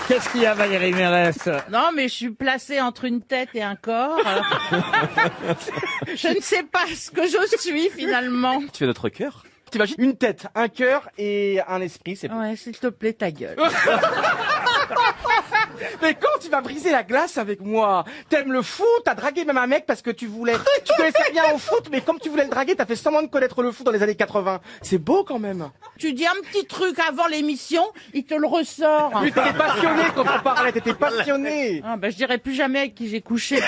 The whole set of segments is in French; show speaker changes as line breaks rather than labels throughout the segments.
Qu'est-ce qu'il y a, Valérie Mérès?
Non, mais je suis placée entre une tête et un corps. Je ne sais pas ce que je suis finalement.
Tu fais notre cœur? T'imagines une tête, un cœur et un esprit, c'est bon.
Ouais, s'il te plaît, ta gueule.
Mais quand tu vas briser la glace avec moi? T'aimes le foot, t'as dragué même un mec parce que tu connaissais rien au foot, mais comme tu voulais le draguer, t'as fait semblant de connaître le foot dans les années 80. C'est beau quand même.
Tu dis un petit truc avant l'émission, il te le ressort.
Oui, t'étais passionné quand on parlait, t'étais passionné.
Ah, ben, je dirais plus jamais avec qui j'ai couché.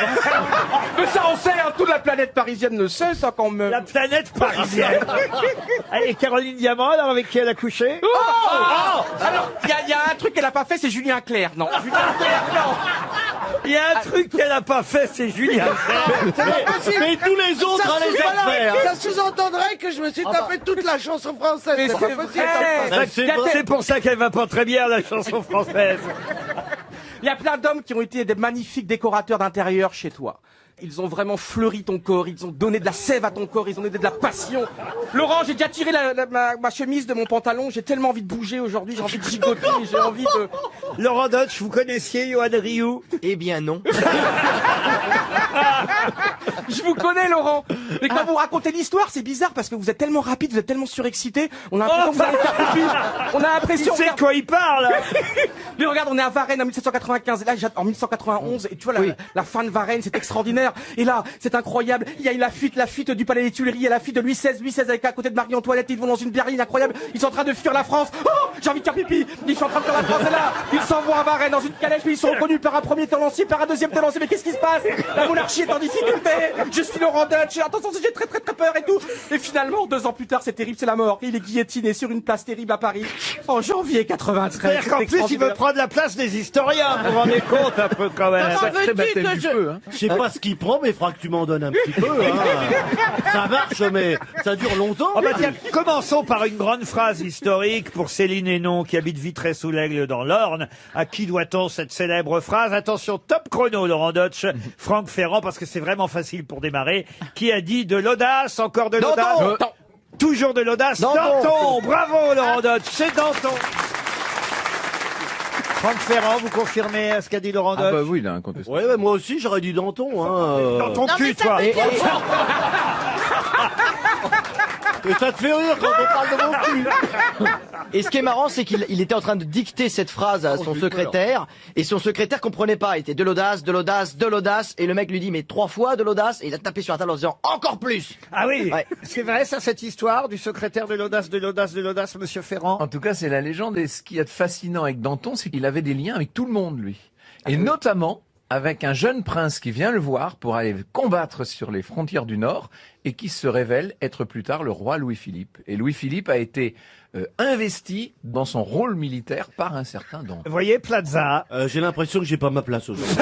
Mais ça on sait, hein, toute la planète parisienne le sait, ça quand même.
La planète parisienne. Et Caroline Diamant, alors avec qui elle a couché?
Alors, il y a un truc qu'elle a pas fait, c'est Julien Clerc. Non, Julien Clerc, non.
Il y a un truc qu'elle a pas fait, c'est Julien.
Mais tous les autres allaient faire.
Ça sous-entendrait que je me suis tapé toute la chanson française.
Mais
C'est
c'est
pas possible.
vrai.
C'est pour ça qu'elle va pas très bien, la chanson française.
Il y a plein d'hommes qui ont été des magnifiques décorateurs d'intérieur chez toi. Ils ont vraiment fleuri ton corps, ils ont donné de la sève à ton corps, ils ont donné de la passion. Laurent, j'ai déjà tiré ma chemise de mon pantalon, j'ai tellement envie de bouger aujourd'hui, j'ai envie de gigoter, j'ai envie de...
Laurent Deutsch, vous connaissiez Johan Rioux?
Eh bien non.
Je vous connais, Laurent. Mais quand vous racontez l'histoire, c'est bizarre parce que vous êtes tellement rapide, vous êtes tellement surexcité. On a l'impression que vous allez faire pipi. On a l'impression.
Tu sais de quoi il parle?
Mais regarde, on est à Varennes en 1795. Et là, en 1191. Et tu vois, la fin de Varennes, c'est extraordinaire. Et là, c'est incroyable. Il y a eu la fuite du Palais des Tuileries. Il y a la fuite de Louis XVI avec à côté de Marie-Antoinette. Ils vont dans une berline incroyable. Ils sont en train de fuir la France. Oh, j'ai envie de faire pipi. Ils sont en train de faire la France. Et là, ils s'en vont à Varennes dans une calèche. Mais ils sont reconnus par un premier tenancier, par un deuxième tenancier. Mais qu'est-ce qui se passe? La monarchie est en difficulté. Je suis Laurent Deutsch. Attention, j'ai très peur et tout. Et finalement, 2 ans plus tard, c'est terrible, c'est la mort. Il est guillotiné sur une place terrible à Paris. En janvier 93.
C'est-à-dire qu'en plus, il veut prendre la place des historiens. Vous vous rendez compte un peu quand même.
Comment veux-tu que je...
Je sais pas ce qu'il prend, mais il faudra que tu m'en donnes un petit peu. Hein. Ça marche, mais ça dure longtemps.
Oh bah tiens, commençons par une grande phrase historique pour Céline Hénon qui habite Vitré-sous-l'Aigle dans l'Orne. À qui doit-on cette célèbre phrase? Attention, top chrono, Laurent Deutsch, Franck Ferrand, parce que c'est vraiment facile pour démarrer. Qui a dit de l'audace, encore de l'audace? Toujours de l'audace. Danton. Bravo, Laurent Deutsch, c'est Danton. Franck Ferrand, vous confirmez ce qu'a dit Laurent Deutsch?
Ah bah oui, il a un contesté.
Ouais, moi aussi, j'aurais dit Danton. Hein,
Dans ton
Non,
cul,
mais ça
toi.
veut dire-
Et ça te fait rire quand on parle de mon cul.
Et ce qui est marrant, c'est qu'il était en train de dicter cette phrase à son secrétaire, et son secrétaire comprenait pas. Il était de l'audace, de l'audace, de l'audace, et le mec lui dit mais 3 fois de l'audace, et il a tapé sur la table en disant encore plus.
Ah oui,
Ouais.
c'est vrai ça, cette histoire du secrétaire de l'audace, de l'audace, de l'audace, monsieur Ferrand?
En tout cas, c'est la légende. Et ce qu'il y a de fascinant avec Danton, c'est qu'il avait des liens avec tout le monde, lui. Et notamment avec un jeune prince qui vient le voir pour aller combattre sur les frontières du Nord et qui se révèle être plus tard le roi Louis-Philippe. Et Louis-Philippe a été investi dans son rôle militaire par un certain Danton.
Vous voyez, Plaza.
J'ai l'impression que j'ai pas ma place aujourd'hui.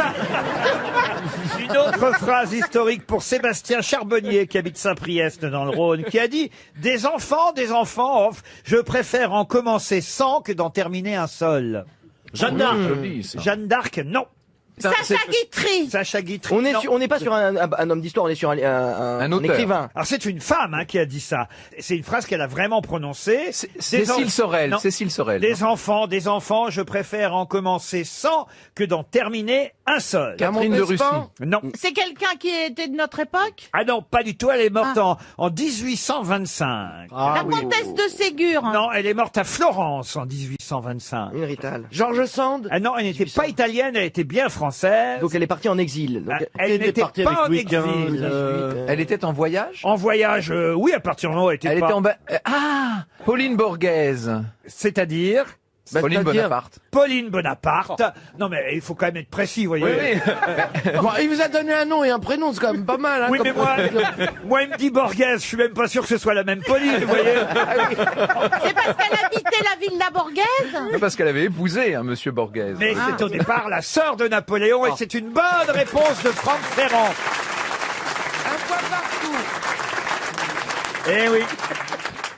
Une autre phrase historique pour Sébastien Charbonnier, qui habite Saint-Priest dans le Rhône, qui a dit « Des enfants, je préfère en commencer 100 que d'en terminer un seul. »
Jeanne d'Arc.
Joli, ça.
Jeanne d'Arc, non.
Sacha Guitry.
Sacha Guitry,
On
non.
n'est pas sur un homme d'histoire, on est sur un
auteur.
écrivain.
Alors c'est une femme qui a dit ça. C'est une phrase qu'elle a vraiment prononcée.
Cécile Sorel.
Non.
Cécile Sorel.
Des enfants, je préfère en commencer 100 que d'en terminer un seul.
Catherine de Russie.
Non.
C'est quelqu'un qui était de notre époque?
Ah non, pas du tout. Elle est morte en 1825.
La comtesse de Ségur.
Non, elle est morte à Florence en 1825.
Une Rital.
Georges Sand.
Ah non, elle n'était pas italienne, elle était bien française.
Donc elle est partie en exil. Donc,
Ah, elle n'était
partie
pas
avec
en
Louis
exil.
XV,
Elle était en voyage.
En voyage, oui, à partir du moment où elle était
Elle
pas...
était en Pauline Borghese.
C'est-à-dire
Pauline Bonaparte.
Pauline Bonaparte. Non mais il faut quand même être précis, vous voyez.
Bon, il vous a donné un nom et un prénom, c'est quand même pas mal. Hein,
Oui,
comme-
mais moi, il me dit Borghese, je suis même pas sûr que ce soit la même Pauline, vous voyez.
C'est parce qu'elle habitait la villa Borghese?
Parce qu'elle avait épousé un monsieur Borghese.
Mais c'est au départ la sœur de Napoléon et c'est une bonne réponse de Franck Ferrand.
Un point partout.
Eh oui.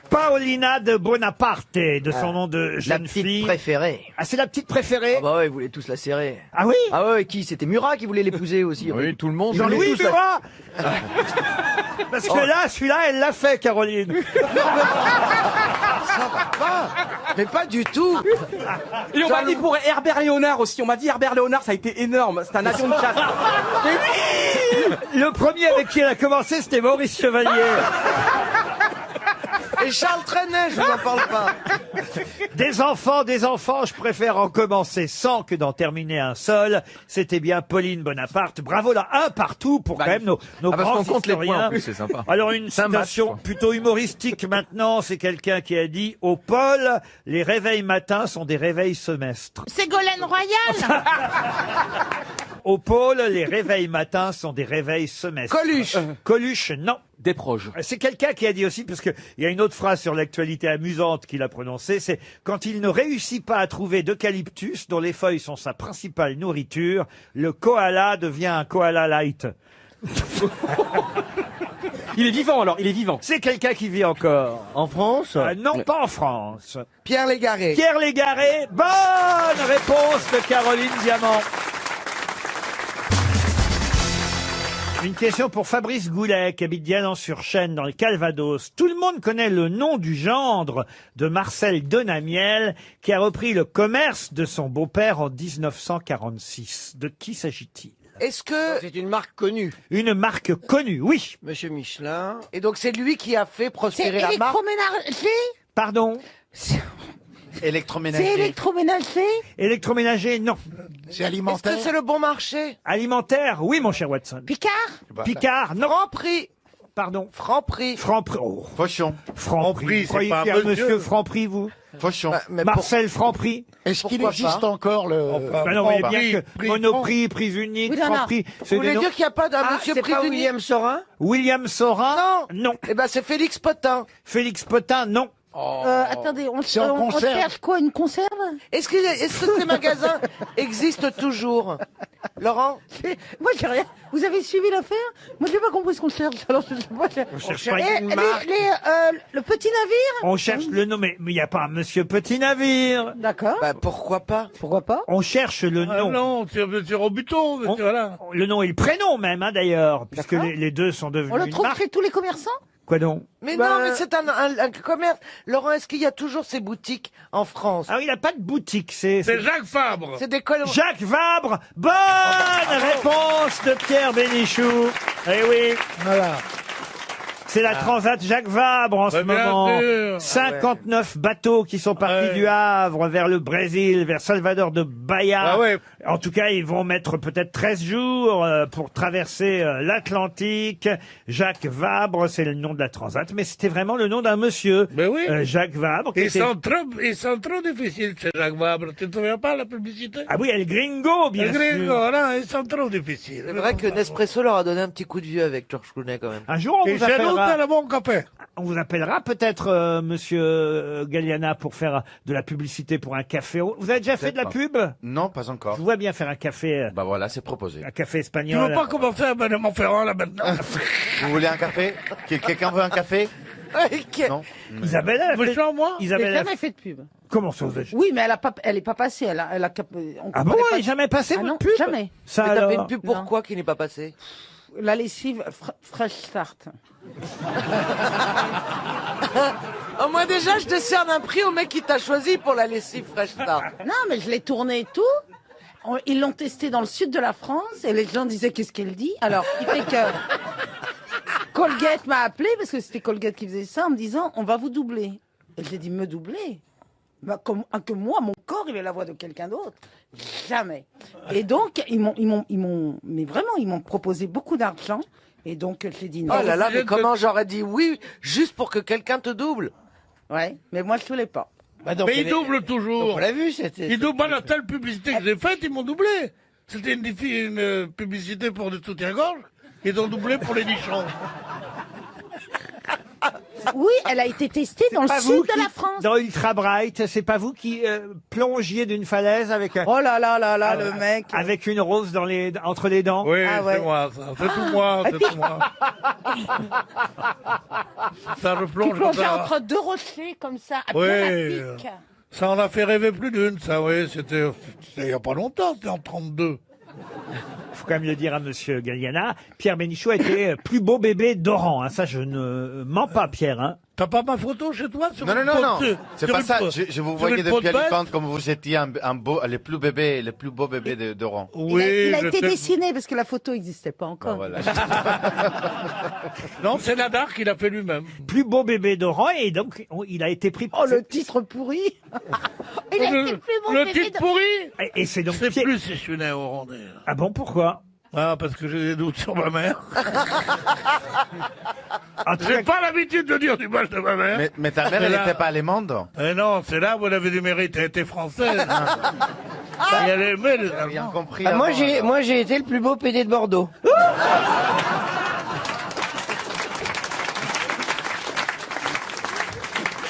Paolina de Bonaparte, de son nom de
la
jeune
petite
fille.
préférée.
Ah, c'est la petite préférée?
Ah bah ouais, ils voulaient tous la serrer.
Ah oui?
Ah ouais, qui? C'était Murat qui voulait l'épouser aussi.
Oui, tout le monde.
Jean-Louis
tous la-
Murat. Parce que là, celui-là, elle l'a fait, Caroline.
Ça va pas. Mais pas du tout.
Et on m'a dit pour Herbert Léonard aussi. On m'a dit Herbert Léonard, ça a été énorme. C'est un avion de chasse. Mais oui.
Le premier avec qui elle a commencé, c'était Maurice Chevalier.
Et Charles Trenet, je vous en parle pas.
Des enfants, je préfère en commencer 100 que d'en terminer un seul. C'était bien Pauline Bonaparte. Bravo là, un partout pour quand même nos
Ah, parce
grands
qu'on compte les points
historiens.
en plus, c'est sympa.
Alors une
C'est un match,
citation
quoi.
plutôt humoristique maintenant, c'est quelqu'un qui a dit « Au pôle, les réveils matins sont des réveils semestres.
Ségolène Royal. »
Au pôle, les réveils matins sont des réveils semestres.
Coluche.
Coluche, non.
Des proches.
C'est quelqu'un qui a dit aussi, parce qu'il y a une autre phrase sur l'actualité amusante qu'il a prononcée, c'est « Quand il ne réussit pas à trouver d'eucalyptus, dont les feuilles sont sa principale nourriture, le koala devient un koala light. »
Il est vivant alors, il est vivant.
C'est quelqu'un qui vit encore.
En France
Non, pas en France.
Pierre Légaré.
Pierre Légaré, bonne réponse de Caroline Diamant. Une question pour Fabrice Goulet, qui habite Dianan-sur-Chêne, dans le Calvados. Tout le monde connaît le nom du gendre de Marcel Denamiel, qui a repris le commerce de son beau-père en 1946. De qui s'agit-il?
Est-ce que...
C'est une marque connue.
Une marque connue, oui.
Monsieur Michelin.
Et donc c'est lui qui a fait
C'est
prospérer la marque.
électroménager.
Pardon?
C'est
Électroménager.
électroménager.
Électroménager, non.
C'est
Est-ce
alimentaire.
que c'est le bon marché?
Alimentaire, oui, mon cher Watson.
Picard.
Picard, non.
Franprix.
Pardon.
Franprix.
Franprix. Oh,
Fauchon.
Franprix. Vous croyez qu'il y a un monsieur Franprix, vous?
Fauchon.
Mais
Marcel Franprix.
Est-ce qu'il
pourquoi
existe
pas
encore le...
Ben non, vous voyez
prix,
bien que
prix,
Monoprix, prix unique,
Oui, non, non.
Franprix,
Vous
c'est des
voulez
noms.
dire qu'il n'y a pas d'un
Ah,
monsieur
c'est pas
prisonnier?
William Sorin?
William Sorin? Non.
Eh ben c'est Félix Potin.
Félix Potin? Non.
Attendez,
C'est en
on
conserve.
cherche quoi, une conserve?
Est-ce que ces magasins existent toujours? Laurent?
Moi, j'ai rien. Vous avez suivi l'affaire? Moi, j'ai pas compris ce qu'on cherche. Alors, je sais pas.
On cherche pas
Eh, le petit navire?
On cherche le nom, mais il n'y a pas un monsieur Petit Navire.
D'accord.
Bah pourquoi pas?
Pourquoi pas?
On cherche le nom.
non, c'est Robuton,
On-
voilà.
Le nom et le prénom même, hein, d'ailleurs, puisque
D'accord.
les deux sont devenus
On le
une
trouve
marque.
chez tous les commerçants?
Quoi donc?
Mais
Bah,
non, mais c'est un commerce. Laurent, est-ce qu'il y a toujours ces boutiques en France?
Ah, il n'a pas de boutique, c'est
C'est Jacques Fabre.
C'est des colons.
Jacques Vabre. Bonne réponse de Pierre Bénichou. Eh oui.
Voilà.
C'est la Transat Jacques Vabre en ce
Ouais, bien
moment.
sûr.
59 bateaux qui sont partis
Ouais.
du Havre vers le Brésil, vers Salvador de Bahia.
Ah ouais.
En tout cas, ils vont mettre peut-être 13 jours pour traverser l'Atlantique. Jacques Vabre, c'est le nom de la Transat, mais c'était vraiment le nom d'un monsieur.
Ben oui.
Jacques Vabre. qui
Ils
était-
sont trop difficiles, ces Jacques Vabre. Tu te souviens pas la publicité?
Ah oui, El Gringo, bien
Les gringos,
sûr.
voilà, ils sont trop difficiles.
C'est vrai que Nespresso leur a donné un petit coup de vieux avec George Clooney quand même.
Un jour, on
Et
vous
chez nous,
appellera.
t'as le bon café.
On vous appellera peut-être, monsieur Galliana, pour faire de la publicité pour un café. Vous avez déjà fait de la pub?
Non, pas
Je
encore.
vous vois bien faire un café,
Bah voilà, c'est proposé.
un café
Tu
espagnol.
veux pas commencer à Benement Ferrand, là, maintenant?
Vous voulez un café? Quelqu'un veut un café? Non.
Isabelle, elle a
Vous
fait...
chez moi?
J'ai
Isabelle, elle a
jamais
fait...
fait de pub.
Comment ça vous avez...
Oui, mais elle est pas passée. Elle a on
Ah bon,
comprenait
elle
pas-
n'est jamais passé
Ah
votre
non,
pub?
jamais.
Ça
Mais t'as fait
alors
une pub
Non.
pourquoi qui n'est pas passée?
La lessive Fresh Start.
Oh, moi déjà, je décerne un prix au mec qui t'a choisi pour la lessive Fresh Start.
Non, mais je l'ai tourné et tout. Ils l'ont testé dans le sud de la France et les gens disaient qu'est-ce qu'elle dit. Alors, il fait que Colgate m'a appelé parce que c'était Colgate qui faisait ça en me disant on va vous doubler. Et j'ai dit me doubler. Bah, que moi, mon corps, il est la voix de quelqu'un d'autre. Jamais. Et donc, mais vraiment, ils m'ont proposé beaucoup d'argent. Et donc, j'ai dit non.
Oh là là, mais comment j'aurais dit oui juste pour que quelqu'un te double?
Ouais, mais moi, je voulais pas.
Bah donc,
Mais ils doublent toujours.
on l'a vu, c'était...
Ils doublent la telle publicité que j'ai faite, ils m'ont doublé. C'était une publicité pour des soutiens-gorge. Ils ont doublé pour les nichons.
Oui, elle a été testée dans le
Pas
sud
vous
de
qui-
la France.
Dans Ultra Bright, c'est pas vous qui plongiez d'une falaise avec,
Oh là là là là, le mec.
avec une rose entre les dents?
Oui,
Ah ouais.
c'est moi, ça. C'est tout moi, c'est tout moi. Ça
Tu
replonge comme
plongeais
ça.
entre deux rochers comme ça, à
Oui.
bien à pic.
Ça en a fait rêver plus d'une, ça, oui. C'était il y a pas longtemps, c'était en 32.
Il faut quand même le dire à monsieur Galliana. Pierre Bénichou a été plus beau bébé d'Oran, hein. Ça, je ne mens pas, Pierre, hein.
T'as pas ma photo chez toi sur
Non, non,
une
non,
peau
non.
de-
C'est
sur
pas
une
ça.
peau-
Je vous
sur
voyais
une peau de
depuis
bête
Alicante comme vous étiez un beau, les plus beaux bébés d'Oran.
Oui,
il a
je
été
sais.
dessiné parce que la photo n'existait pas
Ben
encore.
voilà.
Non, c'est Nadar qui l'a fait lui-même.
Plus beau bébé d'Oran, et donc il a été pris.
Oh, le titre pourri. Il a été plus beau
Le
bébé
titre
de-
pourri.
Et c'est donc
C'est
Pierre-
plus si je suis né au Rwanda.
Ah bon, pourquoi?
Ah, parce que j'ai des doutes sur ma mère.
En tout
J'ai
cas,
pas l'habitude de dire du mal de ma mère.
Mais ta mère, elle
là-
n'était pas allemande.
Eh non, c'est là où elle avait du mérite. Elle était française. Et elle aimait les
Bien
Allemands.
compris.
Ah,
avant,
moi j'ai été le plus beau PD de Bordeaux.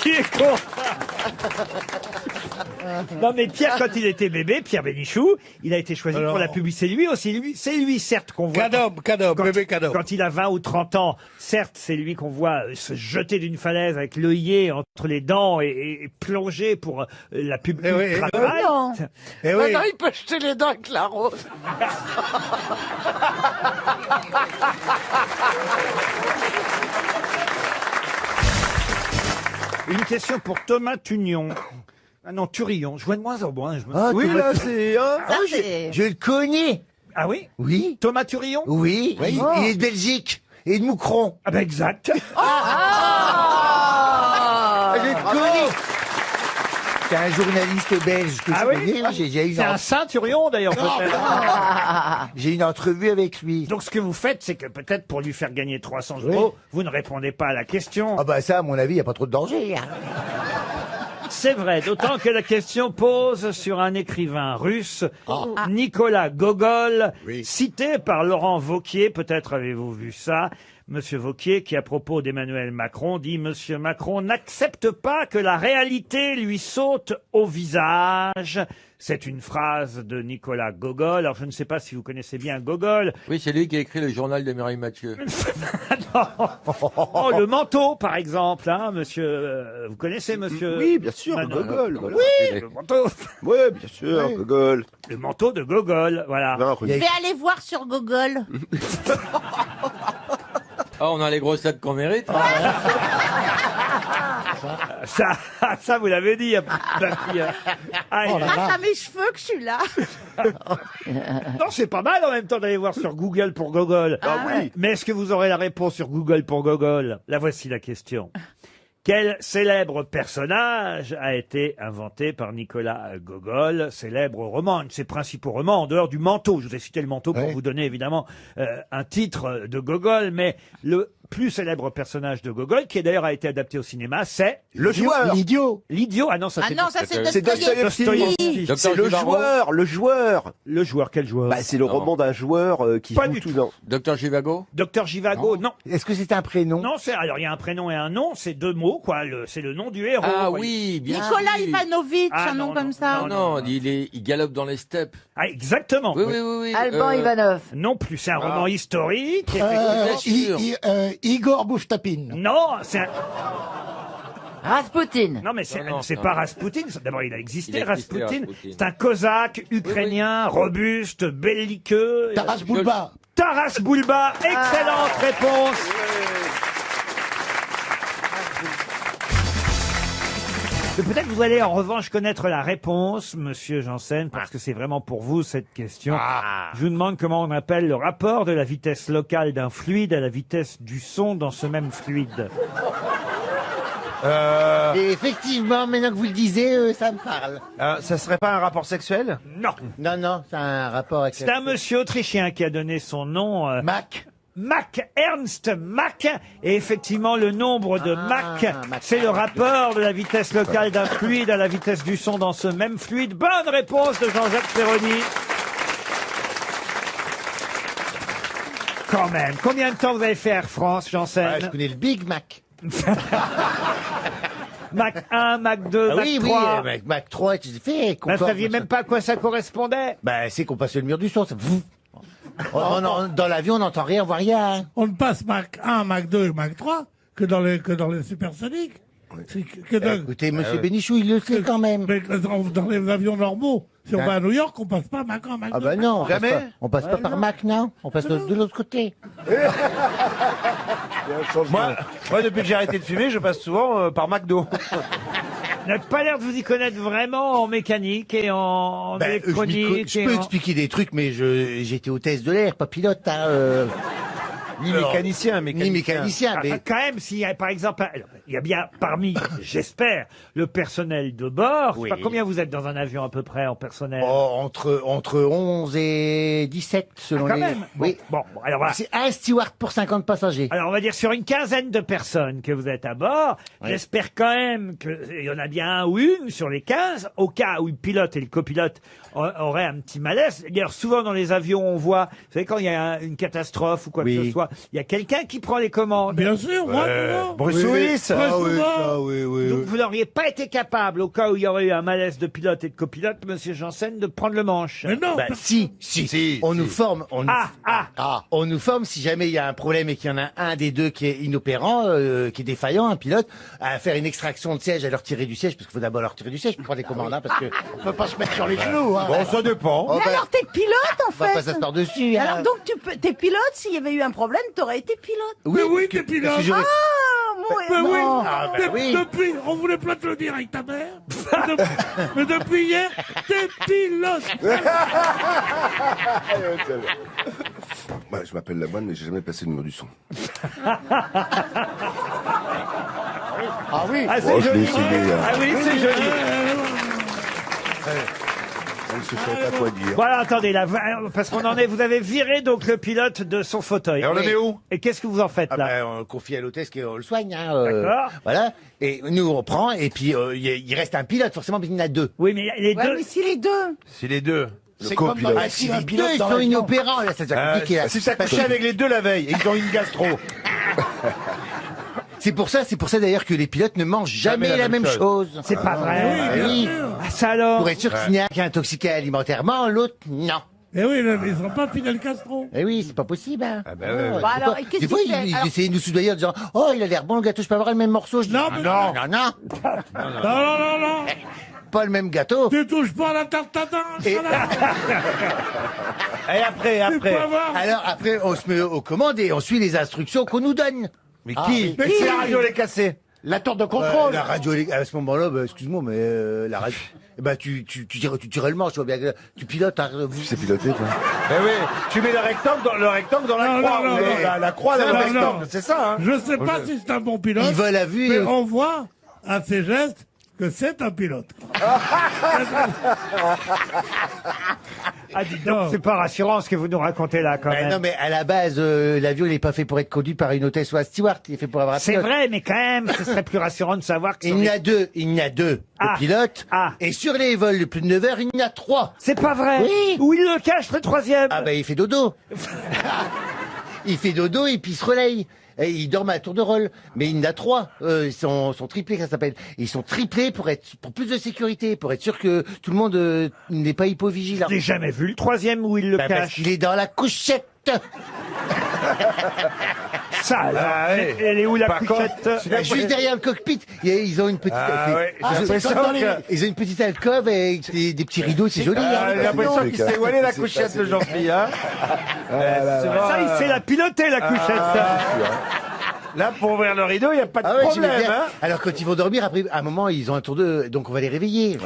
qui est con? Non mais Pierre, quand il était bébé, Pierre Bénichou, il a été choisi
Alors.
pour la publicité. Lui aussi, c'est lui certes qu'on voit.
Cadob, bébé Cadob.
Quand il a 20 ou 30 ans, certes, c'est lui qu'on voit se jeter d'une falaise avec l'œillet entre les dents et plonger pour la pub
Eh oui,
Ultra
eh
oui.
Bright.
Non.
Eh oui.
Maintenant, il peut jeter les dents avec la rose.
Une question pour Thomas Tunion. Ah non, Turillon. Je vois de moins en moins.
Oui, là, c'est... hein,
Ça, c'est-
Je le connais.
Ah oui?
Oui.
Thomas Turillon?
Oui. Il est de Belgique. Et de Moucron.
Ah ben exact.
Je le connais. C'est un journaliste belge que
Ah
je
oui?
connais. J'ai déjà eu
C'est un saint Turion d'ailleurs peut-être.
J'ai une entrevue avec lui.
Donc ce que vous faites, c'est que peut-être pour lui faire gagner 300 euros, vous ne répondez pas à la question.
Ah bah ça, à mon avis, il n'y a pas trop de danger. Hein.
C'est vrai, d'autant que la question pose sur un écrivain russe, Nicolas Gogol, cité par Laurent Wauquiez, peut-être avez-vous vu ça, Monsieur Wauquiez, qui à propos d'Emmanuel Macron dit « Monsieur Macron n'accepte pas que la réalité lui saute au visage ». C'est une phrase de Nicolas Gogol. Alors je ne sais pas si vous connaissez bien Gogol.
Oui, c'est lui qui a écrit le journal de Mireille Mathieu.
Oh, le manteau, par exemple, hein, monsieur. Vous connaissez, monsieur?
Oui, bien sûr,
Manon.
Gogol. Voilà.
Oui, le manteau.
Oui, bien sûr, Gogol.
Le manteau de Gogol, voilà.
Non,
Je vais aller voir sur Google.
Ah, on a les grosses têtes qu'on mérite.
Ça, vous l'avez dit, ma fille. Ah,
Grâce à mes cheveux que je suis là.
non, c'est pas mal en même temps d'aller voir sur Google pour Gogol.
Ah oui.
Mais est-ce que vous aurez la réponse sur Google pour Gogol? La voici la question. Quel célèbre personnage a été inventé par Nicolas Gogol? Célèbre roman, un de ses principaux romans, en dehors du manteau. Je vous ai cité le manteau pour vous donner évidemment un titre de Gogol, mais le plus célèbre personnage de Gogol, qui d'ailleurs a été adapté au cinéma, c'est
Le joueur.
L'idiot.
l'idiot. Ah non, ça
Ah
c'est
non, ça c'est
C'est
Dostoïevski.
Dostoïevski.
Docteur
C'est le
Givaro.
joueur, le joueur.
le joueur. Quel joueur?
Bah, c'est le
Non.
roman d'un joueur qui
Pas
joue
du
tout
tout.
dans...
Docteur Givago.
Docteur Givago, non.
Est-ce que c'est un prénom?
Non, c'est alors il y a un prénom et un nom, c'est deux mots quoi. C'est le nom du héros.
Ah
quoi.
oui, bien
Nicolas
sûr.
Ivanovitch,
Ah,
un nom
non,
comme
non,
ça.
Non, non, il galope dans les steppes.
Ah exactement.
Oui, oui, oui, oui.
Alban Ivanov.
Non plus, c'est un roman historique.
Bien sûr.
Igor Bouftapine.
Non, c'est un...
Rasputin.
non mais c'est
Non, non,
c'est
non.
pas Rasputin. D'abord il a existé,
Il a existé,
Rasputin.
Rasputin.
C'est un cosaque ukrainien, robuste, belliqueux.
Taras Bulba.
Taras Bulba. Excellente réponse. Mais peut-être vous allez en revanche connaître la réponse, monsieur Janssen, parce que c'est vraiment pour vous cette question. Je vous demande comment on appelle le rapport de la vitesse locale d'un fluide à la vitesse du son dans ce même fluide.
Et effectivement, maintenant que vous le disiez, ça me parle.
Ça serait pas un rapport sexuel?
Non.
Non, non, c'est un rapport avec...
C'est un monsieur autrichien qui a donné son nom.
Mac.
Mac, Ernst Mach, et effectivement le nombre de Mach,
Mach.
c'est le rapport de la vitesse locale d'un fluide à la vitesse du son dans ce même fluide. Bonne réponse de Jean-Jacques Perroni. Quand même. Combien de temps vous avez fait Air France, Janssen?
Je connais le Big Mac.
Mac 1, Mac 2,
Ah
Mac
oui,
3.
oui, Mac 3, tu fais.
Vous ne saviez même pas à quoi ça correspondait?
Bah, c'est qu'on passe le mur du son, ça... Dans l'avion, on n'entend rien, on voit rien.
On ne passe Mac 1, Mac 2 et Mac 3 que dans les supersoniques. C'est que dans,
Écoutez, monsieur Bénichou, il le sait quand même.
mais dans les avions normaux. Si on va à New York, on passe pas Mac 1, Mac 2.
Ah bah non,
Jamais.
on passe pas par Mac, non. On passe de l'autre côté.
Moi, depuis que j'ai arrêté de fumer, je passe souvent par McDo.
Vous n'avez pas l'air de vous y connaître vraiment en mécanique et en électronique.
Je peux expliquer des trucs, mais j'étais hôtesse de l'air, pas pilote.
Ni mécanicien,
Ni mécanicien, mais...
Quand même, s'il y a, par exemple, il y a bien parmi, j'espère, le personnel de bord. Je sais pas combien vous êtes dans un avion à peu près en personnel.
Entre 11 et 17, selon
quand
les...
même.
Oui.
Bon, alors voilà.
C'est un steward pour 50 passagers.
Alors on va dire sur une quinzaine de personnes que vous êtes à bord, j'espère quand même qu'il y en a bien un ou une sur les 15, au cas où le pilote et le copilote auraient un petit malaise. D'ailleurs, souvent dans les avions, on voit, vous savez, quand il y a une catastrophe ou quoi que ce soit, il y a quelqu'un qui prend les commandes.
Bien sûr, moi, souvent.
Bruce Willis.
Très souvent.
Donc vous n'auriez pas été capable, au cas où il y aurait eu un malaise de pilote et de copilote, monsieur Janssen, de prendre le manche.
Mais non.
Si. On nous forme. On nous forme si jamais il y a un problème et qu'il y en a un des deux qui est inopérant, qui est défaillant, un pilote, à faire une extraction de siège, à leur tirer du siège, parce qu'il faut d'abord leur tirer du siège pour prendre les commandes, parce que on peut pas se mettre sur les genoux.
Bon, ça dépend.
Mais alors, t'es pilote, en fait.
On va pas s'asseoir dessus.
Alors, donc, t'es pilote, s'il y avait eu un problème, t'aurais été pilote.
Oui, t'es pilote.
Si j'aurais-
Mais oui,
oui.
depuis, on voulait pas te le dire avec ta mère, mais depuis hier, t'es pilote.
Je m'appelle Lamoine, mais j'ai jamais passé le mur du son.
Ah oui.
Ah, c'est
Oh, je l'ai
joli.
essayé.
Ah oui, c'est joli.
Je ne sais pas quoi dire.
Voilà, attendez, là, parce qu'on en est, vous avez viré donc le pilote de son fauteuil.
Et on le met où?
Et qu'est-ce que vous en faites là?
On le confie à l'hôtesse qui le soigne.
D'accord.
Voilà. Et nous, on prend, et puis il reste un pilote, forcément, mais il y en a deux.
Oui, mais les
Ouais,
deux.
mais si les deux.
Si les deux.
C'est comme dans la si les deux, ils sont inopérants, là, ça devient compliqué. Là.
Si t'as couché avec les deux la veille et qu'ils ont une gastro.
C'est pour ça d'ailleurs que les pilotes ne mangent jamais la même chose.
C'est pas vrai.
Oui.
Ah, ça alors.
Pour être sûr qu'il y en a un qui est intoxiqué alimentairement, l'autre, non.
Eh oui, là, ils sont pas Fidel Castro.
Eh oui, c'est pas possible. Hein.
Ah bah ouais.
Bah alors, et qu'est-ce
Des fois,
qu'il fait
ils
alors
essayaient de nous soudoyer en disant « Oh, il a l'air bon le gâteau, je peux avoir le même morceau ?» Je dis
Non,
«
mais
Non,
Non.
pas le même gâteau. »
Tu touches pas à la tarte tatin.
Et-
Et après.
Alors après, on se met aux commandes et on suit les instructions qu'on nous donne.
Mais qui? Mais si la radio elle est cassée.
La tour de contrôle. La radio, à ce moment-là, excuse-moi, mais la radio... tu tirais le manche, tu vois bien que tu pilotes.
Tu sais piloter, toi?
Eh oui, tu mets le rectangle dans la croix.
non,
ou la croix dans le rectangle, c'est ça, hein?
Je sais pas si c'est un bon pilote.
Il vole à vue.
Mais on voit à ses gestes que c'est un pilote.
Ah, dites donc, c'est pas rassurant ce que vous nous racontez là, quand même.
Non, mais à la base, l'avion, il est pas fait pour être conduit par une hôtesse ou un steward. Il est fait pour avoir un
C'est
pilote.
vrai, mais quand même, ce serait plus rassurant de savoir que
Il y en a deux. Le pilote. Et sur les vols de plus de 9 heures, il y en a 3.
C'est pas vrai.
Oui.
Où il le cache, le troisième?
Ah il fait dodo. Il fait dodo et puis il se relaye. Et il dort à tour de rôle. Mais il y en a 3. Ils sont triplés, ça s'appelle. Ils sont triplés pour plus de sécurité, pour être sûr que tout le monde n'est pas hypovigilant.
J'ai jamais vu le troisième où il le
Parce
cache.
qu'il est dans la couchette.
Ça, alors. Elle est où la couchette?
Juste derrière le cockpit. Ils ont une petite. Ils ont une petite alcôve avec des petits rideaux, c'est joli.
J'ai l'impression qu'il s'est voilé la couchette, le Jean-Philippe. Hein.
Ça, il sait la piloter, la couchette.
Là, pour ouvrir le rideau, il n'y a pas de problème. Hein.
Alors, quand ils vont dormir, après, à un moment, ils ont un tour de... Donc, on va les réveiller.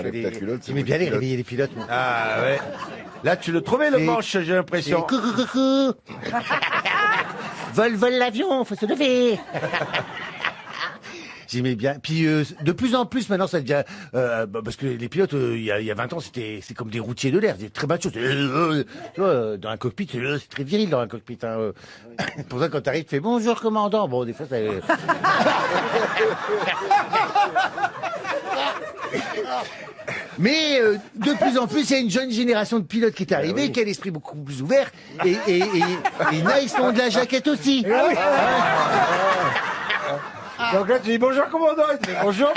J'aimais bien les réveiller, les pilotes. Moi.
Ah, ouais. Là, tu le trouvais, le manche, j'ai l'impression.
Coucou. Vol l'avion, faut se lever. J'aimais bien. Puis de plus en plus maintenant ça devient parce que les pilotes il y a 20 ans c'est comme des routiers de l'air, c'est très macho. Tu vois, dans un cockpit c'est très viril dans un cockpit. Hein. Pour ça quand t'arrives tu fais bonjour commandant. Bon des fois ça. Mais de plus en plus, il y a une jeune génération de pilotes qui est arrivée, qui a l'esprit beaucoup plus ouvert, et là, ils sont de la jaquette aussi.
Donc là, tu dis bonjour commandant, il te dit bonjour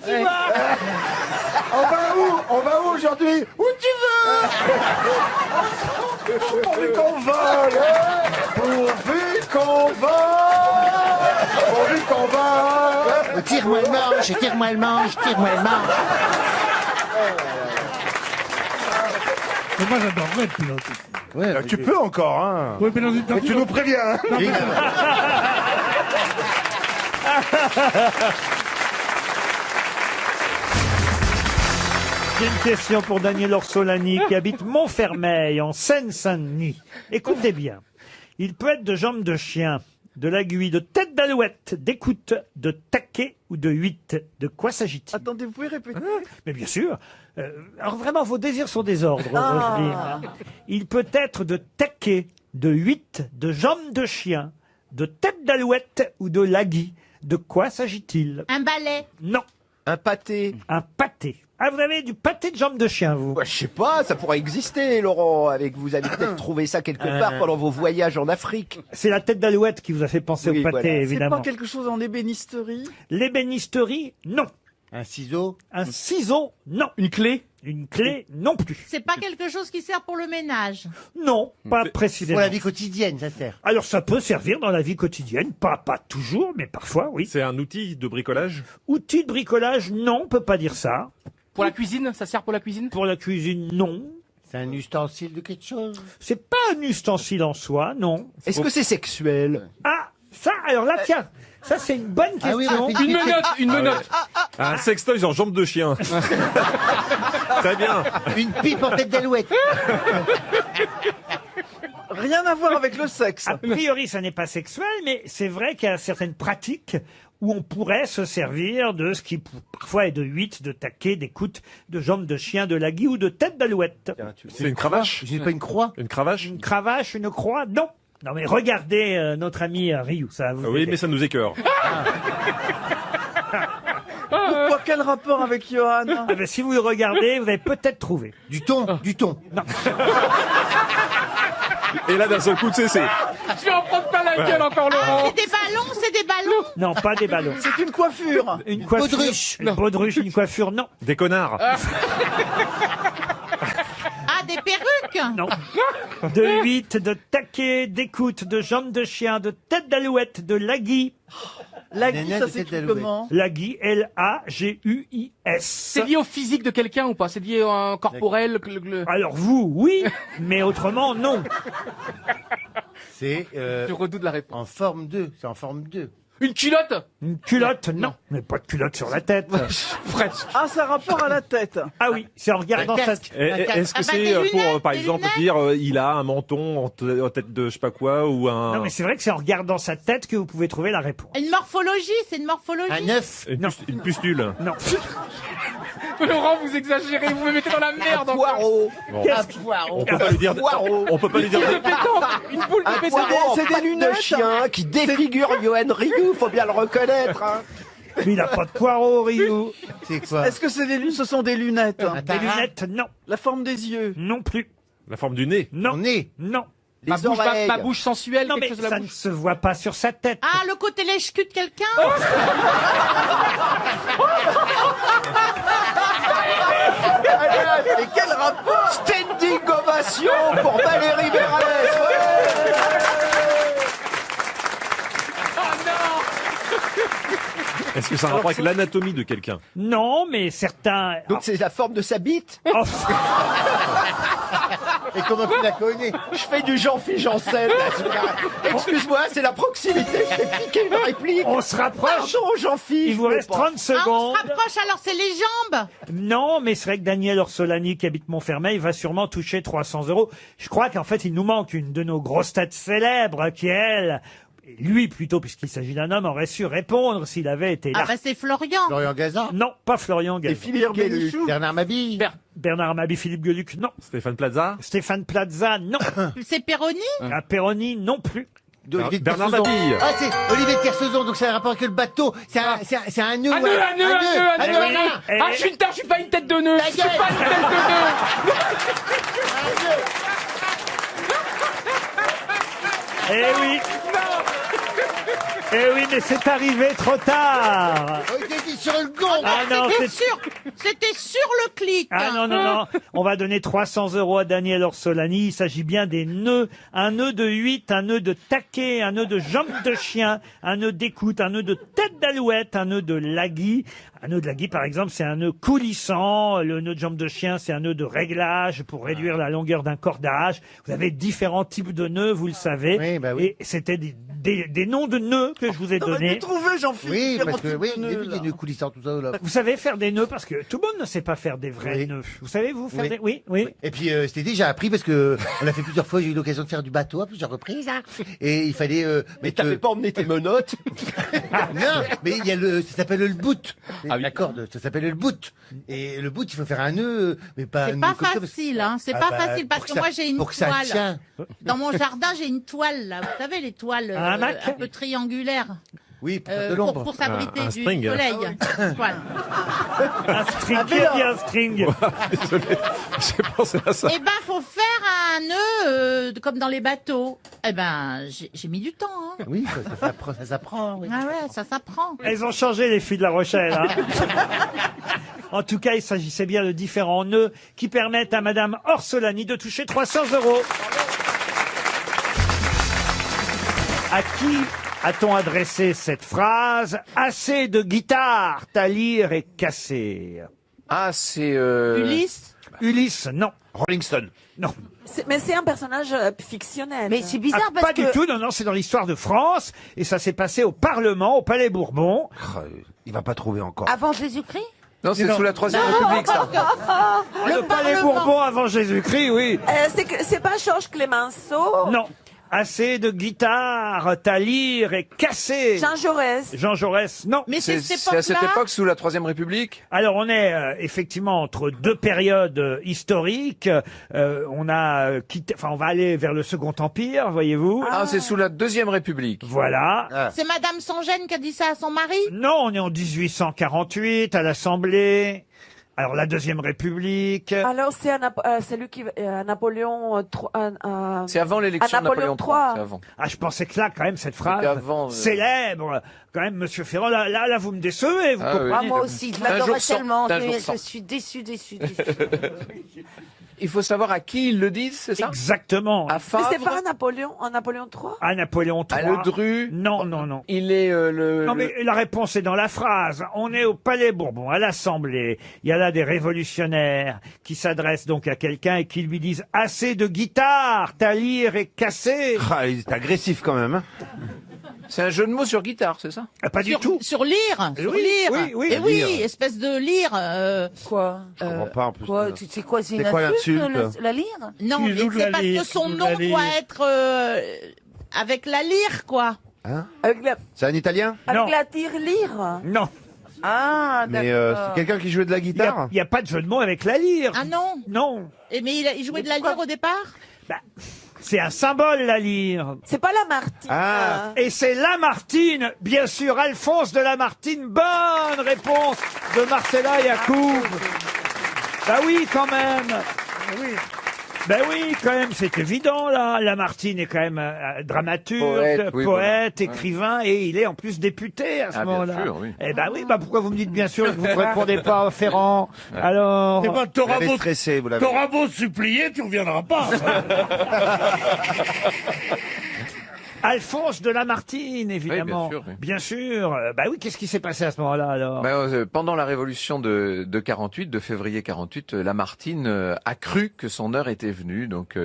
tu vas. On va où aujourd'hui? Où tu veux. Pourvu qu'on vole.
Tire-moi le manche.
Mais moi, j'adorerais être pilote.
Ouais, tu peux encore, hein.
Oui, mais dans une
Mais tu nous préviens, hein.
J'ai une question pour Daniel Orsolani qui habite Montfermeil en Seine-Saint-Denis. Écoutez bien. Il peut être de jambes de chien, de l'aiguille, de tête d'alouette, d'écoute, de taquet ou de huit. De quoi s'agit-il?
Attendez, vous pouvez répéter?
Mais bien sûr. Alors vraiment, vos désirs sont désordres, Roselyne. Il peut être de taquet, de huit, de jambes de chien, de tête d'alouette ou de lagui. De quoi s'agit-il?
Un balai.
Non.
Un pâté.
Un pâté. Ah, vous avez du pâté de jambes de chien, vous?
Je sais pas, ça pourrait exister, Laurent. Vous avez peut-être trouvé ça quelque part pendant vos voyages en Afrique.
C'est la tête d'alouette qui vous a fait penser
Oui,
au pâté,
voilà.
évidemment.
C'est pas quelque chose en ébénisterie?
L'ébénisterie, non.
Un ciseau?
Un ciseau, non.
Une clé?
Une clé, non plus.
C'est pas quelque chose qui sert pour le ménage.
Non, pas précisément.
Pour la vie quotidienne, ça sert.
Alors ça peut servir dans la vie quotidienne, pas toujours, mais parfois, oui.
C'est un outil de bricolage?
Outil de bricolage, non, on peut pas dire ça.
Pour la cuisine? Ça sert pour la cuisine?
Pour la cuisine, non.
C'est un ustensile de quelque chose?
C'est pas un ustensile en soi, non.
Est-ce que c'est sexuel?
Ah, ça, alors là, tiens, ça c'est une bonne question.
Ah oui,
Une menotte, une menotte.
Un sextoy en jambe de chien. Très bien.
Une pipe en tête d'alouette.
Rien à voir avec le sexe.
A priori, ça n'est pas sexuel, mais c'est vrai qu'il y a certaines pratiques où on pourrait se servir de ce qui parfois est de huit, de taquet, d'écoute, de jambes de chien, de lagui ou de tête d'alouette.
C'est une cravache?
J'ai pas une croix?
Une cravache?
Une cravache, une croix, non. Non mais regardez notre ami Ryu, ça va vous
Oui,
aider.
mais ça nous écœure.
Pourquoi? Quel rapport avec Johan?
Ah ben, si vous le regardez, vous allez peut-être trouver.
Du thon? Du thon?
Non.
Et là, d'un seul coup, c'est...
Je vais en prendre plein la gueule encore, Laurent.
C'est des ballons, c'est des ballons.
Non, pas des ballons.
C'est une coiffure.
Une coiffure.
baudruche.
Une baudruche, une coiffure, non.
Des connards.
Ah, des perruques.
Non. De huit, de taquet, d'écoute, de jambes de chien, de tête d'alouette, de lagui.
Lagui,
Nénette
ça
de tête
s'écrit
d'alouette.
comment?
Lagui, L-A-G-U-I-S.
C'est lié au physique de quelqu'un ou pas? C'est lié à un corporel?
Alors vous, oui, mais autrement, non.
C'est
Je redoute la réponse.
en forme de. C'est en forme de.
Une culotte?
Une culotte, non. Mais pas de culotte sur la tête.
Presque.
Ah, ça a rapport à la tête.
Ah oui, c'est en regardant sa tête.
Est-ce que
Ah bah,
c'est
des
pour,
lunettes,
par
des
exemple,
lunettes.
dire il a un menton en tête de je sais pas quoi ou un...
Non, mais c'est vrai que c'est en regardant sa tête que vous pouvez trouver la réponse.
Une morphologie, c'est une morphologie.
Un œuf?
Une pustule.
Non.
Laurent, vous exagérez, vous me mettez dans la merde.
Un poireau.
Bon.
Un poireau.
On peut pas lui dire...
Poireau.
On peut pas lui dire...
Une boule de
Un
pétanque.
poireau en
c'est des
patte
lunettes.
de chien qui défigure Johan Ryu, faut bien le reconnaître. Hein.
Mais il n'a pas de poireau, Ryu.
C'est quoi?
Est-ce que ce sont des lunettes?
Un
Des
tarin?
lunettes, non.
La forme des yeux?
Non plus.
La forme du nez.
Non.
Ton nez?
Non.
Ma
Les
bouche,
oreilles.
ma bouche sensuelle,
Non,
quelque
mais
chose de la
ça ne
bouche.
se voit pas sur sa tête.
Ah, le côté lèche-cul de quelqu'un.
Mais quel rapport? Standing ovation pour Valérie Mérès.
Est-ce que ça a un rapport avec l'anatomie de quelqu'un?
Non, mais certains...
Donc c'est la forme de sa bite.
Oh,
Et comment tu la connais?
Je fais du Jean-Philippe Janssen. Excuse-moi, c'est la proximité. Je t'ai piqué une réplique.
on se rapproche.
Pardon, Jean-Philippe.
Il vous reste 30
Ah, on
secondes.
se rapproche, alors c'est les jambes.
Non, mais c'est vrai que Daniel Orsolani, qui habite Montfermeil, va sûrement toucher 300 €. Je crois qu'en fait, il nous manque une de nos grosses têtes célèbres, qui elle, lui plutôt, puisqu'il s'agit d'un homme, aurait su répondre s'il avait été là.
Ah bah c'est Florian.
Florian Gazan?
Non, pas Florian
Et
Gazan.
Philippe Gueluc? Bernard Mabille?
Bernard Mabie, Philippe Gueluc, non.
Stéphane Plaza?
Stéphane Plaza, non.
C'est Perroni.
La Perroni, non plus.
D'Olivier de
Bernard
Kersauzon.
Mabille.
Ah, c'est Olivier de Kersauzon, donc c'est un rapport avec le bateau. C'est un nœud.
Un nœud, un nœud, un nœud, un nœud.
voilà.
Ah, je suis pas une tête de nœud. Je suis pas une tête de nœud.
Eh oui. Eh oui, mais c'est arrivé trop tard.
Oh, il t'a dit appuie sur le gong.
Ah non,
C'était sur le clic.
Ah non, non, non. On va donner 300 € à Daniel Orsolani. Il s'agit bien des nœuds. Un nœud de 8, un nœud de taquet, un nœud de jambe de chien, un nœud d'écoute, un nœud de tête d'alouette, un nœud de lagui. Un nœud de lagui, par exemple, c'est un nœud coulissant. Le nœud de jambe de chien, c'est un nœud de réglage pour réduire la longueur d'un cordage. Vous avez différents types de nœuds, vous le savez.
Oui, bah oui.
Et c'était des noms de nœuds que je vous ai donnés.
Trouvé, Jean-Philippe.
Oui,
différents
parce que
types
oui,
de
j'ai
nœuds,
vu
là.
des nœuds coulissants, tout ça. Là.
Vous savez faire des nœuds parce que tout le monde ne sait pas faire des vrais nœuds. Vous savez, vous faire
Oui.
des... Oui, oui.
Et puis cet été, j'ai appris parce que on a fait plusieurs fois, j'ai eu l'occasion de faire du bateau à plusieurs reprises. Hein. Et il fallait.
Mais t'avais pas emmené tes menottes?
Non, mais il y a ça s'appelle le bout. La corde, ça s'appelle le bout. Et le bout, il faut faire un nœud, mais pas un
C'est
nœud
pas
comme ça,
facile, hein. C'est
Ah
pas
bah,
facile parce
pour
que
que
moi
ça-
j'ai une
pour que ça
toile.
tient.
Dans mon jardin, j'ai une toile là. Vous savez les toiles
Un hamac
un peu triangulaires.
Oui, pour faire de l'ombre.
Pour s'abriter
Un
du
string.
soleil. Voilà.
Un string, qui a dit un string?
Désolé, j'ai pensé à ça.
Eh ben, faut faire un nœud comme dans les bateaux. Eh ben, j'ai mis du temps. Hein.
Oui, ça s'apprend. Oui.
Ah ouais, ça s'apprend.
Elles ont changé, les filles de La Rochelle. Hein. En tout cas, il s'agissait bien de différents nœuds qui permettent à Madame Orsolani de toucher 300 €. À qui a-t-on adressé cette phrase? Assez de guitare, ta lyre est cassée.
Ah, c'est...
Ulysse.
Ulysse, non.
Rolling Stone.
Non.
Mais c'est un personnage fictionnel.
Mais c'est
Ah,
bizarre parce
pas
que...
du tout, non, non, c'est dans l'histoire de France, et ça s'est passé au Parlement, au Palais Bourbon.
Il va pas trouver encore.
Avant Jésus-Christ
Non, c'est sous la Troisième République, ça.
Le Palais Bourbon avant Jésus-Christ, oui.
C'est pas Georges Clémenceau?
Non. Assez de guitare, ta lyre est cassée.
Jean Jaurès.
Jean Jaurès, non.
Mais c'est
C'est à cette époque, sous la Troisième République?
Alors on est effectivement entre deux périodes historiques. On a quitté, enfin on va aller vers le Second Empire, voyez-vous.
Ah, c'est sous la Deuxième République.
Voilà.
C'est Madame Songène qui a dit ça à son mari?
Non, on est en 1848 à l'Assemblée. Alors la Deuxième République.
Alors c'est lui qui Napoléon III.
C'est avant l'élection de Napoléon III. C'est avant.
Ah, je pensais que là, quand même, cette phrase
C'était avant,
célèbre, quand même, Monsieur Ferrand, là, vous me décevez, vous
Ah,
comprenez.
oui.
Ah, moi aussi, je
Un
l'adorais
jour sans-
tellement.
un jour
Je
sans.
suis déçu.
Il faut savoir à qui ils le disent, c'est ça?
Exactement.
À
Mais
Favre,
c'est pas Napoléon III?
À Napoléon III.
à Ledru.
Non, non, non.
Il est
Non, mais la réponse est dans la phrase. On est au Palais Bourbon, à l'Assemblée. Il y a là des révolutionnaires qui s'adressent donc à quelqu'un et qui lui disent « Assez de guitare, ta lyre est cassée
Ah, il est agressif quand même. Hein.
C'est un jeu de mots sur guitare, c'est ça?
Ah, pas du tout.
Sur lyre. Sur
Oui,
lyre.
oui, oui.
Et oui,
Lyre.
espèce de lyre.
Quoi
Je comprends pas en plus.
Quoi C'est quoi C'est une
C'est quoi
insulte,
l'insulte
la lyre
Non,
Qui
mais
joue de
c'est
la
parce
lyre,
que son
qui joue de
nom
la lyre.
doit être avec la lyre, quoi.
Hein
Avec la,
C'est un Italien?
Non.
avec la tire-lyre?
Non,
Ah,
Mais
d'accord.
c'est quelqu'un qui jouait de la
il
guitare?
n'y a pas de jeu de mots avec la lyre.
Ah non.
Non.
Mais il jouait de la lyre au départ?
Bah, c'est un symbole, la lyre.
C'est pas Lamartine.
Ah.
Et c'est Lamartine, bien sûr, Alphonse de Lamartine. Bonne réponse de Marcella Yacoub. Bah oui, quand même. Ben oui, quand même, c'est évident, là. Lamartine est quand même dramaturge,
Poète, oui,
poète,
voilà.
écrivain, et il est en plus député à ce
Ah, bien
moment-là.
sûr, oui.
Eh ben oui, bah pourquoi vous me dites bien sûr que vous ne répondez pas, Ferrand? Alors...
Eh ben, t'auras
Vous
beau,
l'avez stressé, vous l'avez.
t'auras beau supplier, tu reviendras pas.
Alphonse de Lamartine, évidemment.
Oui, bien sûr, oui.
Bien sûr. Bah oui, qu'est-ce qui s'est passé à ce moment-là, alors?
Pendant la révolution de 48, de février 48, Lamartine a cru que son heure était venue, donc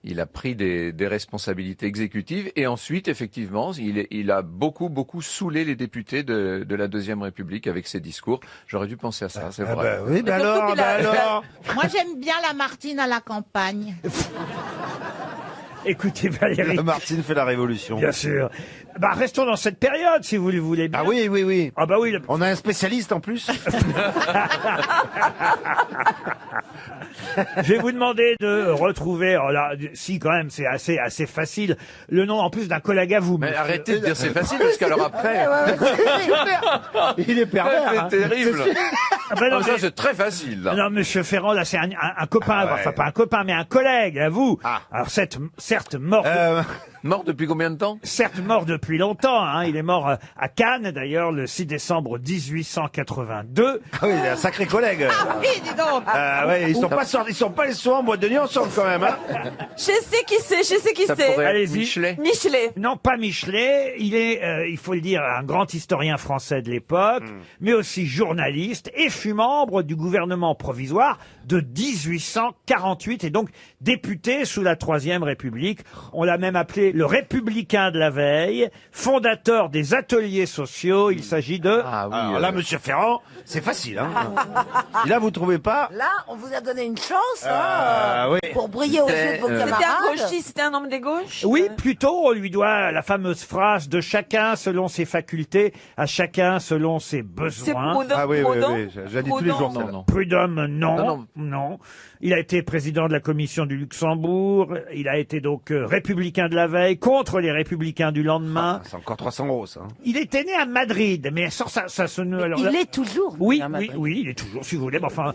il a pris des responsabilités exécutives et ensuite, effectivement, il a beaucoup saoulé les députés de la Deuxième République avec ses discours. J'aurais dû penser à ça, c'est vrai.
Oui,
Mais surtout qu'il a-
Moi, j'aime bien Lamartine à la campagne.
Écoutez, Valérie.
Martine fait la révolution.
Bien sûr. Bah, restons dans cette période, si vous le voulez bien.
Ah oui, oui, oui.
Ah bah oui.
On a un spécialiste en plus.
Je vais vous demander de retrouver, oh là, si quand même, c'est assez facile, le nom en plus d'un collègue à vous.
Mais
monsieur.
arrêtez de dire c'est facile parce qu'alors après,
Il est pervers.
c'est
hein.
terrible.
C'est sûr.
Ah ben non,
ça
mais-
c'est très facile. Là.
Non, monsieur Ferrand, là, c'est un copain,
Ah ouais.
enfin pas un copain, mais un collègue à vous. Alors, certes mort.
Mort depuis combien de temps?
Certes mort depuis longtemps. Hein. Il est mort à Cannes, d'ailleurs, le 6 décembre 1882.
Ah oui, il est un sacré collègue.
Oui, dis donc.
Ah ouais, ils sont pas sortis, ils sont pas souvent en boîte de nuit ensemble quand même. Hein.
Je sais qui c'est,
Allez-y.
Michelet.
Michelet.
Non, pas Michelet. Il est, il faut le dire, un grand historien français de l'époque, mais aussi journaliste et fut membre du gouvernement provisoire de 1848 et donc député sous la Troisième République. On l'a même appelé le républicain de la veille, fondateur des ateliers sociaux. Il s'agit de...
Ah oui.
Alors là, monsieur Ferrand, c'est facile. Hein. Si là, vous trouvez pas...
Là, on vous a donné une chance hein,
oui.
pour briller aux yeux de vos
C'était un
camarades.
gauchiste, c'était un homme des gauches.
Oui, plutôt, on lui doit la fameuse phrase de chacun selon ses facultés, à chacun selon ses
C'est
besoins.
Proudhon.
Ah oui, oui,
Proudhon.
oui, j'ai dit tous les jours.
Non,
celle-là.
non.
Prud'homme, non,
Non,
non. Il a été président de la commission du Luxembourg. Il a été donc républicain de la veille contre les républicains du lendemain.
Ah, c'est encore 300 €, ça. Hein.
Il était né à Madrid, mais ça se... alors là-
Il est toujours.
Oui,
à
oui,
Madrid.
oui, il est toujours, si vous voulez, mais enfin...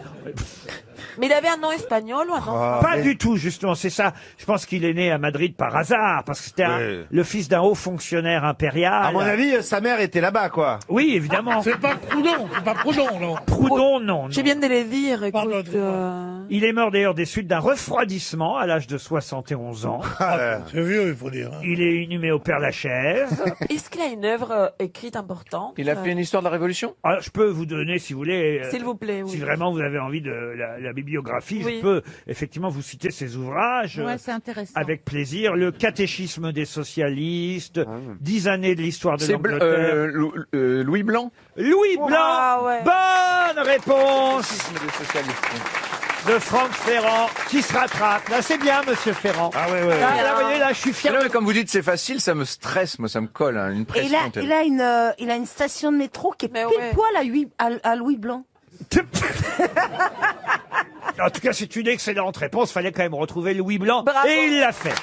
Mais il avait un nom espagnol ou un nom
Ah,
Pas
mais-
du tout, justement, c'est ça. Je pense qu'il est né à Madrid par hasard, parce que c'était
Ouais.
le fils d'un haut fonctionnaire impérial.
À mon avis, sa mère était là-bas, quoi.
Oui, évidemment.
C'est pas Proudhon, non.
Proudhon, non.
Je viens de les lire, écoute.
Pardon,
Il est mort d'ailleurs des suites d'un refroidissement à l'âge de 71 ans.
C'est vieux, il faut dire. Hein.
Il est inhumé au Père-Lachaise.
Est-ce qu'il a une œuvre écrite importante
Il a fait une histoire de la Révolution?
Alors, je peux vous donner, si vous voulez,
S'il vous plaît, oui.
si vraiment vous avez envie de la bibliographie,
Oui.
je peux effectivement vous citer ses ouvrages.
Ouais, c'est intéressant.
Avec plaisir. Le catéchisme des socialistes, 10 années de l'histoire de
C'est
l'Angleterre.
Louis Blanc?
Louis Blanc.
Ah, ouais.
Bonne réponse
Des socialistes.
de Franck Ferrand qui se rattrape. Là, c'est bien, monsieur Ferrand.
Ah ouais, ouais.
Là, vous voyez, là, je suis fier.
Non, mais comme vous dites, c'est facile, ça me stresse, moi, ça me colle, hein, une
Et
pression.
il a une station de métro qui est
Mais
pile
ouais.
poil à Louis Blanc.
En tout cas, c'est une excellente réponse. Fallait quand même retrouver Louis Blanc.
Bravo.
Et il l'a fait.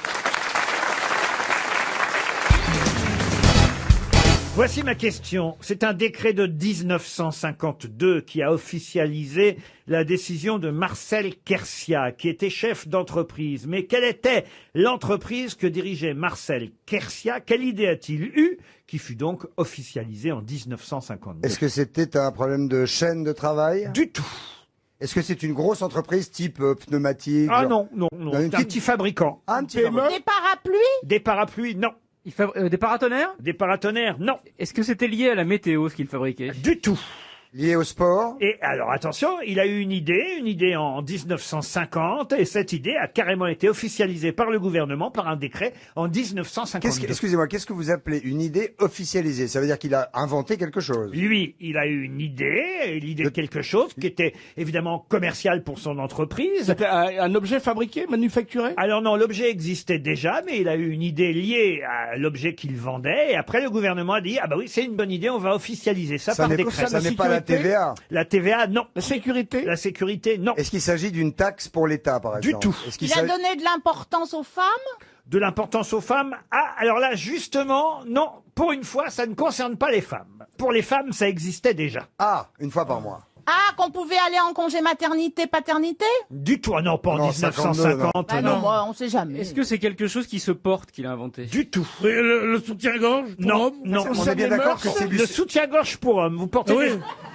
Voici ma question. C'est un décret de 1952 qui a officialisé la décision de Marcel Kersia, qui était chef d'entreprise. Mais quelle était l'entreprise que dirigeait Marcel Kersia? Quelle idée a-t-il eu qui fut donc officialisée en 1952?
Est-ce que c'était un problème de chaîne de travail?
Du tout.
Est-ce que c'est une grosse entreprise type pneumatique?
Ah
genre-
non, non.
Dans une
C'est un
petite-
petit fabricant.
Ah, un petit fabricant.
Des parapluies?
Des parapluies, non.
Des paratonnerres?
Des paratonnerres, non.
Est-ce que c'était lié à la météo, ce qu'il fabriquait?
Du tout.
Lié au sport?
Et alors attention, il a eu une idée en 1950, et cette idée a carrément été officialisée par le gouvernement par un décret en 1952.
Excusez-moi, qu'est-ce que vous appelez une idée officialisée? Ça veut dire qu'il a inventé quelque chose?
Lui, il a eu une idée, l'idée de quelque chose qui était évidemment commercial pour son entreprise.
C'était un objet fabriqué, manufacturé?
Alors non, l'objet existait déjà, mais il a eu une idée liée à l'objet qu'il vendait, et après le gouvernement a dit, ah bah oui, c'est une bonne idée, on va officialiser ça, par décret.
Ça n'est pas la TVA?
La TVA, non.
La sécurité?
La sécurité, non.
Est-ce qu'il s'agit d'une taxe pour l'État, par exemple?
Du tout.
Est-ce qu'il
Il a
s'agit-
donné de l'importance aux femmes?
De l'importance aux femmes. Ah, alors là, justement, non, pour une fois, ça ne concerne pas les femmes. Pour les femmes, ça existait déjà.
Ah, une fois par mois.
Ah, qu'on pouvait aller en congé maternité, paternité?
Du tout, ah non, pas en
Non,
1950.
Bah non, moi, on sait jamais.
Est-ce que c'est quelque chose qui se porte qu'il a inventé?
Du tout.
Oui, le soutien-gorge pour
Non,
homme
non.
On est bien d'accord que c'est du...
Le soutien-gorge pour homme, vous portez
Oui.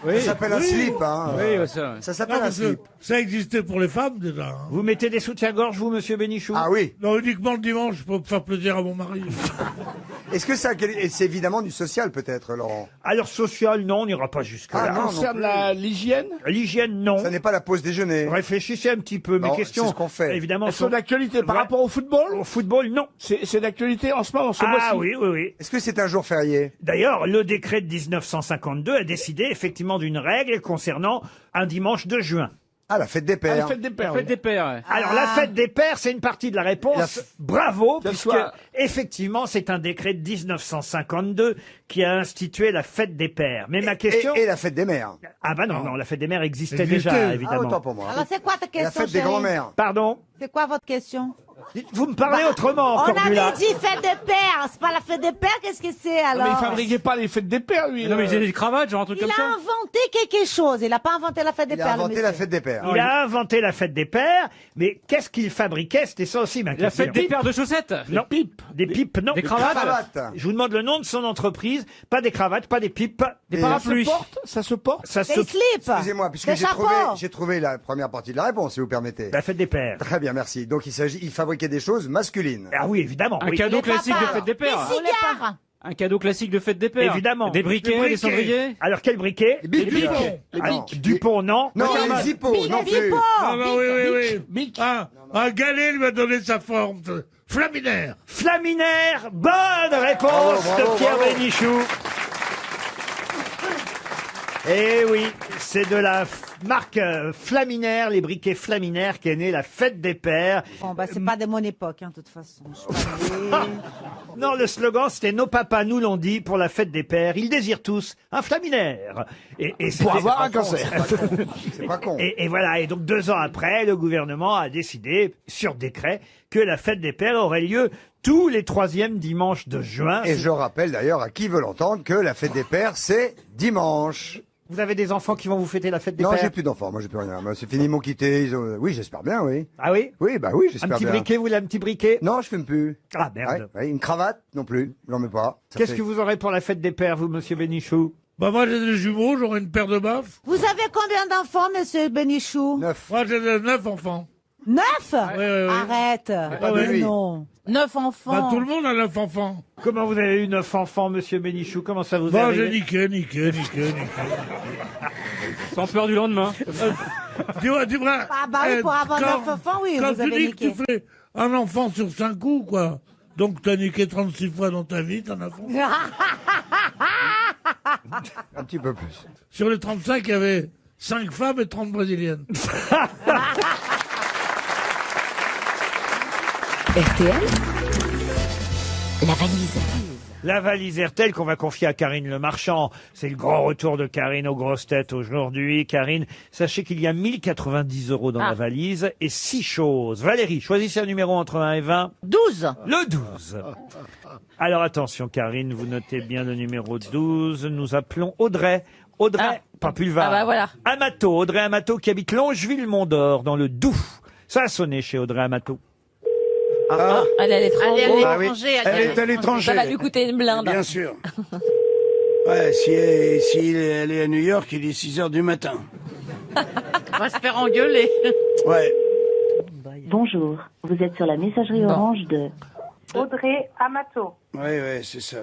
des...
Ça s'appelle un
Oui.
slip, hein.
Oui, ça.
Ça
Non,
s'appelle un
parce que
slip.
ça existait pour les femmes déjà. Hein.
Vous mettez des soutiens-gorge, vous, monsieur Bénichou?
Ah oui.
Non, uniquement le dimanche pour faire plaisir à mon mari.
Est-ce que ça, et c'est évidemment du social, peut-être, Laurent?
Alors, social, non, on n'ira pas jusque-là.
Ah, non,
concerne
plus.
l'hygiène?
L'hygiène, non.
Ça n'est pas la pause déjeuner.
Réfléchissez un petit peu. Mes
Non,
questions,
c'est ce qu'on fait.
évidemment,
Elles sont
sont...
d'actualité par
Ouais.
rapport au football?
Au football, non.
C'est d'actualité en ce moment, ce mois-ci?
Ah oui, oui, oui.
Est-ce que c'est un jour férié?
D'ailleurs, le décret de 1952 a décidé effectivement d'une règle concernant un dimanche de juin.
Ah, la fête des
Ah,
pères.
la fête des pères.
La fête des pères, ouais.
Alors, la fête des pères, c'est une partie de la réponse. Bravo,
Qu'elle
puisque
soit-
effectivement, c'est un décret de 1952 qui a institué la fête des pères. Mais ma question...
Et la fête des mères.
Ah bah non, non, la fête des mères existait
Existait.
déjà,
Ah,
évidemment.
autant pour moi.
Alors, c'est quoi ta
La
question,
fête des
chérie?
grands-mères.
Pardon?
C'est quoi votre question?
Vous me parlez autrement,
On
Cordula.
avait dit fête des pères, c'est pas la fête des pères, qu'est-ce que c'est alors?
Mais il fabriquait pas les fêtes des pères, lui.
Non, mais il faisait des cravates, genre un truc
Il
comme
a
ça.
inventé quelque chose, il a pas inventé la fête des
Il a
pères. le
inventé
monsieur.
la fête des pères.
Il a inventé la fête des pères, mais qu'est-ce qu'il fabriquait? C'était ça aussi, ma question.
La fête des paires de chaussettes.
Non. Des pipes, non.
Des cravates.
Je vous demande le nom de son entreprise. Pas des cravates, pas des pipes.
Des parapluies.
Ça se porte.
Ça
Des
se...
slips.
Excusez-moi, puisque
Des
j'ai
chapeaux.
trouvé la première partie de la réponse, si vous permettez.
La fête des pères.
Très bien, merci. Donc il fabriquait des choses masculines.
Ah oui, évidemment.
Un
oui.
cadeau
Les
classique
papas.
de fête des pères.
Des cigares.
Un cadeau classique de fête des pères.
Évidemment.
Des briquets, des cendriers.
Alors quel briquet?
Les bics.
Dupont, non.
Non, les zippos, non plus.
Ah bah oui. Un galet lui a donné sa forme. Flaminaire.
Flaminaire. Bonne réponse
Bravo,
de Pierre
bravo.
Bénichou. Eh oui, c'est de la marque Flaminaire, les briquets Flaminaire, qu'est née la fête des pères.
Bon, bah, c'est pas de mon époque, hein, de toute façon. Je suis pas née.
Non, le slogan, c'était « Nos papas nous l'ont dit, pour la fête des pères, ils désirent tous un Flaminaire ». Et
Pour
c'était-
avoir un cancer. C'est pas con.
Et voilà, et donc 2 ans après, le gouvernement a décidé, sur décret, que la fête des pères aurait lieu tous les 3e dimanches de juin.
Et je rappelle d'ailleurs à qui veut l'entendre que la fête des pères, c'est dimanche.
Vous avez des enfants qui vont vous fêter la fête des
Non,
pères?
j'ai plus d'enfants, moi j'ai plus rien. Moi, c'est fini, ils m'ont quitté. Oui, j'espère bien, oui.
Ah oui?
Oui, bah oui,
Un
j'espère
petit
bien.
briquet, vous voulez un petit briquet?
Non, je fume plus.
Ah merde.
Ouais, une cravate non plus, j'en mets pas. Ça
Qu'est-ce
fait-
que vous aurez pour la fête des pères, vous, monsieur Bénichou?
Bah moi j'ai des jumeaux, j'aurai une paire de baffes.
Vous avez combien d'enfants, monsieur Benichou?
9.
Moi j'ai 9 enfants.
9?
ouais.
Arrête.
Pas de lui.
Non. 9 enfants.
Bah tout le monde a 9 enfants.
Comment vous avez eu 9 enfants, monsieur Bénichou? Comment ça vous est
Bon,
arrivé?
j'ai niqué.
Sans peur du lendemain.
Dis-moi.
Ah bah oui, pour avoir 9 enfants, oui,
quand
vous
tu
avez
dis que
niqué.
tu fais un enfant sur 5 coups, quoi. Donc t'as niqué 36 fois dans ta vie, t'en as fait.
Un petit peu plus.
Sur les 35, il y avait 5 femmes et 30 brésiliennes.
RTL, la valise.
La valise RTL qu'on va confier à Karine Le Marchand. C'est le grand retour de Karine aux grosses têtes aujourd'hui. Karine, sachez qu'il y a 1090 € dans la valise et 6 choses. Valérie, choisissez un numéro entre 1 et 20.
12.
Le 12. Alors attention Karine, vous notez bien le numéro 12. Nous appelons Audrey. Audrey, pas Pulvar.
Ah bah voilà.
Amato, Audrey Amato qui habite Longeville-Mont-d'Or dans le Doubs. Ça a sonné chez Audrey Amato.
Elle est à l'étranger.
Elle est à
Ah oui.
l'étranger.
Elle est à l'étranger.
Ça va lui coûter une blinde.
Bien sûr. Ouais, si elle est à New York, il est 6 heures du matin.
On va se faire engueuler.
Ouais.
Bonjour, vous êtes sur la messagerie orange de
Audrey Amato.
Ouais, c'est ça.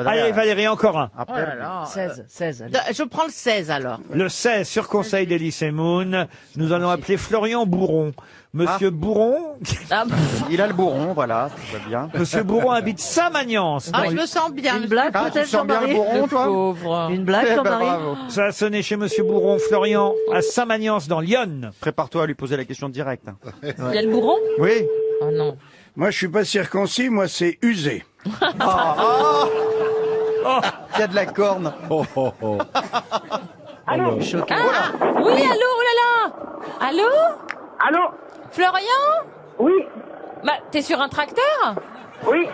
Allez Valérie, encore un.
Oh là là.
16.
Je prends le 16 alors.
Le 16, sur conseil d'Elysée Moon, nous allons appeler Florian Bourron. Monsieur Bourron,
Il a le bourron, voilà, tout va bien.
Monsieur Bourron habite Saint-Magnance.
Ah, je me sens bien.
Une blague
Ah, tu
peut-être,
sens bien le
Jean-Marie
bourron, toi
Pauvre.
Une blague,
Eh ben,
Jean-Marie
bravo.
Ça a sonné chez Monsieur Bourron, Florian, à Saint-Magnance, dans l'Yonne.
Prépare-toi à lui poser la question directe.
Il y a le bourron?
Oui.
Oh non.
Moi, je suis pas circoncis, moi, c'est usé.
Il y a de la corne.
Allô
Oui, allô, oh là là. Allô?
Allô
Florian?
Oui,
Bah, t'es sur un tracteur?
oui.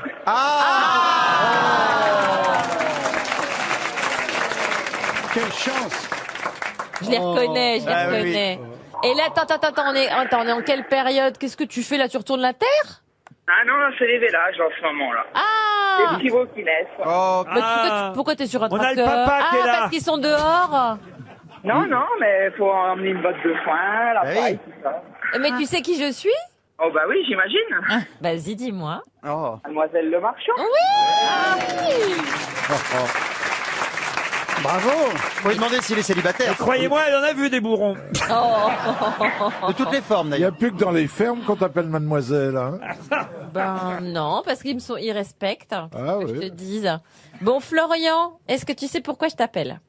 Quelle chance.
Je les reconnais, je les
Ah oui,
reconnais. Et là, attends, on est en quelle période? Qu'est-ce que tu fais là? Tu retournes la terre?
Ah non, c'est les vélages en ce moment-là.
Ah!
Les petits veaux qui naissent.
Oh,
Bah, pourquoi t'es sur un
On a le
tracteur?
papa qui est là.
Parce qu'ils sont dehors.
Non, non, mais il faut emmener une botte de foin, la
Eh
paille,
oui.
tout ça.
Mais tu sais qui je suis?
Oh bah oui, j'imagine.
Vas-y, dis-moi.
oh.
Mademoiselle Le Marchand.
Oui!
Bravo. Faut lui demander s'il est célibataire.
Croyez-moi, elle en a vu des bourrons.
De toutes les formes,
Il n'y a
d'ailleurs.
plus que dans les fermes qu'on t'appelle mademoiselle. Hein.
Ben non, parce ils respectent.
Ah
que je
oui.
te dise. Bon, Florian, est-ce que tu sais pourquoi je t'appelle?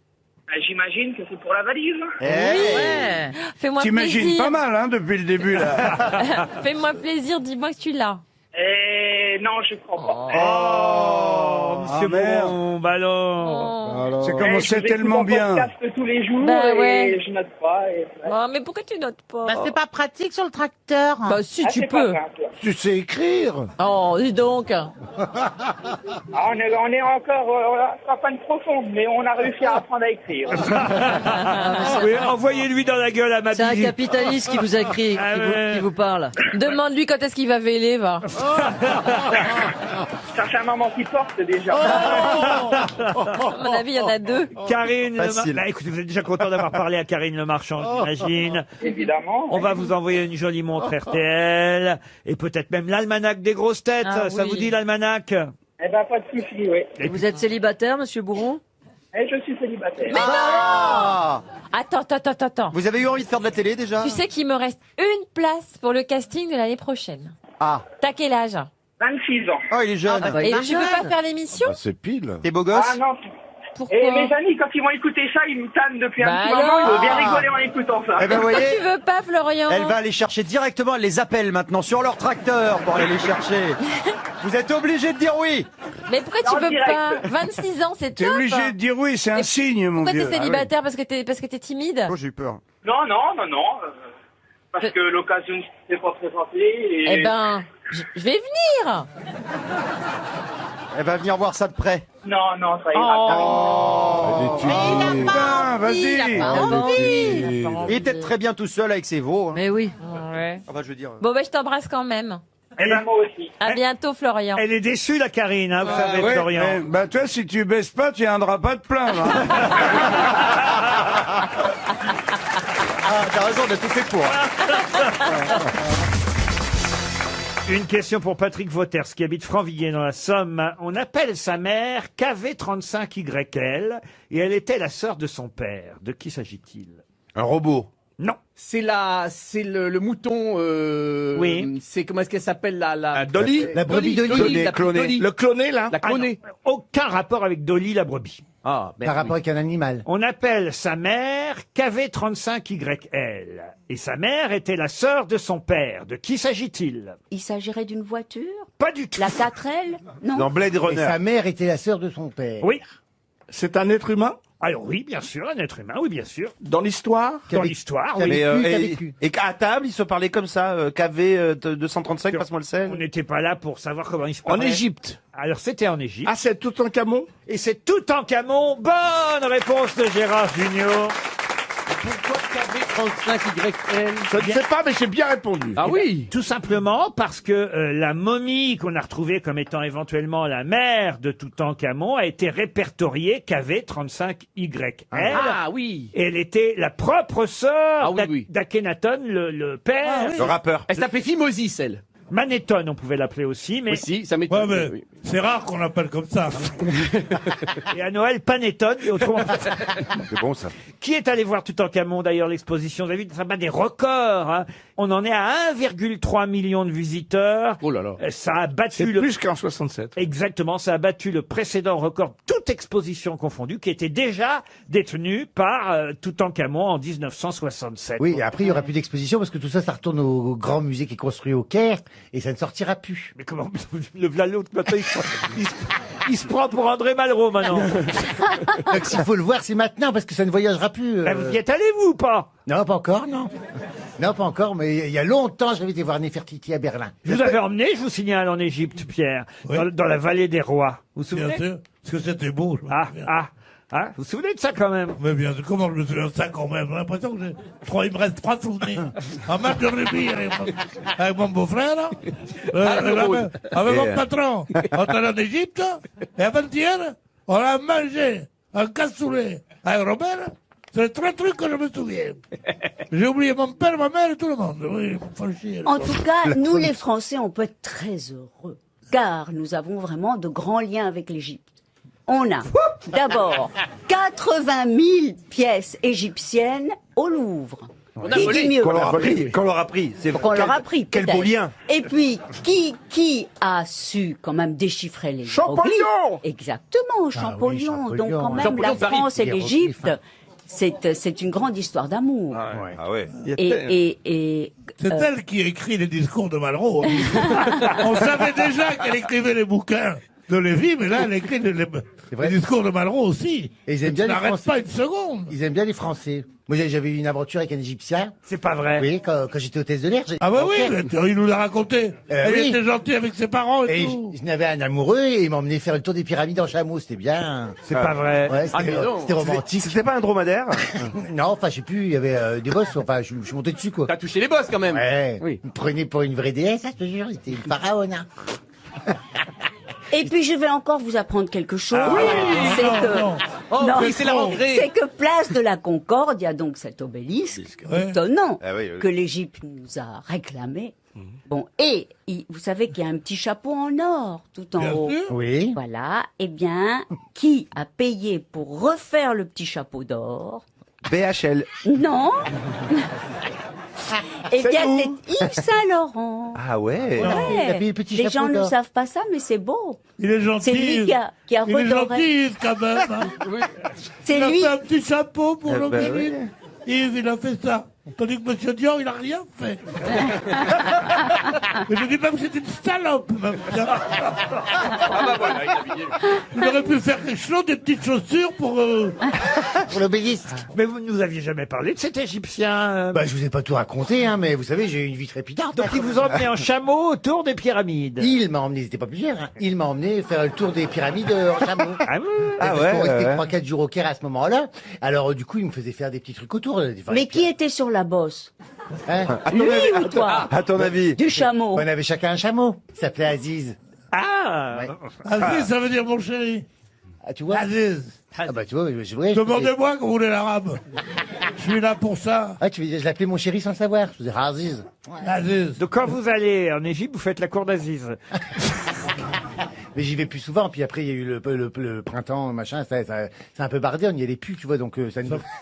J'imagine que c'est pour la valise.
Ouais.
Fais-moi
T'imagines
plaisir.
pas mal, hein, depuis le début, là.
Fais-moi plaisir, dis-moi que tu l'as.
Et
non, je crois pas.
Oh, monsieur
merde.
Bourron, bah alors.
C'est commencé tellement bien.
Je podcast tous les jours
Bah
et
ouais.
je note pas. Et...
Oh, mais pourquoi tu notes pas?
Bah, c'est pas pratique sur le tracteur.
Bah si,
Ah,
tu
c'est pas
peux.
grave.
Tu sais écrire.
Oh, dis donc.
Ah, on est encore pas panne profonde, mais on a réussi à apprendre à écrire.
Oui, envoyez-lui dans la gueule à ma
C'est un
bille.
capitaliste qui vous a écrit,
Ah ouais.
qui vous parle.
Demande-lui quand est-ce qu'il va véler, va.
Cherche un maman qui porte déjà.
À mon avis, il y en a deux.
Karine
Facile.
Bah, écoutez, vous êtes déjà content d'avoir parlé à Karine Le Marchand, j'imagine.
Évidemment.
On va vous envoyer une jolie montre RTL et peut-être même l'almanach des grosses têtes.
Ah
Ça
oui.
vous dit l'almanach?
Eh ben, pas de souci, oui.
Et vous êtes célibataire, monsieur Bourron?
Et je suis célibataire.
Ah
Attends.
Vous avez eu envie de faire de la télé déjà?
Tu sais qu'il me reste une place pour le casting de l'année prochaine.
Ah.
T'as quel âge?
26 ans.
Oh, il est jeune.
bah,
Et
il est
tu veux pas
jeune.
faire l'émission?
C'est pile.
T'es beau gosse?
Ah non.
Pourquoi?
Et mes amis, quand ils vont écouter ça, ils me tannent depuis
Bah
un petit moment. Ils
alors
vont bien rigoler en écoutant ça.
Eh ben, vous
Pourquoi
voyez,
tu veux pas, Florian?
elle va aller chercher directement, elle les appelle maintenant sur leur tracteur pour aller les chercher. Vous êtes obligé de dire oui.
Mais pourquoi
En
tu veux
direct.
pas? 26 ans, c'est
T'es
top.
obligé de dire oui, c'est un signe, mon
Pourquoi
vieux.
t'es célibataire? Parce que t'es timide?
Oh, j'ai eu peur.
Non. Parce que l'occasion ne s'est pas présentée. Et...
Eh ben, je vais venir.
Elle va venir voir ça de près.
Non, ça ira.
Oh.
Putain, vas-y.
Il est peut-être très bien tout seul avec ses veaux. Hein.
Mais oui.
Ouais.
Enfin, je veux dire.
Bon, ben, je t'embrasse quand même.
Eh ben, moi aussi.
À bientôt, Florian.
Elle est déçue, la Karine, hein, vous savez,
Ouais,
Florian.
mais, bah toi, si tu baisses pas, tu viendras pas te plaindre. hein.
Ah, t'as raison, on a tout fait pour.
Une question pour Patrick Vauters, qui habite Franvilliers dans la Somme. On appelle sa mère KV35YL, et elle était la sœur de son père. De qui s'agit-il?
Un robot.
Non.
C'est le mouton.
Oui.
C'est comment est-ce qu'elle s'appelle la
Dolly.
La brebis Dolly.
Dolly.
Le cloné, là.
La clonée.
Ah non, aucun rapport avec Dolly la brebis.
Ah,
Par rapport avec un animal.
On appelle sa mère KV35YL. Et sa mère était la sœur de son père. De qui s'agit-il?
Il s'agirait d'une voiture?
Pas du tout.
La 4L? Non.
Dans Blade
Et
Runner.
sa mère était la sœur de son père.
Oui.
C'est un être humain
Alors oui, bien sûr, un être humain, oui, bien sûr.
dans l'histoire.
Dans l'histoire,
qui
oui.
avait- vécu.
Et à table, ils se parlaient comme ça, KV 235, passe-moi le
On
sel.
n'était pas là pour savoir comment il se
En
parlait.
Égypte.
Alors c'était en Égypte.
Ah, c'est Toutankhamon.
Et c'est Toutankhamon. Bonne réponse de Gérard Junior.
Pourquoi KV35YL?
Je ne sais pas, mais j'ai bien répondu.
Ah oui.
Tout simplement parce que la momie qu'on a retrouvée comme étant éventuellement la mère de Toutankhamon a été répertoriée KV35YL.
Ah oui.
Et elle était la propre sœur
Ah oui, oui.
d'Akhenaton, le père.
Le rappeur.
Elle s'appelait Phimosis, elle.
Manéthon, on pouvait l'appeler aussi, mais
Aussi, ça m'étonne.
Ouais, mais
Oui.
c'est rare qu'on l'appelle comme ça.
et à Noël, Panéthon. Et autrement,
C'est bon, ça.
qui est allé voir Toutankhamon d'ailleurs l'exposition? Vous avez vu, ça bat des records. Hein. On en est à 1,3 million de visiteurs.
Oh là là.
Ça a battu
C'est
le
plus qu'en 67.
Exactement, ça a battu le précédent record, toute exposition confondue, qui était déjà détenu par Toutankhamon en 1967.
Oui, et après, il n'y aura plus d'exposition parce que tout ça, ça retourne au grand musée qui est construit au Caire et ça ne sortira plus.
Mais comment le voilà l'autre maintenant, il se prend pour André Malraux maintenant.
Donc, s'il faut le voir, c'est maintenant parce que ça ne voyagera plus.
Ben, vous y êtes allé, vous, ou pas?
Non, pas encore, non. Non, pas encore, mais il y a longtemps, j'avais été voir Nefertiti à Berlin.
Je vous avais emmené, je vous signale, en Égypte, Pierre,
Oui.
dans la vallée des rois. Vous vous
Bien
souvenez?
sûr, parce que c'était beau. Je me souviens.
Vous vous souvenez de ça quand même?
Mais bien sûr, comment je me souviens de ça quand même? J'ai l'impression que il me reste 3 souvenirs. Un match de rugby avec mon beau-frère, là. Avec mon patron. On est allé en Égypte, et avant-hier, on a mangé un cassoulet avec Robert. C'est 3 trucs que je me souviens. J'ai oublié mon père, ma mère et tout le monde. Oui, ils me font chier.
En tout cas, nous les Français, on peut être très heureux, car nous avons vraiment de grands liens avec l'Égypte. On a d'abord 80 000 pièces égyptiennes au Louvre. Qui dit mieux?
Qu'on leur a pris. C'est
Qu'on leur a pris,
Quel beau
peut-être.
lien.
Et puis, qui a su quand même déchiffrer les
Champollion.
hiéroglyphes? Exactement, Champollion.
Champollion.
Donc quand même,
Champollion,
la
Paris.
France et
Hiéroglyphes.
l'Égypte, c'est une grande histoire d'amour.
Ah ouais.
Et
C'est elle qui écrit les discours de Malraux. On savait déjà qu'elle écrivait les bouquins de Lévy, mais là, elle écrit les discours de Malraux aussi.
Et ils aiment bien les
n'arrête
Français.
pas une seconde.
Ils aiment bien les Français. Moi, j'avais eu une aventure avec un Égyptien.
C'est pas vrai.
Oui, quand j'étais hôtesse de l'air.
Ah bah oui, il nous l'a raconté. Elle
oui.
était gentille avec ses parents et,
Et
tout.
je n'avais un amoureux et il m'a emmené faire le tour des pyramides en chameau. C'était bien.
C'est pas vrai.
Ouais, c'était romantique.
C'était pas un dromadaire?
Non, enfin, je sais plus, il y avait des bosses. Enfin, je suis monté dessus, quoi.
T'as touché les bosses quand même.
Ouais.
Oui.
Il me prenait pour une vraie déesse, je te jure. C'était une pharaon.
Et puis je vais encore vous apprendre quelque chose.
Ah oui,
c'est
non,
que
non.
Oh,
non,
oui, c'est la rentrée.
c'est que place de la Concorde, il y a donc cet obélisque
Ouais.
étonnant
Ah oui, oui.
que l'Égypte nous a réclamé. Bon, et vous savez qu'il y a un petit chapeau en or tout en
Bien
haut.
sûr.
Oui.
Voilà. Eh bien, qui a payé pour refaire le petit chapeau d'or?
BHL.
Non. Eh
C'est
bien,
nous.
c'est Yves Saint-Laurent.
Ah ouais.
Il a payé le petit
Les
chapeau
gens ne
d'or.
savent pas ça, mais c'est beau.
Il est gentil.
C'est lui qui a
Il est
redoré.
gentil, Yves, quand même. Hein.
C'est
Il a
lui.
fait un petit chapeau pour
Eh ben
l'obélisque. Yves, il a fait ça. Tandis que Monsieur Dior, il a rien fait. Mais je dis même que c'est une salope, même. Il aurait pu faire quelque chose, des petites chaussures pour...
Pour l'obélisque.
Mais vous ne nous aviez jamais parlé de cet Égyptien.
Bah, je vous ai pas tout raconté, hein, mais vous savez, j'ai eu une vie trépidante.
Donc il vous a emmené en chameau autour des pyramides.
Il m'a emmené, c'était pas plusieurs, hein. Il m'a emmené faire le tour des pyramides en chameau.
Ah oui.
Parce
ouais,
qu'on restait
ouais.
3-4 jours au Caire à ce moment-là. Alors, du coup, il me faisait faire des petits trucs autour.
Mais qui était sur la bosse?
Hein
Lui ou toi?
À ton avis?
Du chameau.
On avait chacun un chameau. Il s'appelait Aziz.
Ah.
Ouais.
Aziz, ça veut dire mon chéri.
Ah, tu vois?
Aziz.
Ah, bah, tu vois, c'est vrai.
Demandez-moi quand vous voulez l'arabe. Je suis là pour ça.
Ah, tu veux dire, je l'appelais mon chéri sans le savoir. Je faisais Aziz.
Aziz.
Donc quand vous allez en Égypte, vous faites la cour d'Aziz.
Mais j'y vais plus souvent. Puis après, il y a eu le printemps, machin. Ça, c'est un peu bardé. On y allait plus, tu vois. Donc,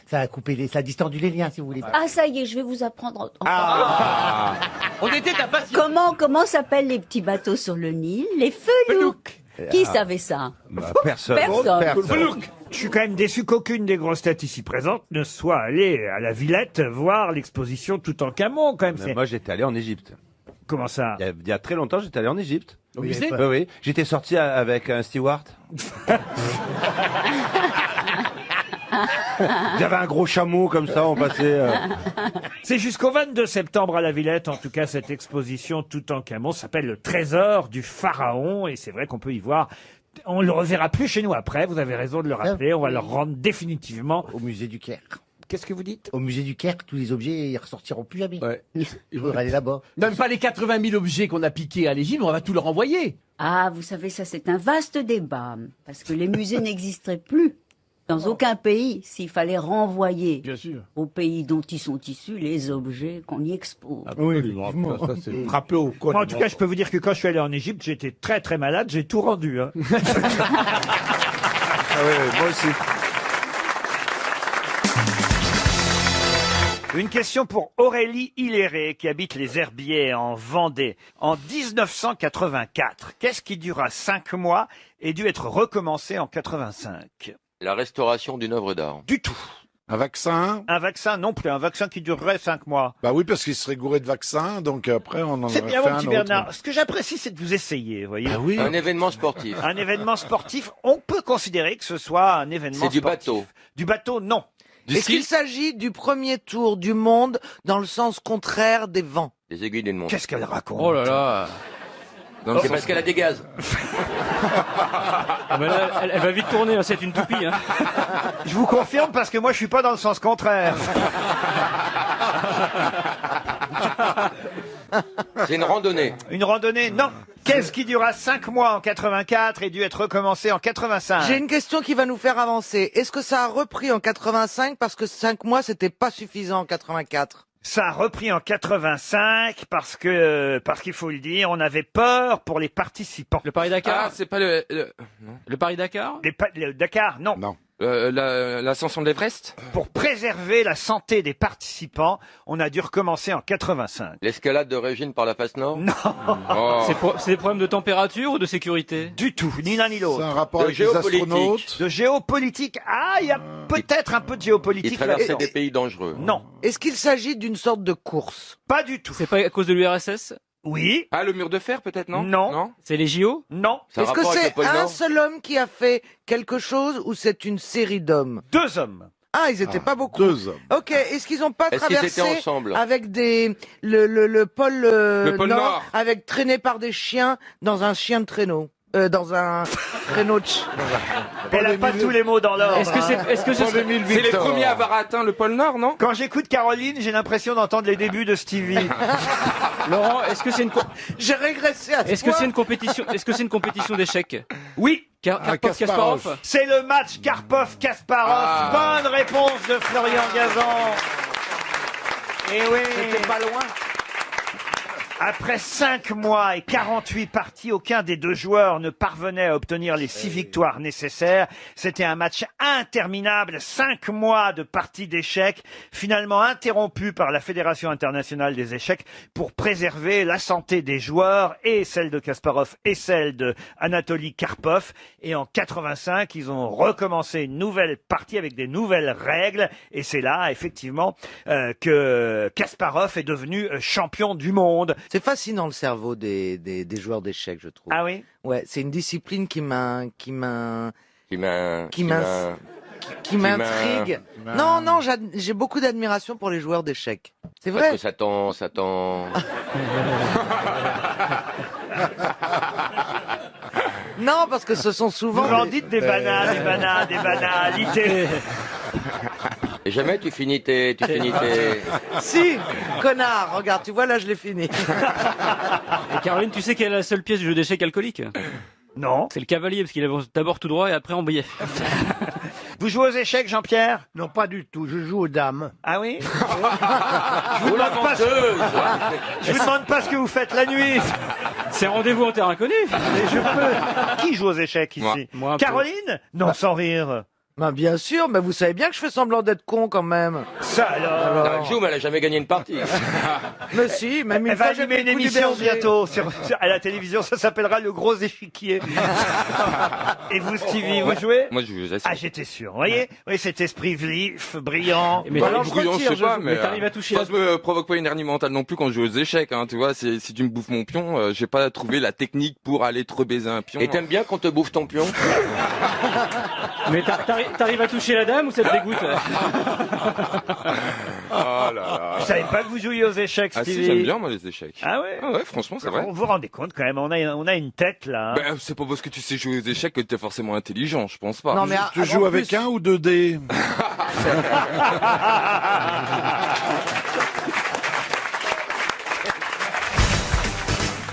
ça a coupé ça a distendu les liens, si vous voulez.
Ah, ça y est, je vais vous apprendre.
On était ta passion.
Comment s'appellent les petits bateaux sur le Nil? Les felouks. Qui savait ça?
Personne.
Personne.
Je suis quand même déçu qu'aucune des grosses têtes ici présentes ne soit allée à la Villette voir l'exposition Toutankhamon, quand même.
Mais moi, j'étais allé en Égypte.
Comment ça?
Il y a très longtemps, j'étais allé en Égypte.
Au musée?
Oui, oui. J'étais sorti avec un steward. J'avais un gros chameau comme ça, on passait.
C'est jusqu'au 22 septembre à la Villette, en tout cas, cette exposition Toutankhamon s'appelle le Trésor du Pharaon, et c'est vrai qu'on peut y voir. On le reverra plus chez nous après, vous avez raison de le rappeler, on va le rendre définitivement.
Au musée du Caire.
Qu'est-ce que vous dites?
Au musée du Caire, tous les objets, ils ressortiront plus jamais.
Ouais.
Il faudra aller là-bas.
Même pas les 80 000 objets qu'on a piqués à l'Égypte, on va tout leur envoyer.
Ah, vous savez, ça c'est un vaste débat, parce que les musées n'existeraient plus dans aucun pays s'il fallait renvoyer
Bien sûr.
au pays dont ils sont issus les objets qu'on y expose.
Oui, ça c'est frappé au côte.
En tout cas, je peux vous dire que quand je suis allé en Égypte, j'étais très très malade, j'ai tout rendu. Hein.
Ah oui, moi aussi.
Une question pour Aurélie Hilléré, qui habite les Herbiers en Vendée. En 1984, qu'est-ce qui dura 5 mois et dut être recommencé en 85?
La restauration d'une œuvre d'art.
Du tout.
Un vaccin?
Un vaccin non plus, un vaccin qui durerait 5 mois.
Bah oui, parce qu'il serait gouré de vaccins, donc après on en
C'est
aurait
bien,
fait
mon
un
petit
autre.
Bernard. Ce que j'apprécie, c'est de vous essayer, vous voyez.
Ah oui.
Un événement sportif.
Un événement sportif, on peut considérer que ce soit un événement
C'est du
sportif.
bateau.
Du bateau, non.
Est-ce qu'il s'agit du premier tour du monde dans le sens contraire des vents?
Les aiguilles d'une montre.
Qu'est-ce qu'elle raconte?
Oh là là.
C'est parce qu'elle a des gaz.
Ah ben là, elle va vite tourner, hein, c'est une toupie. Hein.
Je vous confirme parce que moi je suis pas dans le sens contraire.
C'est une randonnée.
Une randonnée, non. Qu'est-ce qui dura 5 mois en 84 et dû être recommencé en 85?
J'ai une question qui va nous faire avancer. Est-ce que ça a repris en 85 parce que 5 mois c'était pas suffisant en 84?
Ça a repris en 85 parce qu'il faut le dire, on avait peur pour les participants.
Le Paris-Dakar
Ah, c'est pas le...
Le Paris-Dakar
Le Dakar, non.
Non.
L'ascension de l'Everest.
Pour préserver la santé des participants, on a dû recommencer en 85.
L'escalade de Régine par la face nord.
Non.
Oh.
C'est des problèmes de température ou de sécurité?
Du tout, ni l'un ni l'autre.
C'est un rapport
De
avec les
géopolitique.
astronautes.
De géopolitique. Ah, il y a peut-être un peu de
Il
géopolitique
traversait
là-dedans.
des pays dangereux.
Non,
Est-ce qu'il s'agit d'une sorte de course?
pas du tout.
C'est pas à cause de l'URSS?
Oui.
Ah, le mur de fer, peut-être, non?
Non.
C'est les JO?
Non.
C'est un
Est-ce que
rapport avec
c'est
le pôle
un
Nord.
seul homme qui a fait quelque chose ou c'est une série d'hommes?
2 hommes.
Ah, ils étaient pas beaucoup.
2 hommes.
Ok, est-ce qu'ils ont pas
Est-ce qu'ils
traversé
étaient ensemble
avec le pôle,
Le pôle Nord.
avec traîné par des chiens dans un chien de traîneau? Dans un traîneau de
Elle a pas tous les mots dans l'ordre.
Est-ce que c'est,
hein.
C'est les premiers à avoir atteint le pôle Nord, non?
Quand j'écoute Caroline, j'ai l'impression d'entendre les débuts de Stevie.
Laurent, est-ce que c'est une,
J'ai régressé à ce
est-ce que
point.
c'est une compétition, est-ce que c'est une compétition d'échecs?
Oui.
Karpov, Kasparov?
C'est le match Karpov-Kasparov. Bonne réponse de Florian Gazan. Et oui.
C'était pas loin.
Après 5 mois et 48 parties, aucun des deux joueurs ne parvenait à obtenir les 6 victoires nécessaires. C'était un match interminable, 5 mois de parties d'échecs, finalement interrompu par la Fédération internationale des échecs pour préserver la santé des joueurs et celle de Kasparov et celle de Anatoly Karpov. Et en 85, ils ont recommencé une nouvelle partie avec des nouvelles règles. Et c'est là, effectivement, que Kasparov est devenu champion du monde.
C'est fascinant le cerveau des joueurs d'échecs, je trouve.
Ah oui?
Ouais, c'est une discipline qui
Qui
m'intrigue. Non, j'ai beaucoup d'admiration pour les joueurs d'échecs. C'est
Parce
vrai.
que ça t'en...
Non, parce que ce sont souvent.
Vous en dites des banalités.
Et jamais tu finis tes...
Si, connard, regarde, tu vois, là, je l'ai fini.
Et Caroline, tu sais quelle est la seule pièce du jeu d'échecs alcoolique?
Non.
C'est le cavalier, parce qu'il avance d'abord tout droit et après en biais.
Vous jouez aux échecs, Jean-Pierre?
Non, pas du tout. Je joue aux dames.
Ah oui? Je vous demande pas ce que vous faites la nuit.
C'est rendez-vous en terre inconnue.
Mais je peux. Qui joue aux échecs ici?
Moi un peu.
Caroline? Non, sans rire.
Bah, bien sûr, mais vous savez bien que je fais semblant d'être con quand même.
Ça alors.
Elle joue, mais elle a jamais gagné une partie.
Mais si, même une
Elle va
fois j'ai
animer
fait
une
le coup du
émission
berger.
bientôt à la télévision, ça s'appellera Le Gros Échiquier. Et vous, Stevie, vous jouez?
Moi, je joue aux échecs.
Ah, j'étais sûr. Vous voyez? Oui, cet esprit vif, brillant.
Mais
Bah,
alors,
brouillon, je sais pas, mais
t'arrives à toucher
faut se me provoque pas une hernie mentale non plus quand je joue aux échecs, hein, tu vois, si tu me bouffes mon pion, j'ai pas trouvé la technique pour aller te rebaiser un pion.
Et t'aimes bien qu'on te bouffe ton pion?
Mais t'arrives à toucher la dame ou ça te dégoûte?
Oh là là.
Je savais pas que vous jouiez aux échecs,
Ah
Stevie.
si, j'aime bien moi les échecs.
Ah ouais?
Ah ouais, franchement, c'est vrai.
Vous vous rendez compte quand même, on a une tête là. hein.
Ben, c'est pas parce que tu sais jouer aux échecs que t'es forcément intelligent, je pense pas.
Non, mais
Tu joues avec
plus-
un ou 2 dés?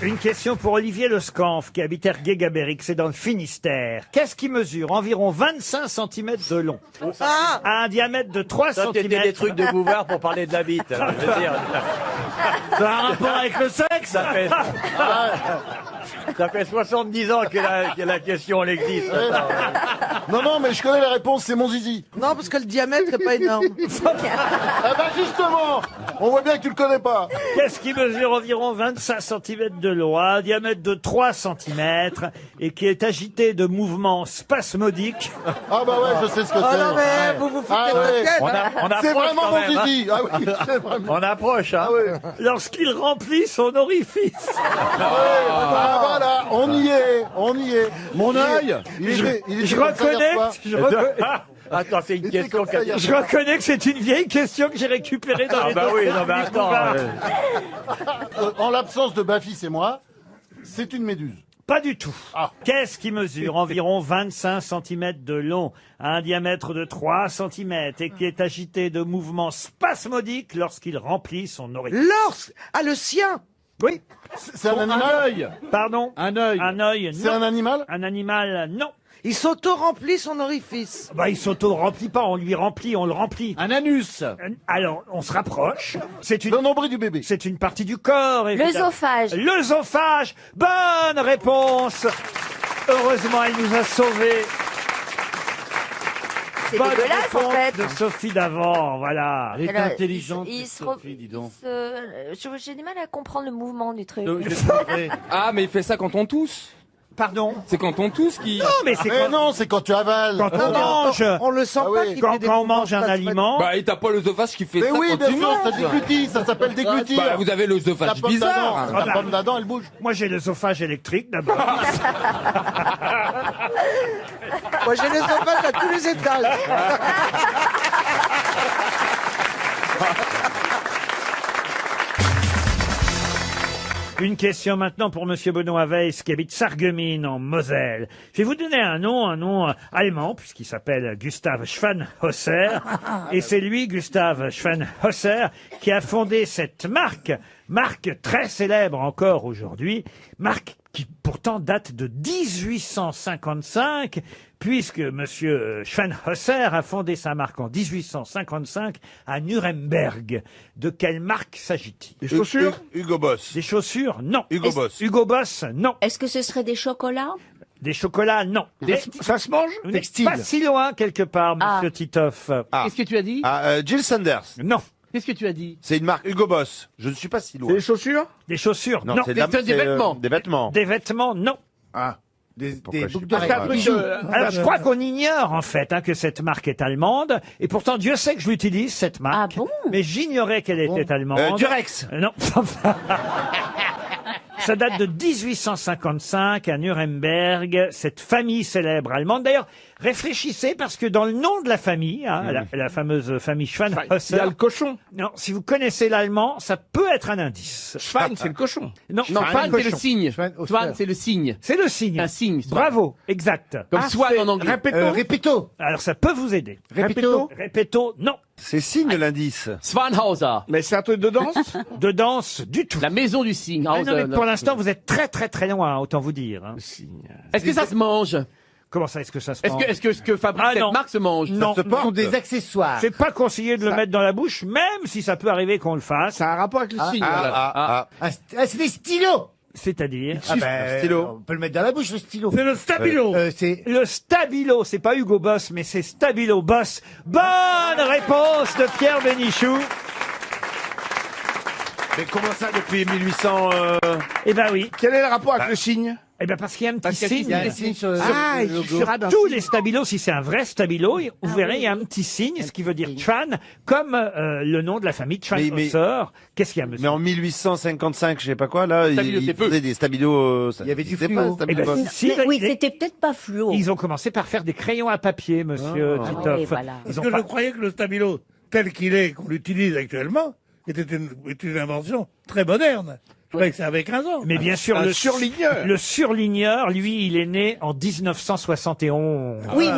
Une question pour Olivier Le Scanf, qui habite Ergué-Gabéric, c'est dans le Finistère. Qu'est-ce qui mesure environ 25 cm de long,
Ah,
à un diamètre de 3
Ça,
cm?
c'était des trucs de Bouvard pour parler de la bite. Alors, je veux dire. Ça a un rapport avec le sexe, ça fait. Ça fait 70 ans que la question elle existe.
Non, non, mais je connais la réponse, c'est mon zizi.
non, parce que le diamètre est pas énorme.
Ah bah justement, on voit bien que tu le connais pas.
Qu'est-ce qui mesure environ 25 cm de long, à un diamètre de 3 cm, et qui est agité de mouvements spasmodiques?
Ah bah ouais, je sais ce que
Oh
c'est.
non, mais vous vous foutez
Ah
de
ouais.
ma gueule.
On
C'est
approche
vraiment
quand
mon
même, hein.
zizi. Ah oui, c'est vraiment.
On approche, hein.
Ah ouais.
Lorsqu'il remplit son orifice.
Ah voilà, on y est, on y est.
Mon œil.
Il était
Je
comme ça hier
reconnais,
soir.
Attends, c'est une
Il était
question
comme ça hier
je reconnais que c'est une vieille question que j'ai récupérée dans
Ah
les
bah oui,
documents
non mais
du
attends.
Bouvard.
En l'absence de Baffy, c'est moi. C'est une méduse.
Pas du tout.
Ah.
Qu'est-ce qui mesure environ 25 cm de long, à un diamètre de 3 cm, et qui est agité de mouvements spasmodiques lorsqu'il remplit son orifice?
Ah, le sien.
Oui.
C'est un animal.
œil.
Pardon?
Un œil.
Un œil,
C'est
non.
un animal.
Un animal, non.
Il s'auto-remplit son orifice.
Bah, il s'auto-remplit pas, on lui remplit, on le remplit.
Un anus.
Alors, on se rapproche. C'est
Le nombril du bébé.
c'est une partie du corps, évidemment.
L'œsophage.
L'œsophage. Bonne réponse. Heureusement, elle nous a sauvés.
C'est
Bonne
dégueulasse, en
réponse
fait.
de Sophie d'avant, voilà.
Alors, J'ai du mal à comprendre le mouvement du truc.
Ah, mais il fait ça quand on tousse.
Pardon.
C'est quand on tousse qui.
Non, mais c'est quand...
non, c'est quand tu avales.
Quand on mange.
On le sent pas qu'il fait des
Quand on
mouvements
mange un
spasmodiques.
aliment.
Bah, et t'as pas l'œsophage qui fait
Mais
ça
oui,
quand
bien
tu
sûr,
manges.
ça déglutit, ça s'appelle déglutir.
Bah, vous avez l'œsophage
La pomme
bizarre.
d'Adam, la pomme d'Adam, elle bouge.
Moi, j'ai l'œsophage électrique, d'abord.
Moi, j'ai les sauvages à tous les étages.
Une question maintenant pour Monsieur Benoît Weiss qui habite Sarreguemines en Moselle. Je vais vous donner un nom allemand puisqu'il s'appelle Gustav Schwanhauser. Et c'est lui, Gustav Schwanhauser, qui a fondé cette marque très célèbre encore aujourd'hui, marque qui pourtant date de 1855, puisque Monsieur Schwanhauser a fondé sa marque en 1855 à Nuremberg. De quelle marque s'agit-il?
Des chaussures Hugo Boss.
Des chaussures, non.
Hugo Boss.
Hugo Boss, non.
Est-ce que ce serait des chocolats?
Des chocolats, non.
Ça se mange
Vous n'êtes pas si loin quelque part, Monsieur Titoff.
Qu'est-ce que tu as dit?
Jill Sanders.
Non.
Qu'est-ce que tu as dit?
C'est une marque Hugo Boss. Je ne suis pas si loin.
C'est des chaussures?
Des chaussures, non.
c'est
Des vêtements.
Des vêtements.
Des vêtements, non.
Ah.
Des boucles
d'oreilles.
Alors, je crois qu'on ignore, en fait, que cette marque est allemande. Et pourtant, Dieu sait que je l'utilise, cette marque.
Ah bon?
Mais j'ignorais qu'elle était allemande.
Durex.
Non. Ça date de 1855 à Nuremberg, cette famille célèbre allemande. D'ailleurs, réfléchissez parce que dans le nom de la famille, la fameuse famille Schwanhauser.
Il y a le cochon.
Non, si vous connaissez l'allemand, ça peut être un indice.
Schwein, c'est le cochon.
Non,
Non, Schwein, c'est le signe.
Schweinhauser.
Schwein, c'est le signe.
c'est le signe.
Un signe.
Bravo, exact.
Comme swan en anglais.
Répéto.
Alors ça peut vous aider.
Répéto.
Répéto, non.
C'est signe l'indice.
Swanhauser.
Mais c'est un truc de danse
De danse, du tout.
La maison du signe.
Ah non, mais pour l'instant, vous êtes très très très loin, autant vous dire. hein.
Est-ce que ça se mange?
Comment ça, est-ce que ça se
Est-ce
mange
que, est-ce que ce que fabrique
Ah,
cette
non.
marque se mange?
Non.
Ce sont des accessoires.
C'est pas conseillé de le mettre dans la bouche, même si ça peut arriver qu'on le fasse.
Ça a un rapport avec le signe.
C'est des stylos.
C'est-à-dire
stylo. On peut le mettre dans la bouche, le stylo.
C'est le stabilo.
C'est
le stabilo. C'est pas Hugo Boss, mais c'est Stabilo Boss. Bonne réponse de Pierre Bénichou.
Mais comment ça depuis 1800
Eh ben oui.
Quel est le rapport avec le signe?
Eh ben parce qu'il y a un petit
qu'il y a
signe.
des signes
sur
Tous les stabilos, si c'est un vrai stabilo, vous verrez, il y a un petit signe, ce qui veut dire Schwan, comme le nom de la famille Schwanhauser. Qu'est-ce qu'il y a, monsieur?
Mais en 1855, je sais pas quoi, là, ils faisaient des stabilos.
Il y avait du
fluo.
Eh ben, si,
Mais oui, c'était peut-être pas fluo.
ils ont commencé par faire des crayons à papier, monsieur
Ah
Titoff.
oui, voilà.
Ils
Parce
ont
que
pas-
je croyais que le stabilo, tel qu'il est, qu'on l'utilise actuellement, était une invention très moderne. Je croyais que ça avait 15 ans.
Mais bien sûr,
Un
le
surligneur.
Le surligneur, lui, il est né en 1971.
Oui,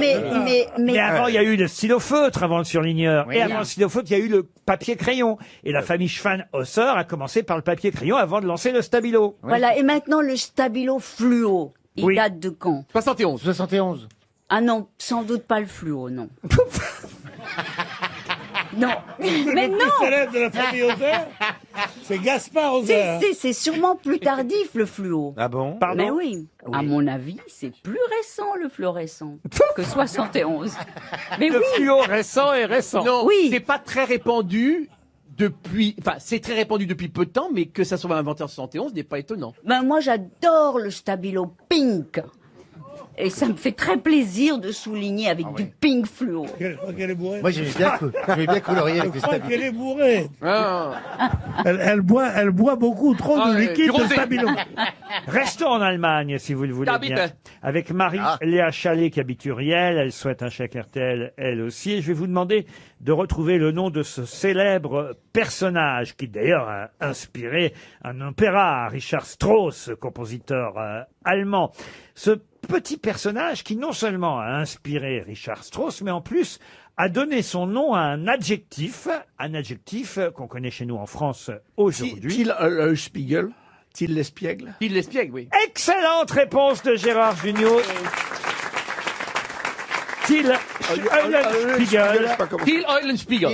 Mais avant, il y a eu le stylo feutre avant le surligneur.
Oui.
Et avant le stylo feutre, il y a eu le papier crayon. Et la famille Schwanhauser a commencé par le papier crayon avant de lancer le stabilo.
Voilà, et maintenant le stabilo fluo. Il
Oui.
date de quand?
71.
71.
Ah non, sans doute pas le fluo, non. Non, mais
Le
non.
plus célèbre de la famille Hauser, c'est Gaspard Hauser.
C'est sûrement plus tardif le fluo.
Ah bon?
Pardon?
Mais oui, à mon avis, c'est plus récent le fluorescent que 71. Mais
Le
oui,
fluorescent est récent.
Non,
Oui.
c'est pas très répandu depuis. Enfin, c'est très répandu depuis peu de temps, mais que ça soit inventé en 71 n'est pas étonnant.
ben moi j'adore le stabilo pink. Et ça me fait très plaisir de souligner avec du pink fluo.
Je crois qu'elle est bourrée.
Moi, j'aimais bien colorier avec
Je
les
crois
stabilo.
qu'elle est bourrée.
Ah.
Elle boit beaucoup trop
Ah,
de
ouais,
liquide
du
de
rosé.
stabilo.
Restons en Allemagne, si vous le voulez
Habite.
bien. Avec Marie-Léa Chalet, qui habite Uriel. Elle souhaite un chèque RTL, elle aussi. Et je vais vous demander de retrouver le nom de ce célèbre personnage, qui d'ailleurs a inspiré un opéra à Richard Strauss, compositeur allemand. Ce petit personnage qui non seulement a inspiré Richard Strauss, mais en plus a donné son nom à un adjectif qu'on connaît chez nous en France aujourd'hui.
Spiegel. Till l'espiègle. Till l'espiègle, oui.
Excellente réponse de Gérard Junior. Till Eulenspiegel.
Till Eulenspiegel.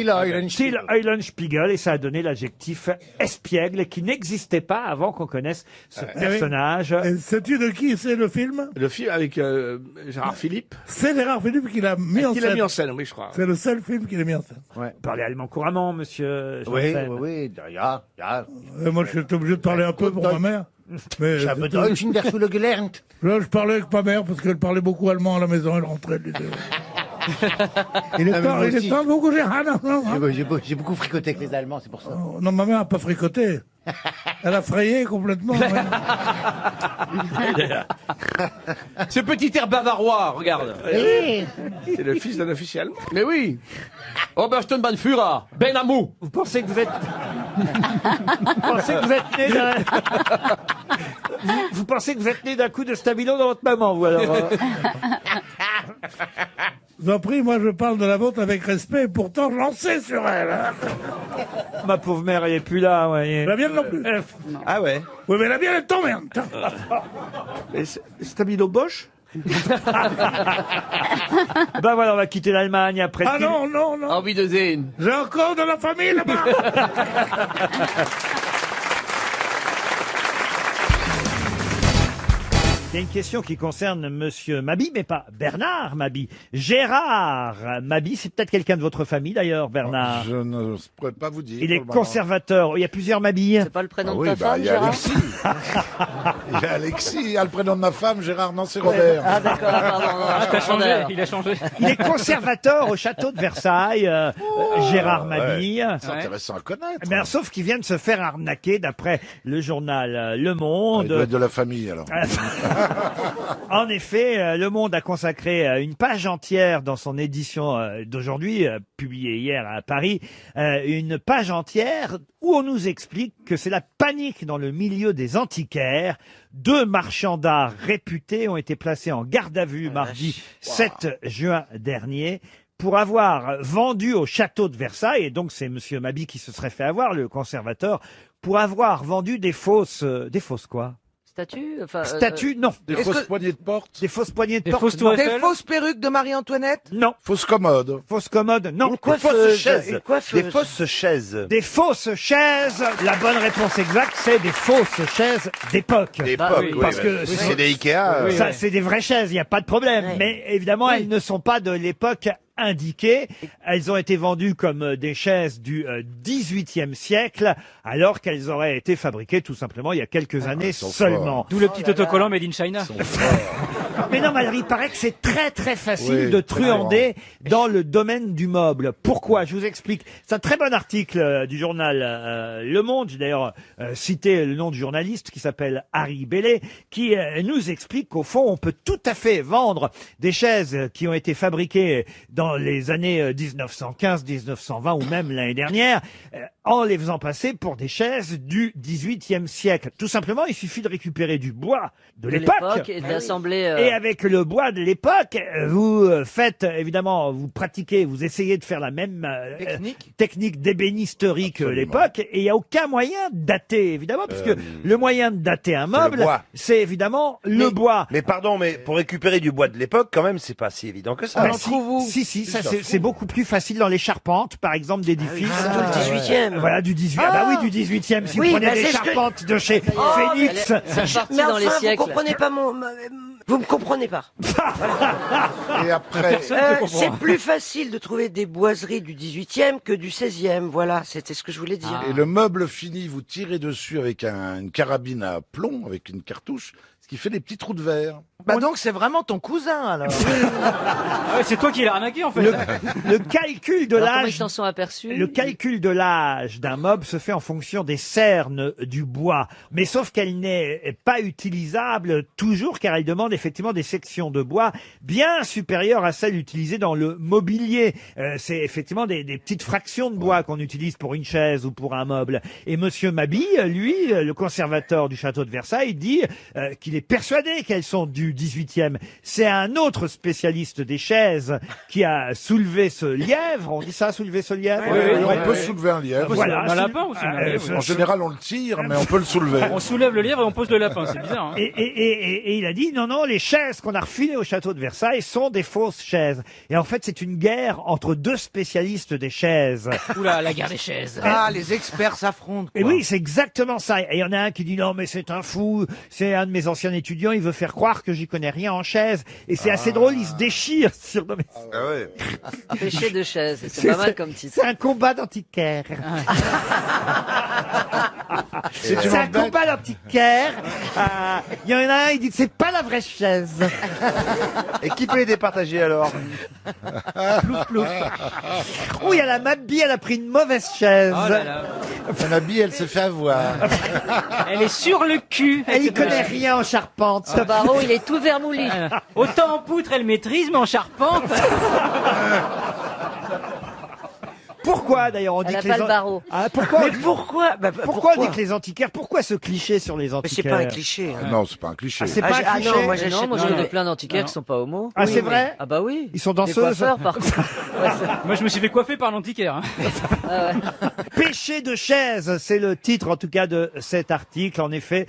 Till Eulenspiegel, et ça a donné l'adjectif espiègle qui n'existait pas avant qu'on connaisse ce personnage.
Et sais-tu de qui c'est le film?
Le film avec Gérard Philippe.
C'est Gérard Philippe qui l'a mis en
Qui
scène.
l'a mis en scène, oui, je crois.
C'est le seul film qu'il a mis en scène.
Vous parlez allemand couramment, monsieur
Oui,
Janssen.
oui, ja, ja.
Moi, je suis obligé de parler un peu pour ma mère. Mais
Ich habe Deutsch in der Schule gelernt.
Là, je parlais avec ma mère parce qu'elle parlait beaucoup allemand à la maison. Elle rentrait. Elle disait... Il est temps beaucoup,
J'ai beaucoup fricoté avec les Allemands, c'est pour ça.
Non, ma mère n'a pas fricoté. Elle a frayé complètement.
Ce petit air bavarois, regarde.
C'est le fils d'un officier allemand.
Mais oui. Obersturnbannführer, Ben Amou.
Vous pensez que vous êtes... Vous pensez que vous êtes né d'un... Vous pensez que vous êtes né d'un coup de stabilo dans votre maman, vous alors
Je vous en prie, moi je parle de la vôtre avec respect et pourtant je lançais sur elle. Hein.
Ma pauvre mère, elle est plus là, vous voyez.
La mienne non plus.
Ah ouais.
Oui, mais la mienne elle t'emmerde.
Stabilo Bosch.
Ben voilà, on va quitter l'Allemagne après.
Ah non, non, non.
Envie de zen.
J'ai encore de la famille là-bas.
Il y a une question qui concerne Monsieur Mabie, mais pas Bernard Mabie. Gérard Mabie, c'est peut-être quelqu'un de votre famille d'ailleurs, Bernard.
Je ne pourrais pas vous dire.
Il est
pour le moment.
conservateur. Il y a plusieurs Mabie.
C'est pas le prénom
Ah
de
oui,
ta
bah,
femme,
il y a
Gérard
Alexis. Il y a Alexis, il y a le prénom de ma femme, Gérard, non, c'est Robert.
Ah d'accord, pardon.
Il a changé, il a changé.
Il est conservateur au château de Versailles, Gérard Mabie.
C'est intéressant à connaître.
Mais sauf qu'il vient de se faire arnaquer d'après le journal Le Monde.
Il doit être de la famille, alors.
En effet, Le Monde a consacré une page entière dans son édition d'aujourd'hui, publiée hier à Paris, une page entière où on nous explique que c'est la panique dans le milieu des antiquaires. 2 marchands d'art réputés ont été placés en garde à vue mardi 7 juin dernier pour avoir vendu au château de Versailles, et donc c'est Monsieur Mabie qui se serait fait avoir, le conservateur, pour avoir vendu des fausses quoi?
Statue
Statues, non.
Des fausses poignées de porte.
Des fausses poignées de
Des
porte.
fausses tours
non.
Eiffel.
Des fausses perruques de Marie-Antoinette?
Non.
Fausses commodes.
Fausses commodes, non.
Des fausses chaises. Des fausses chaises.
Des fausses chaises. La bonne réponse exacte, c'est des fausses chaises d'époque.
D'époque,
oui.
oui,
Parce
ouais.
que
Oui, c'est des Ikea.
ça, c'est des vraies chaises, il n'y a pas de problème.
Oui.
Mais évidemment, elles ne sont pas de l'époque indiquées. Elles ont été vendues comme des chaises du XVIIIe siècle, alors qu'elles auraient été fabriquées tout simplement il y a quelques années
sont
seulement.
D'où le petit autocollant Made in China.
Mais non, Mallory, il paraît que c'est très très facile
Oui,
de truander dans le domaine du meuble. Pourquoi? Je vous explique. C'est un très bon article du journal Le Monde. J'ai d'ailleurs cité le nom du journaliste qui s'appelle Harry Bellet, qui nous explique qu'au fond, on peut tout à fait vendre des chaises qui ont été fabriquées dans les années 1915, 1920 ou même l'année dernière, en les faisant passer pour des chaises du XVIIIe siècle. Tout simplement, il suffit de récupérer du bois de l'époque.
et de l'assembler.
Et avec le bois de l'époque, vous faites, évidemment, vous pratiquez, vous essayez de faire la même technique d'ébénisterie que l'époque, et il n'y a aucun moyen de dater, évidemment, parce que le moyen de dater un meuble,
bois.
c'est évidemment le bois.
Mais pardon, mais pour récupérer du bois de l'époque, quand même, c'est pas si évident que ça.
Bah, si, ça, c'est beaucoup plus facile dans les charpentes, par exemple, d'édifices.
Surtout le 18e.
Voilà, du 18e. Ah bah oui, du 18e. Si
Oui,
vous prenez
bah,
des
c'est ce que-
charpentes de chez Phoenix.
Mais
dans
enfin,
les siècles.
vous comprenez pas vous me comprenez pas.
Et après,
C'est plus facile de trouver des boiseries du 18e que du 16e. Voilà, c'était ce que je voulais dire.
et le meuble fini, vous tirez dessus avec une carabine à plomb, avec une cartouche, ce qui fait des petits trous de verre.
Bah donc c'est vraiment ton cousin alors.
Ah ouais, c'est toi qui l'as arnaqué en fait.
Le calcul de
Alors, comment ils
l'âge.
s'en sont aperçus?
Le calcul de l'âge d'un meuble se fait en fonction des cernes du bois. Mais sauf qu'elle n'est pas utilisable toujours car elle demande effectivement des sections de bois bien supérieures à celles utilisées dans le mobilier. C'est effectivement des petites fractions de bois qu'on utilise pour une chaise ou pour un meuble. Et Monsieur Mabie, lui, le conservateur du château de Versailles, dit qu'il est persuadé qu'elles sont du 18e. C'est un autre spécialiste des chaises qui a soulevé ce lièvre. On dit ça, soulever ce lièvre?
On peut soulever un lièvre.
Voilà.
Un lapin aussi.
En général, on le tire, mais on peut le soulever.
On soulève le lièvre et on pose le lapin, c'est bizarre. Hein.
Et il a dit non, les chaises qu'on a refilées au château de Versailles sont des fausses chaises. Et en fait, c'est une guerre entre deux spécialistes des chaises.
Oula, la guerre des chaises.
Ah, les experts s'affrontent.
Et oui, c'est exactement ça. Et il y en a un qui dit non, mais c'est un fou. C'est un de mes anciens étudiants. Il veut faire croire que j'y connais rien en chaises. Et c'est assez drôle. Il se déchire sur. Non, mais...
Ah ouais.
Péché de chaise, c'est pas mal comme titre.
C'est un combat d'antiquaire. C'est un combat d'antiquaire. Il y en a un, il dit c'est pas la vraie chaise.
Et qui peut les départager alors?
Plouf, plouf. Oh, il y a la Mabie, elle a pris une mauvaise chaise.
Oh là là.
Mabie, elle se fait avoir.
Elle est sur le cul.
Elle y connaît rien en charpente.
Ce barreau, il est tout vermoulu.
Autant en poutre, elle maîtrise, mais en charpente.
Pourquoi d'ailleurs on dit
Elle a
que
pas
les
le barreau.
pourquoi
Mais pourquoi
pourquoi on dit que les antiquaires? Pourquoi ce cliché sur les
Mais
antiquaires?
c'est pas un cliché. hein.
Non, c'est pas un cliché.
Ah, c'est pas un cliché.
non, moi
Non,
j'achète.
moi je connais plein d'antiquaires qui sont pas homo.
Ah, c'est vrai?
Ah bah oui.
Ils sont
Des
danseuses.
coiffeurs, par contre.
Moi, je me suis fait coiffer par l'antiquaire. Hein.
Ah ouais.
Péché de chaise, c'est le titre en tout cas de cet article. En effet,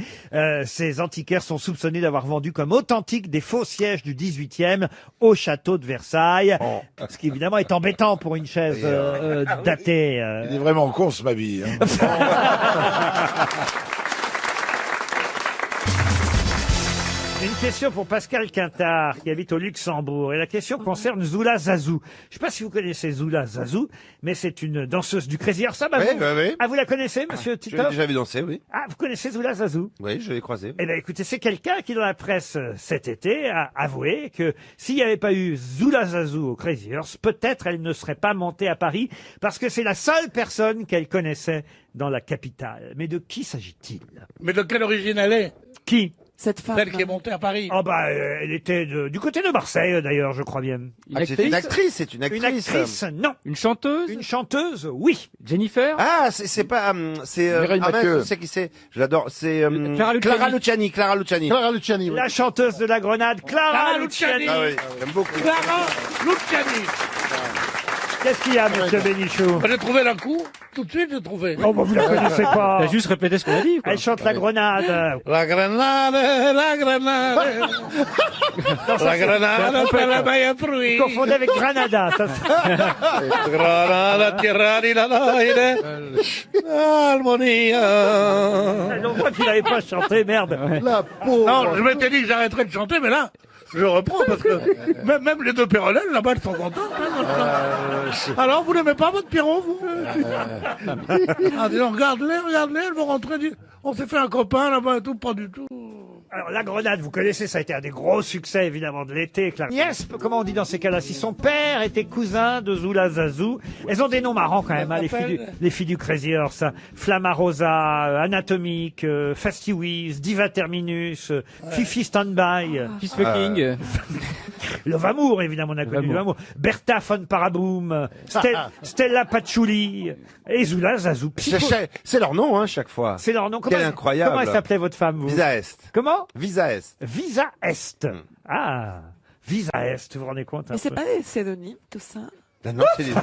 ces antiquaires sont soupçonnés d'avoir vendu comme authentiques des faux sièges du 18e au château de Versailles. Ce qui évidemment est embêtant pour une chaise datée.
Il est vraiment con, ce Mabille. Hein.
Une question pour Pascal Quintard, qui habite au Luxembourg. Et la question concerne Zoula Zazou. Je ne sais pas si vous connaissez Zoula Zazou, mais c'est une danseuse du Crazy Horse.
Oui, oui, oui.
Ah, vous la connaissez, monsieur
Je l'ai
Titoff?
déjà vu danser, oui.
Ah, vous connaissez Zoula Zazou?
Oui, je l'ai croisé.
Eh bien, écoutez, c'est quelqu'un qui, dans la presse cet été, a avoué que s'il n'y avait pas eu Zoula Zazou au Crazy Horse, peut-être elle ne serait pas montée à Paris, parce que c'est la seule personne qu'elle connaissait dans la capitale. Mais de qui s'agit-il?
Mais de quelle origine elle est?
Qui?
Cette femme. Celle qui est montée à Paris.
Oh bah, elle était du côté de Marseille, d'ailleurs, je crois bien.
Ah, c'est une actrice, c'est une actrice.
Une actrice, non.
Une chanteuse?
Une chanteuse, oui.
Jennifer?
Ah, c'est pas, c'est,
Mireille Mathieu.
je sais qui c'est. Je l'adore. C'est,
Clara Luciani.
Clara Luciani.
Clara Luciani, oui.
La chanteuse de la Grenade, Clara Luciani.
Ah oui, j'aime beaucoup.
Clara Luciani.
Qu'est-ce qu'il y a, monsieur Bénichou?
J'ai trouvé la coup. Tout de suite, j'ai trouvé.
Oh, bah, vous la connaissez pas.
T'as juste répété ce qu'on a dit, quoi.
Elle chante la Grenade.
La grenade, la grenade. La grenade, per la baia fruit.
Vous confondez avec Granada, ça.
Granada, tierra di la l'aire. Harmonia.
Non, moi qui n'avais pas chanté, merde.
La pauvre.
Non, je m'étais dit que j'arrêterais de chanter, mais là, je reprends parce que même les deux Pérolènes, là-bas, elles sont contentes. Alors, vous n'aimez pas votre Pierrot, vous? Ah, dis donc, regarde-les, elles vont rentrer. On s'est fait un copain là-bas et tout, pas du tout.
Alors, la Grenade, vous connaissez, ça a été un des gros succès, évidemment, de l'été. Yes, comment on dit dans ces cas-là? Si son père était cousin de Zoula Zazou. Elles ont des noms marrants quand même, hein, les filles du Crazy Horse. Flamma Rosa, Anatomique, Fasty Wiz, Diva Terminus, Fifi Standby.
Fist fucking.
Love Amour, évidemment, on a connu Love Amour. Bertha von Paraboom, Stella Patchouli et Zoula Zazou.
C'est leur nom, hein, chaque fois.
C'est leur nom.
Quel incroyable.
Comment elle s'appelait, votre femme, vous?
Visa Est.
Comment?
Visa Est.
Visa Est. Ah, Visa Est, vous vous rendez compte?
Mais c'est pas des pseudonymes, tout ça?
Ah non, c'est des noms.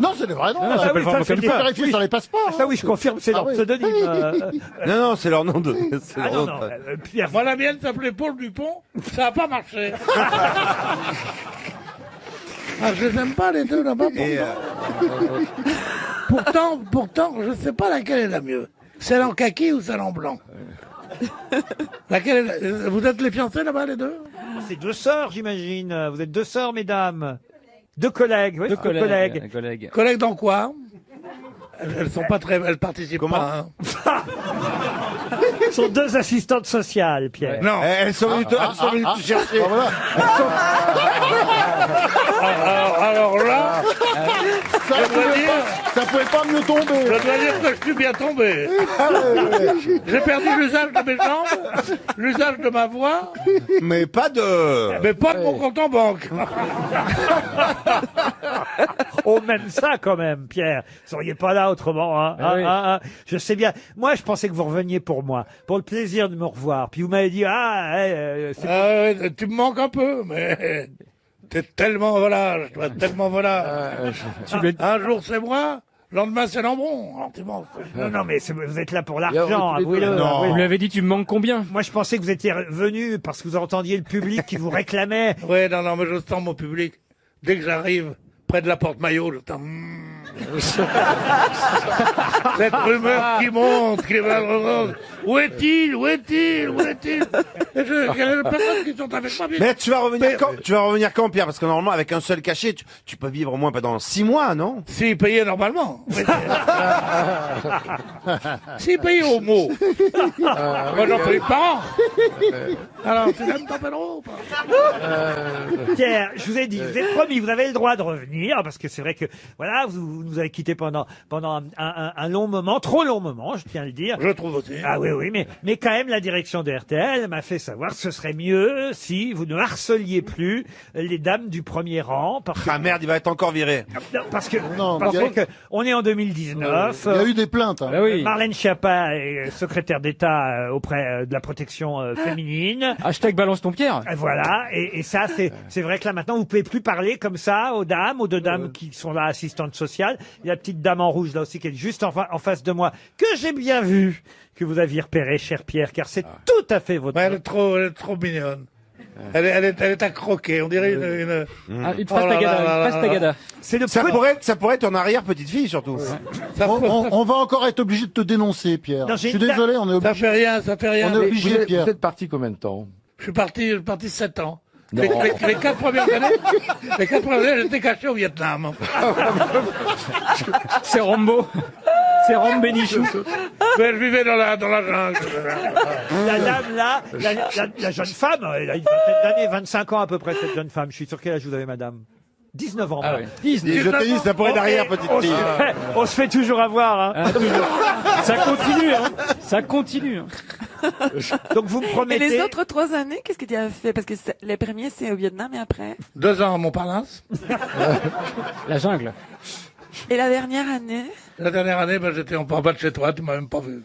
Non, c'est des vrais noms.
Ah, oui, ça,
c'est vérifié sur les passeports.
Ça, oui, je confirme, c'est leur
oui.
pseudonyme.
Non, non, c'est leur nom de. c'est
Ah
leur
non,
nom
non,
de-
Pierre.
Moi, la mienne s'appelait Paul Dupont, ça n'a pas marché. Ah, je les aime pas, les deux, là-bas.
Et,
Pourtant, je sais pas laquelle est la mieux. Celle en kaki ou celle en blanc? Laquelle est Vous êtes les fiancés là-bas, les deux?
C'est deux sœurs, j'imagine. Vous êtes deux sœurs, mesdames. Deux collègues, oui,
Deux
deux
collègues.
collègues.
Collègues dans quoi? Elles sont pas très, elles participent pas. Hein.
Ce sont deux assistantes sociales, Pierre.
Non.
elles sont venues te chercher.
Alors là,
Ça pouvait pas mieux tomber.
je dois dire que je suis bien tombé. J'ai perdu l'usage de mes jambes, l'usage de ma voix,
Mais pas de.
mais pas de mon compte en banque.
Oh, même ça, quand même, Pierre. Vous seriez pas là autrement, hein.
Ah oui.
Je sais bien. Moi, je pensais que vous reveniez pour moi, pour le plaisir de me revoir. Puis vous m'avez dit, c'est
Tu me manques un peu, mais t'es tellement volage, toi, tellement volage. Un jour c'est moi, Le lendemain, c'est Lambron. Alors, tu manges.
Non, non, mais vous êtes là pour l'argent, avouez-le.
Non.
avouez-le.
Vous lui
avez dit, tu me manques combien?
Moi, je pensais que vous étiez venu parce que vous entendiez le public qui vous réclamait.
Oui, non, mais je sens mon public. Dès que j'arrive près de la porte-maillot, je sens... Cette rumeur qui monte, qui est malheureuse. Où est-il? Où est-il? Où est-il? Il y a des personnes qui sont avec moi.
Mais tu vas revenir quand, Pierre? Parce que normalement, avec un seul cachet, tu peux vivre au moins pendant 6 mois, non?
Si, payé normalement. Si, payé au mot. Moi, j'en fais par an. Alors, tu l'aimes ton pédro ou pas?
Pierre, je vous ai dit, vous êtes promis, vous avez le droit de revenir, parce que c'est vrai que, voilà, vous nous avez quittés pendant un long moment, trop long moment, je tiens à le dire.
Je trouve aussi.
Ah oui, oui, mais quand même, la direction de RTL m'a fait savoir que ce serait mieux si vous ne harceliez plus les dames du premier rang. Parce que...
Ah merde, il va être encore viré.
Non, parce que,
Non,
parce
il y a-
que on est en 2019.
Il y a eu des plaintes, hein.
Bah oui. Marlène Schiappa est secrétaire d'État auprès de la protection féminine.
Hashtag balance ton Pierre.
Voilà, et ça, c'est vrai que là, maintenant, vous pouvez plus parler comme ça aux dames, aux deux dames qui sont là, assistantes sociales. Il y a la petite dame en rouge, là aussi, qui est juste en face de moi, que j'ai bien vu, que vous aviez repéré, cher Pierre, car c'est tout à fait votre...
Elle est trop mignonne. Elle est à croquer, on dirait une...
Une face tagada.
C'est le
ça pourrait être ton arrière-petite-fille, surtout.
On va encore être obligé de te dénoncer, Pierre.
Non,
Je suis désolé, on est obligé.
Ça fait rien, ça fait rien.
On est obligé, Pierre.
Vous êtes parti combien de temps?
Je suis parti 7 ans.
Non.
Les 4 premières années, j'étais caché au Vietnam.
C'est Rambo. C'est Rambo Bénichou.
Mais je vivais dans la jungle.
La dame, là, la jeune femme, elle a une vingtaine d'années, 25 ans à peu près, cette jeune femme. Je suis sûr quel âge vous avez, madame? 19 ans.
Ah
madame.
ouais.
19 je te dis, ça pourrait être arrière-petite-fille.
On se fait toujours avoir, hein.
Ça continue, hein. Ça continue. Hein.
Donc vous me
Et
promettez...
les autres 3 années, qu'est-ce que tu as fait? Parce que les premiers, c'est au Vietnam et après.
2 ans à Montparnasse.
La jungle.
Et la dernière année?
La dernière année, j'étais en bas de chez toi, tu m'as même pas vu.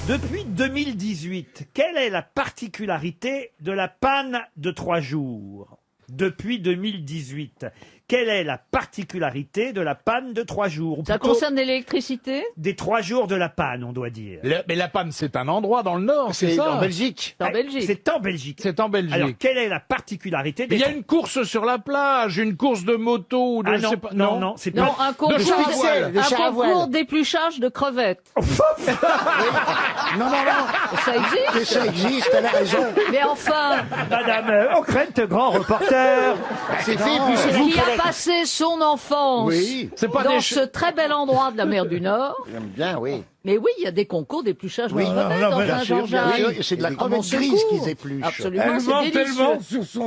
Depuis 2018, quelle est la particularité de la panne de 3 jours? Depuis 2018, quelle est la particularité de la panne de 3 jours? Ou
Ça
plutôt
concerne l'électricité?
des 3 jours de la panne, on doit dire.
Mais la panne, c'est un endroit dans le Nord, c'est ça?
en Belgique.
C'est en Belgique.
C'est en Belgique.
C'est en Belgique.
Alors, quelle est la particularité des
Il y a une course sur la plage, une course de moto, ou de
Ah
je
non,
sais pas.
non, c'est pas...
Non, un concours,
char à voile.
un concours d'épluchage de crevettes.
Non,
Ça existe?
ça existe, elle a raison.
Mais enfin,
Madame Ockrent, grand reporter.
C'est fait,
qui a passé son enfance
Oui.
C'est pas
dans
des
ce très bel endroit de la mer du Nord.
J'aime bien, oui.
Mais oui, il y a des concours d'épluchage de
Oui,
crevettes
non,
dans
bien
Saint-Jean-Jacques.
Oui, c'est de la
À
crevette
mon
grise
secours.
qu'ils épluchent.
Absolument,
Elle
c'est
ment
délicieux.
tellement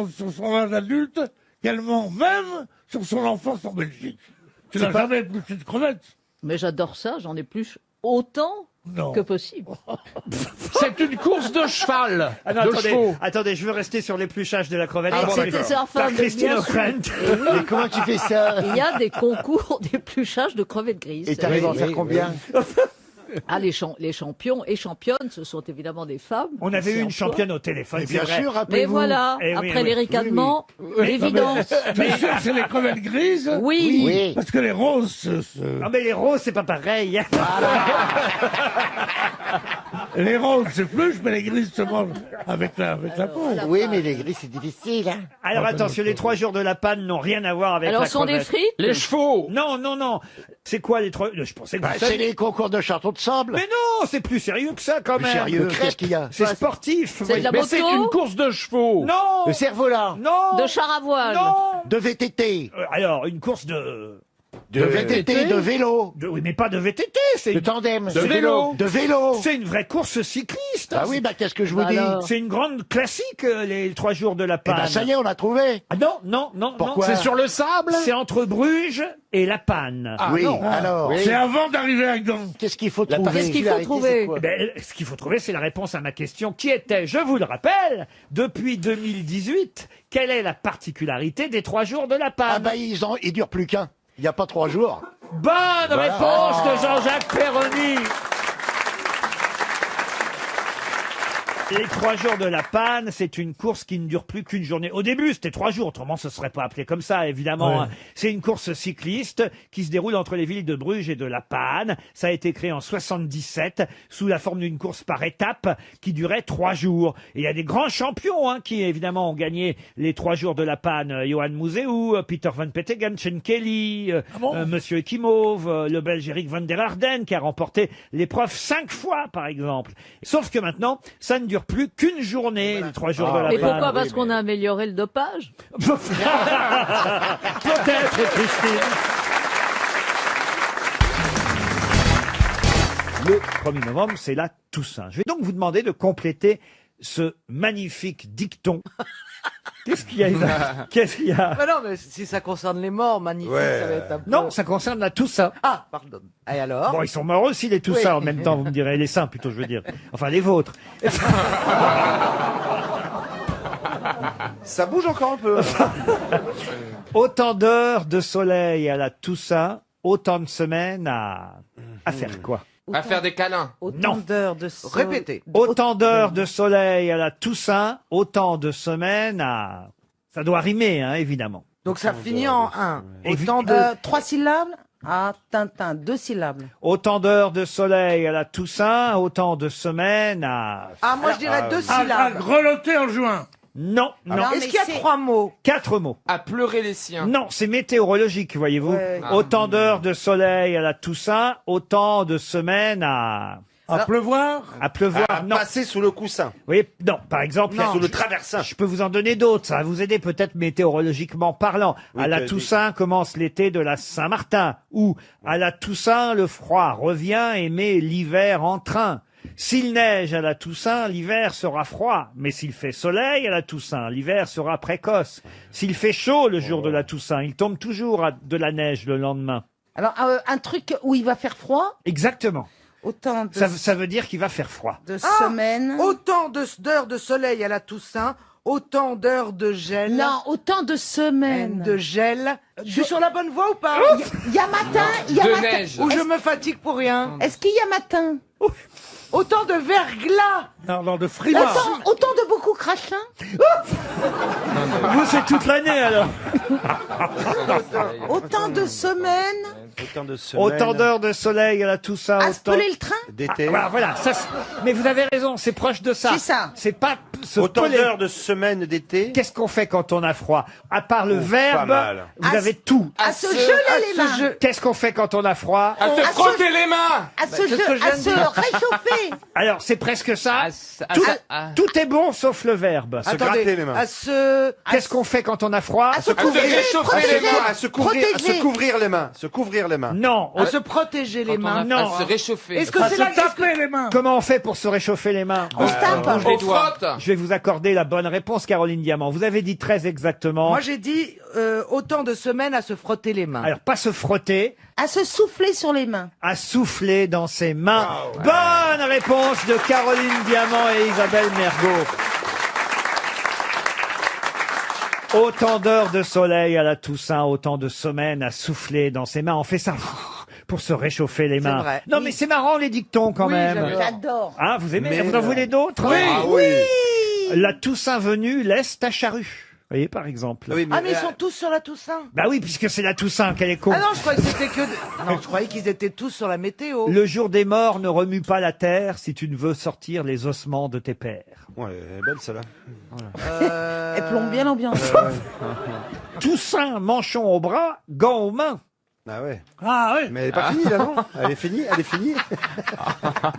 sur son âge adulte qu'elle ment même sur son enfance en Belgique. Tu n'as jamais épluché de crevettes?
Mais j'adore ça, j'en épluche autant
Non.
que possible.
C'est une course de cheval.
Ah non,
de
attendez,
chevaux.
attendez, je veux rester sur l'épluchage de la crevette.
Ah,
par-
c'était ça, enfin,
par
mais
Christine
bien
Ockrent.
Mais comment tu fais ça?
Il y a des concours d'épluchage de crevettes grises.
Et t'arrives à en faire combien?
Ah, les champions et championnes, ce sont évidemment des femmes.
On avait eu
C'est
une
en soi.
championne au téléphone, c'est
Bien
vrai.
sûr,
Mais
rappelez-vous.
voilà,
Eh oui,
après
oui.
les ricanements, l'évidence.
Mais c'est les crevettes grises?
Oui.
Oui.
Parce que les roses,
Non mais les roses, c'est pas pareil.
les roses s'épluchent, mais les grises se mangent avec la peau.
Oui, mais les gris, c'est difficile, hein.
Alors attention, les 3 jours de la panne n'ont rien à voir avec
Alors,
la
ce sont des
crevette.
frites?
Les chevaux.
Non, non, non. C'est quoi les 3... Je pensais que vous
C'est
saviez.
les concours de château de sable.
Mais non, c'est plus sérieux que ça quand
Plus
même.
sérieux,
Le
qu'est-ce qu'il y a?
C'est sportif.
C'est de la
Mais
moto,
c'est une course de chevaux.
Non.
Le cerf-volant.
Non.
de char à voile.
Non.
De VTT.
Alors, une course de...
De VTT, de vélo.
Oui, mais pas de VTT, c'est
De
une...
tandem.
De vélo.
De vélo.
C'est une vraie course cycliste.
Ah oui, bah qu'est-ce que je vous
Bah
dis?
alors.
C'est une grande classique, les 3 jours de la
Eh
panne.
ben ça y est, on l'a trouvé.
Ah non, non, non,
Pourquoi?
non.
C'est sur le sable.
C'est entre Bruges et la panne.
Ah,
oui,
non.
alors.
C'est avant d'arriver à Gand.
Qu'est-ce qu'il faut
Qu'est-ce
trouver?
qu'il faut trouver?
Eh ben, ce qu'il faut trouver, c'est la réponse à ma question qui était, je vous le rappelle, depuis 2018, quelle est la particularité des 3 jours de la panne?
Ah bah ils durent plus qu'un. Il n'y a pas 3 jours.
Bonne réponse de Jean-Jacques Perroni. Les 3 jours de la panne, c'est une course qui ne dure plus qu'une journée. Au début, c'était 3 jours, autrement ce serait pas appelé comme ça, évidemment.
Ouais.
C'est une course cycliste qui se déroule entre les villes de Bruges et de La Panne. Ça a été créé en 77 sous la forme d'une course par étapes qui durait 3 jours. Et il y a des grands champions qui, évidemment, ont gagné les 3 jours de La Panne. Johan Museeuw, Peter Van Petegem, Chen Kelly, Monsieur Ekimov, le Belge Eric van der Arden qui a remporté l'épreuve 5 fois, par exemple. Sauf que maintenant, ça ne dure plus qu'une journée, les 3 jours de La
Mais
Panne.
pourquoi? Parce qu'on a amélioré le dopage?
Peut-être, Christine. Le 1er novembre, c'est la Toussaint. Je vais donc vous demander de compléter ce magnifique dicton. Qu'est-ce qu'il y a, Isa? Qu'est-ce qu'il y a?
Mais non, mais si ça concerne les morts, magnifique, ça va être un peu...
Non, ça concerne la Toussaint.
Ah, pardon. Et alors?
Bon, ils sont morts aussi, les Toussins,
Oui.
en même temps, vous me direz. Les saints, plutôt, je veux dire. Enfin, les vôtres.
Ça bouge encore un peu.
Autant d'heures de soleil à la Toussaint, autant de semaines à faire quoi?
À faire des câlins.
Non.
d'heures de
Répétez.
Autant d'heures de soleil à la Toussaint, autant de semaines à... Ça doit rimer, hein, évidemment.
Donc ça finit en 1.
Autant
de...
3 syllabes? Ah, Tintin, 2 syllabes.
Autant d'heures de soleil à la Toussaint, autant de semaines à...
Ah, moi je dirais 2
À
syllabes.
grelotter en juin.
Non, non.
Est-ce qu'il y a 3 mots?
4 mots.
À pleurer les siens.
Non, c'est météorologique, voyez-vous.
Ouais.
Autant d'heures de soleil à la Toussaint, autant de semaines à...
À pleuvoir.
À pleuvoir,
À
non.
passer sous le coussin.
Oui, non. Par exemple,
Non, sous le traversin.
je peux vous en donner d'autres. Ça va vous aider peut-être météorologiquement parlant.
Oui,
à la
t'as dit.
Toussaint commence l'été de la Saint-Martin. Ou à la Toussaint, le froid revient et met l'hiver en train. S'il neige à la Toussaint, l'hiver sera froid. Mais s'il fait soleil à la Toussaint, l'hiver sera précoce. S'il fait chaud le jour de la Toussaint, il tombe toujours de la neige le lendemain.
Alors, un truc où il va faire froid,
Exactement.
autant de,
Ça veut dire qu'il va faire froid.
de
Ah,
semaines.
Autant d'heures de soleil à la Toussaint, autant d'heures de gel.
Non, autant de semaines.
De gel. Je suis sur la bonne voie ou pas?
Il y a matin, il y a
De
matin.
neige.
Ou je me fatigue pour rien?
Est-ce qu'il y a matin?
Autant de verglas.
Non, de frimard.
Autant de beaucoup crachin.
Vous, c'est toute l'année alors.
Autant de semaines.
Autant de semaines.
Autant d'heures de soleil à la Toussaint.
À
autant...
spoler le train.
D'été.
Voilà. Mais vous avez raison, c'est proche de ça.
C'est ça.
C'est pas ce
Autant
spoler-
d'heures de semaines d'été.
Qu'est-ce qu'on fait quand on a froid? À part le
Oh,
verbe,
pas mal.
vous avez tout.
À se geler les mains.
Qu'est-ce qu'on fait quand on a froid?
À se frotter les mains.
À se réchauffer.
Alors, c'est presque ça.
à
Tout,
se- à-
tout est bon sauf le verbe.
Se gratter les mains.
À se...
Qu'est-ce qu'on fait quand on a froid?
À se
À se réchauffer les mains. À se couvrir, à
protéger.
se couvrir les mains. Se couvrir les mains.
Non.
À se protéger les mains.
Non.
À se réchauffer.
Est-ce que
À
c'est
se
la...
taper les mains.
Comment on fait pour se réchauffer les mains?
On se tape.
On les frotte.
Je vais vous accorder la bonne réponse, Caroline Diamant. Vous avez dit très exactement.
Moi j'ai dit autant de semaines à se frotter les mains.
Alors, pas se frotter,
À se souffler sur les mains.
à souffler dans ses mains. Bonne réponse de Caroline Diamant et Isabelle Mergot. Autant d'heures de soleil à la Toussaint, autant de semaines à souffler dans ses mains. On fait ça pour se réchauffer les mains.
vrai.
Non, mais c'est marrant les dictons quand
Oui,
même.
J'adore.
Hein, vous aimez?
Mais
Vous en voulez d'autres?
Ah oui.
La Toussaint venue laisse ta charrue. Vous voyez, par exemple.
Oui,
Ah mais ils sont tous sur la Toussaint.
Bah oui, puisque c'est la Toussaint qu'elle est con.
Ah non, je croyais que c'était que... Non, je croyais qu'ils étaient tous sur la météo.
Le jour des morts ne remue pas la terre si tu ne veux sortir les ossements de tes pères.
Ouais, elle est belle celle-là.
Elle plombe bien l'ambiance.
Toussaint, manchon au bras, gants aux mains.
Ah ouais.
Ah oui.
Mais elle est pas finie là, non? Elle est finie, elle est finie.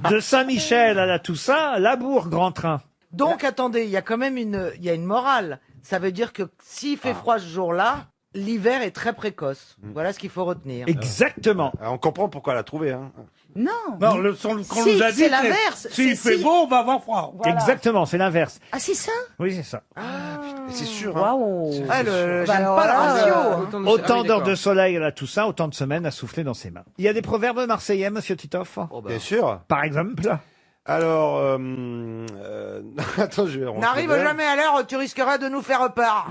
De Saint-Michel à la Toussaint, Labourg, grand train.
Donc attendez, il y a quand même une morale. Ça veut dire que s'il fait froid ce jour-là, l'hiver est très précoce. Voilà ce qu'il faut retenir.
Exactement.
On comprend pourquoi elle a trouvé. Hein.
Non.
Non, qu'on
Si,
nous a dit,
c'est l'inverse.
s'il
C'est-
fait
si.
beau, on va avoir froid.
Voilà.
Exactement, c'est l'inverse.
Ah, c'est ça?
Oui, c'est ça.
Et c'est sûr. Hein.
Waouh.
Ah, j'aime
Bah, alors
pas le
là,
ratio.
Autant d'heures de soleil à la Toussaint, autant de semaines à souffler dans ses mains. Il y a des proverbes marseillais, monsieur Titoff?
Bien sûr.
Par exemple?
Alors, attends, je vais rentrer
N'arrive
dedans.
jamais à l'heure, tu risqueras de nous faire peur.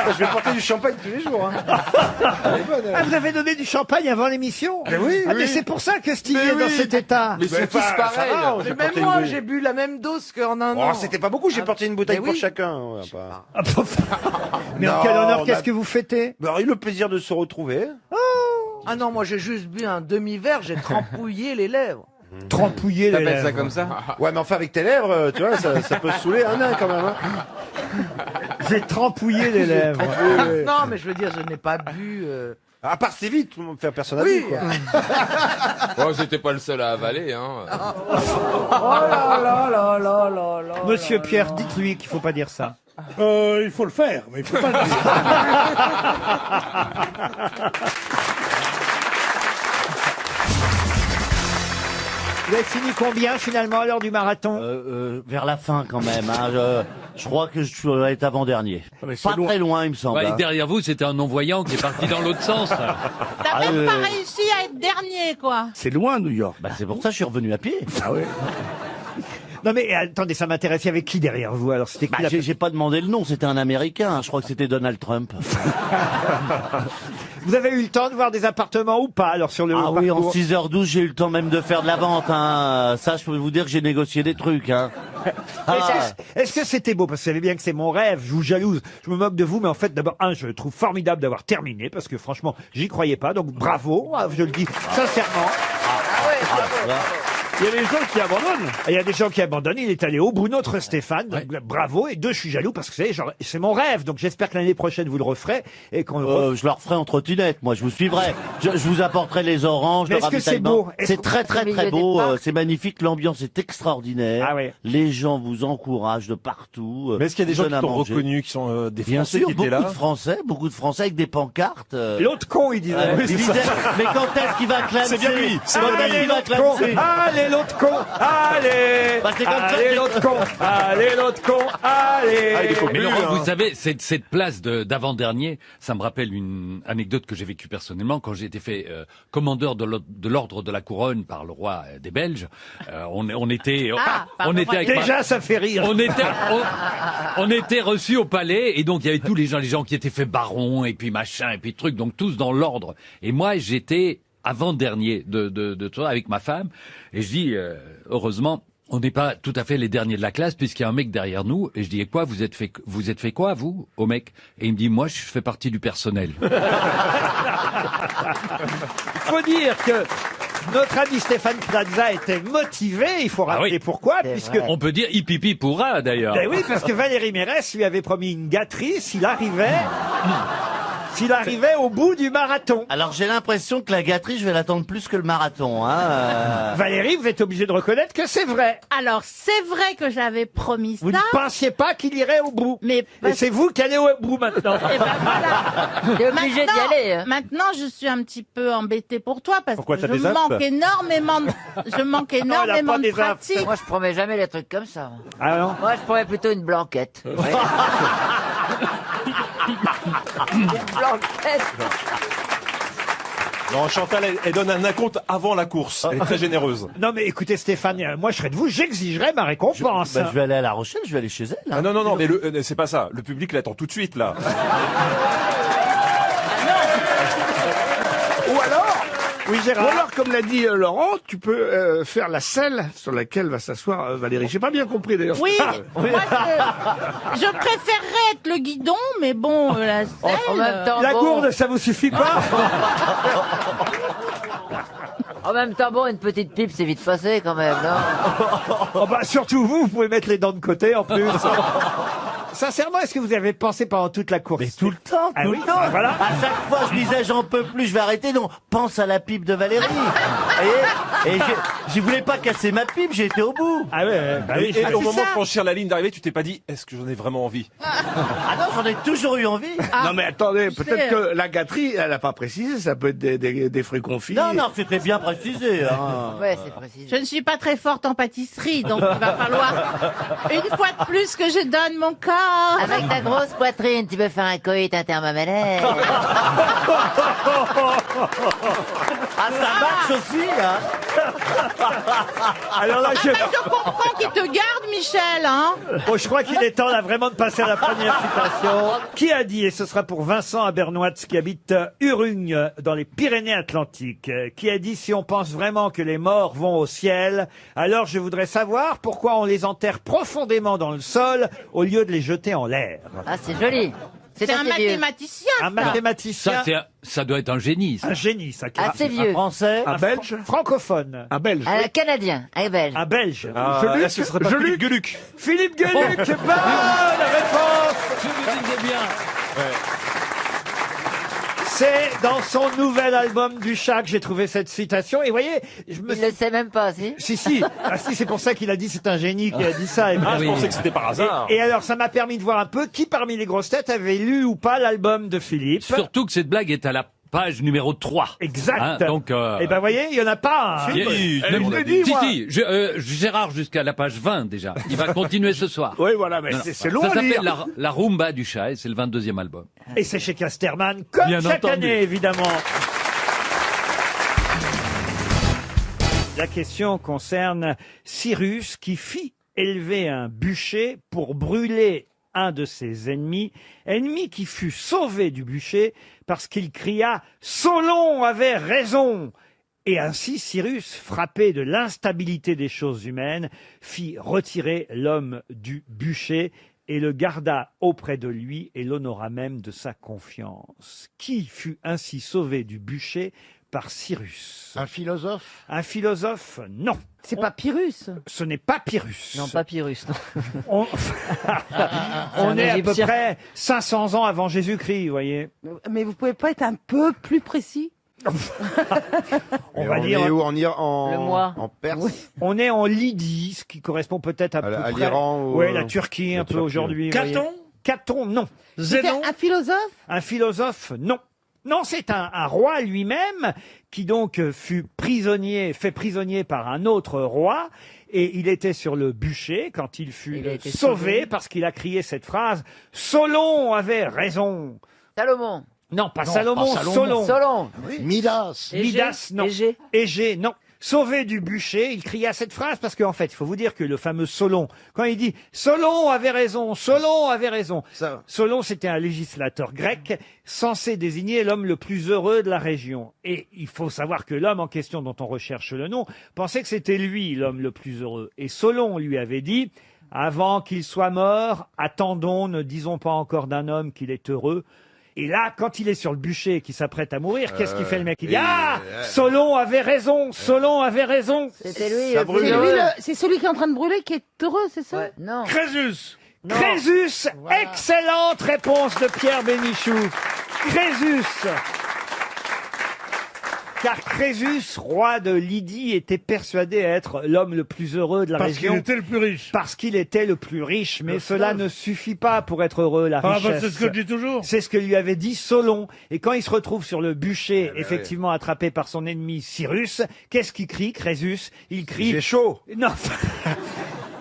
Je vais porter du champagne tous les jours. Hein.
Ah, vous avez donné du champagne avant l'émission?
Mais oui,
Ah, mais
oui.
c'est pour ça que Stevie
Mais
est dans
oui.
cet état.
Mais c'est tous pareil.
Mais même moi, j'ai bu la même dose qu'en un an.
Oh, c'était pas beaucoup, j'ai porté une bouteille
mais
pour
oui.
chacun. Ouais, pas-
Mais en
Non,
quel honneur,
on
qu'est-ce
a-
que vous fêtez?
Bah, on a eu le plaisir de se retrouver.
Ah non, moi j'ai juste bu un demi-verre, j'ai trempouillé les lèvres.
Trempouiller les
T'appelles
lèvres.
ça comme ça? Ouais, mais enfin avec tes lèvres, tu vois, ça peut saouler un nain quand même. Hein.
J'ai trempouillé les lèvres.
Non, mais je veux dire, je n'ai pas bu.
À part c'est vite, tout le monde fait personne à
Oui.
vie, quoi.
Oh, j'étais pas le seul à avaler, hein.
Oh là là là là là là.
Monsieur Pierre, dites-lui qu'il faut pas dire ça.
Il faut le faire, mais il faut pas le dire.
Vous avez fini combien finalement à l'heure du marathon?
Vers la fin quand même. Hein. Je crois que je dois être avant-dernier. Pas très loin, il me semble.
Ouais, et
hein.
derrière vous, c'était un non-voyant qui est parti dans l'autre sens.
T'as même pas réussi à être dernier, quoi.
C'est loin, New York. Bah, c'est pour ça que je suis revenu à pied. Ah oui.
Non mais attendez, ça m'intéresse. Il y avait qui derrière vous? Alors c'était qui la-
J'ai pas demandé le nom, c'était un Américain. Je crois que c'était Donald Trump.
Vous avez eu le temps de voir des appartements ou pas alors sur le
Ah oui, en
parcours?
6h12, j'ai eu le temps même de faire de la vente. Hein. Ça, je peux vous dire que j'ai négocié des trucs. Hein.
Est-ce que c'était beau? Parce que vous savez bien que c'est mon rêve, je vous jalouse, je me moque de vous, mais en fait, d'abord, je le trouve formidable d'avoir terminé, parce que franchement, j'y croyais pas, donc bravo, je le dis sincèrement. Il y a des gens qui abandonnent. Il y a des gens qui abandonnent. Il est allé au bout, notre Stéphane. Donc, bravo. Et deux, je suis jaloux parce que c'est mon rêve. Donc j'espère que l'année prochaine vous le referez et qu'on le
Je le referai en trottinette, moi je vous suivrai. Je vous apporterai les oranges,
Mais
le
est-ce que c'est
ravitaillement.
beau? Est-ce
C'est
que-
très très
Au milieu
très
des
beau,
parcs.
c'est magnifique, l'ambiance est extraordinaire.
Ah ouais.
Les gens vous encouragent de partout.
Mais est-ce qu'il y a des gens
donnent
qui
à
t'ont
manger.
reconnu, qui sont des
Bien
Français
sûr,
qui étaient
beaucoup
là?
de Français avec des pancartes.
L'autre con, il disait.
il disait, mais quand est-ce qu'il va classer?
C'est bien lui, c'est
Quand
bien
est-ce
lui.
qu'il va
L'autre con.
classer?
Allez, l'autre con. Allez.
Bah, c'est comme ça
Allez,
que-
l'autre con. Allez, l'autre con. Allez.
Mais Laurent, vous savez, cette place d'avant-dernier, ça me rappelle une anecdote que j'ai vécue personnellement quand j'ai été fait commandeur de l'ordre de la couronne par le roi des Belges. On était avec
Déjà, ça fait rire.
on était reçus au palais et donc il y avait tous les gens qui étaient faits barons et puis machin et puis trucs, donc tous dans l'ordre. Et moi, j'étais avant-dernier de toi avec ma femme et je dis heureusement on n'est pas tout à fait les derniers de la classe puisqu'il y a un mec derrière nous et je dis et quoi vous êtes fait quoi vous au mec et il me dit moi je fais partie du personnel.
Il faut dire que notre ami Stéphane Plaza était motivé, il faut rappeler pourquoi, puisque...
On peut dire hipipi pourra d'ailleurs.
Ben oui, parce que Valérie Mérès lui avait promis une gâterie s'il arrivait au bout du marathon.
Alors j'ai l'impression que la gâterie, je vais l'attendre plus que le marathon. Hein.
Valérie, vous êtes obligée de reconnaître que c'est vrai.
Alors, c'est vrai que j'avais promis
Vous
ça.
ne pensiez pas qu'il irait au bout.
Mais
Et c'est vous qui allez au bout maintenant.
Eh ben voilà.
T'es obligé d'y
Maintenant-
aller. Hein.
Maintenant, je suis un petit peu embêtée pour toi parce
Pourquoi,
que
t'as
je
des
manque
apps
énormément de pratique.
Moi, je promets jamais les trucs comme ça.
Ah non?
Moi, je promets plutôt une blanquette. Une blanquette.
Non, Chantal, elle donne un acompte avant la course. Elle est très généreuse.
Non mais écoutez Stéphane, moi je serais de vous, j'exigerais ma récompense.
Je vais aller à La Rochelle, je vais aller chez elle.
Ah non, mais c'est pas ça. Le public l'attend tout de suite, là.
Ou alors,
Oui, Gérard.
Ou alors, comme l'a dit Laurent, tu peux faire la selle sur laquelle va s'asseoir Valérie. J'ai pas bien compris d'ailleurs.
Oui, moi, je préférerais être le guidon, mais bon, la selle...
En même temps,
La
bon.
gourde, ça vous suffit pas?
En même temps, bon, une petite pipe, c'est vite passé quand même, non?
Oh bah, surtout vous pouvez mettre les dents de côté en plus. Sincèrement, est-ce que vous avez pensé pendant toute la course?
Mais tout le temps,
Ah
tout
oui,
le temps.
ah, voilà.
À chaque fois, je disais, j'en peux plus, je vais arrêter. Non, pense à la pipe de Valérie. Et je voulais pas casser ma pipe, j'ai été au bout.
Ah ouais, bah oui,
Et au moment
ça.
de franchir la ligne d'arrivée, tu t'es pas dit, est-ce que j'en ai vraiment envie?
Ah non, j'en ai toujours eu envie.
Non mais attendez, peut-être que la gâterie, elle a pas précisé, ça peut être des fruits confits.
Non, non, c'était bien précisé. Hein.
Ouais, c'est précis.
Je ne suis pas très forte en pâtisserie, donc il va falloir une fois de plus que je donne mon corps.
Avec ta grosse poitrine, tu veux faire un coït intermammalaire.
Ah, ça marche aussi, hein.
Alors là,
Je comprends qu'il te garde, Michel, hein.
Bon, je crois qu'il est temps là vraiment de passer à la première citation. Qui a dit, et ce sera pour Vincent Abernoit qui habite Urugne dans les Pyrénées-Atlantiques, qui a dit si on pense vraiment que les morts vont au ciel, alors je voudrais savoir pourquoi on les enterre profondément dans le sol au lieu de les jeter en l'air.
Ah, c'est joli.
C'est un mathématicien.
Un
ça.
mathématicien.
Ça doit être un génie. Ça.
Un génie, ça.
Assez vieux.
Un français.
Un belge. Francophone.
Un belge.
Un canadien. Un belge.
Un belge.
Là, ce serait pas Philippe Gueluc.
Philippe Gueluc. Bonne réponse.
Je me disais bien.
C'est dans son nouvel album du chat que j'ai trouvé cette citation. Et vous voyez,
Il le sait même pas, si.
Si. Ah si, c'est pour ça qu'il a dit c'est un génie qui a dit ça. Et
Ah, je pensais que c'était par hasard.
Et alors, ça m'a permis de voir un peu qui parmi les grosses têtes avait lu ou pas l'album de Philippe.
Surtout que cette blague est à la page numéro 3.
Exact.
Hein, donc,
Et ben, vous voyez, il y en a pas un.
Si, Gérard jusqu'à la page 20 déjà. Il va continuer ce soir.
Oui, voilà, mais c'est long
Ça
à lire.
s'appelle la Rumba du chat et c'est le 22e album.
Et c'est chez Casterman, comme
Bien
chaque
entendu.
année, évidemment. La question concerne Cyrus qui fit élever un bûcher pour brûler un de ses ennemis, ennemi qui fut sauvé du bûcher parce qu'il cria « Solon avait raison !» Et ainsi Cyrus, frappé de l'instabilité des choses humaines, fit retirer l'homme du bûcher et le garda auprès de lui et l'honora même de sa confiance. Qui fut ainsi sauvé du bûcher par Cyrus?
Un philosophe?
Un philosophe, non.
C'est pas Pyrrhus.
Ce n'est pas Pyrrhus.
Non, pas Pyrrhus.
On, on est à peu
Égyptien.
près 500 ans avant Jésus-Christ, vous voyez.
Mais vous pouvez pas être un peu plus précis?
On va
est
dire.
où en Iran,
Le mois.
en Perse.
On est en Lydie, ce qui correspond peut-être à peu
À
près.
l'Iran ou-
Oui, la Turquie un peu
Turquie.
aujourd'hui. vous voyez.
Caton?
Caton, non.
C'était
Zénon?
un philosophe?
Un philosophe, non. Non, c'est un roi lui-même qui donc fut fait prisonnier par un autre roi. Et il était sur le bûcher quand il fut
Il a été
sauvé
sauvé.
parce qu'il a crié cette phrase « Solon avait raison
Salomon. ».
Non, pas
Non,
Salomon,
pas Salomon.
Solon.
Solon.
Midas.
Midas, non.
Égée.
Égée, non. Sauvé du bûcher, il cria cette phrase parce qu'en fait, il faut vous dire que le fameux Solon, quand il dit « Solon avait raison, Solon avait raison », Solon, c'était un législateur grec censé désigner l'homme le plus heureux de la région. Et il faut savoir que l'homme en question dont on recherche le nom pensait que c'était lui l'homme le plus heureux. Et Solon lui avait dit « Avant qu'il soit mort, attendons, ne disons pas encore d'un homme qu'il est heureux ». Et là, quand il est sur le bûcher et qu'il s'apprête à mourir, qu'est-ce qu'il fait le mec? Il dit « Ah, Solon avait raison, Solon avait raison ».
C'était lui.
Ça
le
brûle.
plus
C'est
heureux.
lui, c'est celui qui est en train de brûler qui est heureux, c'est ça?
Ouais, non.
Crésus.
Crésus, excellente réponse de Pierre Bénichou. Crésus. Car Crésus, roi de Lydie, était persuadé être l'homme le plus heureux de la
Parce qu'il
région.
était le plus riche.
Parce qu'il était le plus riche. Mais
Le
cela
fleuve.
ne suffit pas pour être heureux, la
Ah,
richesse.
bah, c'est ce que je dis toujours.
C'est ce que lui avait dit Solon. Et quand il se retrouve sur le bûcher, effectivement attrapé par son ennemi Cyrus, qu'est-ce qu'il crie, Crésus? Il crie...
J'ai chaud.
Non.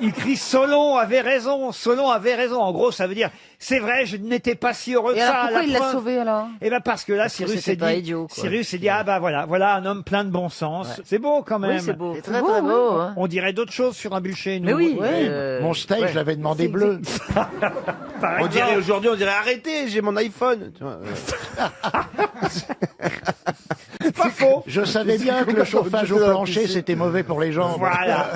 Il crie Solon avait raison, Solon avait raison. En gros, ça veut dire c'est vrai, je n'étais pas si heureux que
Et
ça.
alors pourquoi
la
il l'a
preuve.
sauvé alors?
Eh ben parce que là,
Parce que
Cyrus
c'était
s'est
pas
dit,
idiot, quoi.
Cyrus s'est dit ah bah voilà un homme plein de bon sens.
Ouais.
C'est beau quand même.
Oui, c'est beau. C'est très
beau,
très
oui.
beau. Hein.
On dirait d'autres choses sur un bûcher. Nous.
Mais oui.
Mon steak,
ouais.
je l'avais demandé bleu.
Par
On dirait
exemple.
aujourd'hui, on dirait arrêtez, j'ai mon iPhone. Tu vois,
Pas faux.
Je savais bien que le chauffage au plancher, c'était mauvais pour les jambes.
Voilà.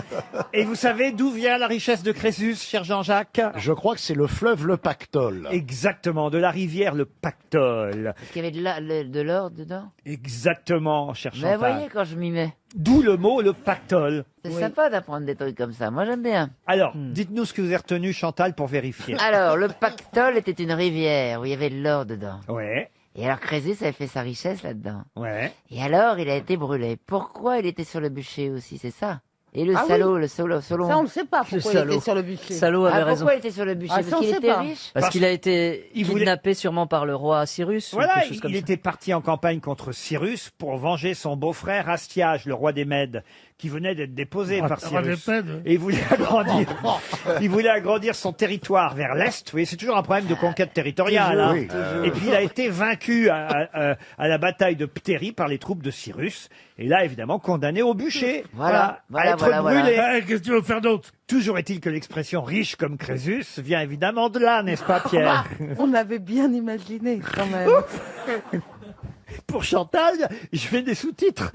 Et vous savez d'où vient la richesse de Crésus, cher Jean-Jacques?
Je crois que c'est le fleuve le Pactole.
Exactement, de la rivière le Pactole.
Parce qu'il y avait de l'or dedans.
Exactement, cher
Mais
Chantal.
voyez quand je m'y mets.
D'où le mot le Pactole.
C'est sympa d'apprendre des trucs comme ça. Moi j'aime bien.
Alors, dites-nous ce que vous avez retenu, Chantal, pour vérifier.
Alors, le Pactole était une rivière où il y avait de l'or dedans.
Ouais,
Et alors Crésus avait fait sa richesse là-dedans.
ouais.
Et alors il a été brûlé. Pourquoi il était sur le bûcher aussi, c'est ça? Et le
Ah
salaud,
oui.
le salaud.
Ça, on le sait pas pourquoi il était sur le bûcher.
Salaud avait raison. Pourquoi il était sur le bûcher?
Ah, ça,
Parce
on
qu'il
sait
était
pas.
riche?
Parce qu'il a été
il voulait-
kidnappé sûrement par le roi Cyrus. ou
Voilà,
quelque chose comme
il
ça.
était parti en campagne contre Cyrus pour venger son beau-frère Astiage, le roi des Mèdes, qui venait d'être déposé par
Roi des
Cyrus.
Mèdes.
Et il voulait agrandir son territoire vers l'est. Vous voyez, c'est toujours un problème de conquête territoriale.
Toujours,
hein.
oui. Toujours.
Et puis il a été vaincu à la bataille de Ptérie par les troupes de Cyrus. Et là, évidemment, condamné au bûcher.
Voilà,
à être
voilà, voilà.
brûlé.
Eh, qu'est-ce que tu veux faire d'autre?
Toujours est-il que l'expression riche comme Crésus vient évidemment de là, n'est-ce pas, Pierre?
On avait bien imaginé, quand même.
Pour Chantal, je fais des sous-titres.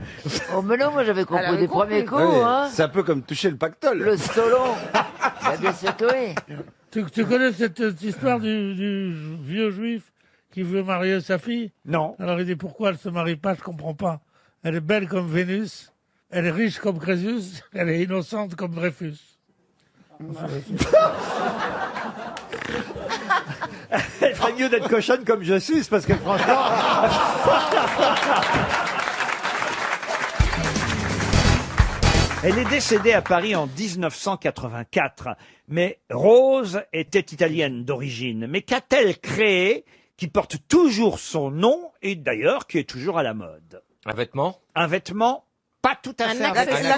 Oh, mais non, moi j'avais
Elle
compris
avait
des
compris.
premiers coups,
Ouais,
hein.
c'est un peu comme toucher le pactole.
Le Solon. Bah, bien sûr que oui.
Tu connais cette histoire du vieux juif qui veut marier sa fille?
Non.
Alors il dit pourquoi elle se marie pas, je comprends pas. Elle est belle comme Vénus, elle est riche comme Crésus, elle est innocente comme Dreyfus.
Elle ferait mieux d'être cochonne comme je suis, parce que franchement... Elle est décédée à Paris en 1984. Mais Rose était italienne d'origine. Mais qu'a-t-elle créé qui porte toujours son nom et d'ailleurs qui est toujours à la mode?
Un vêtement?
Un vêtement? Pas tout à
Un
fait.
accessoire.
La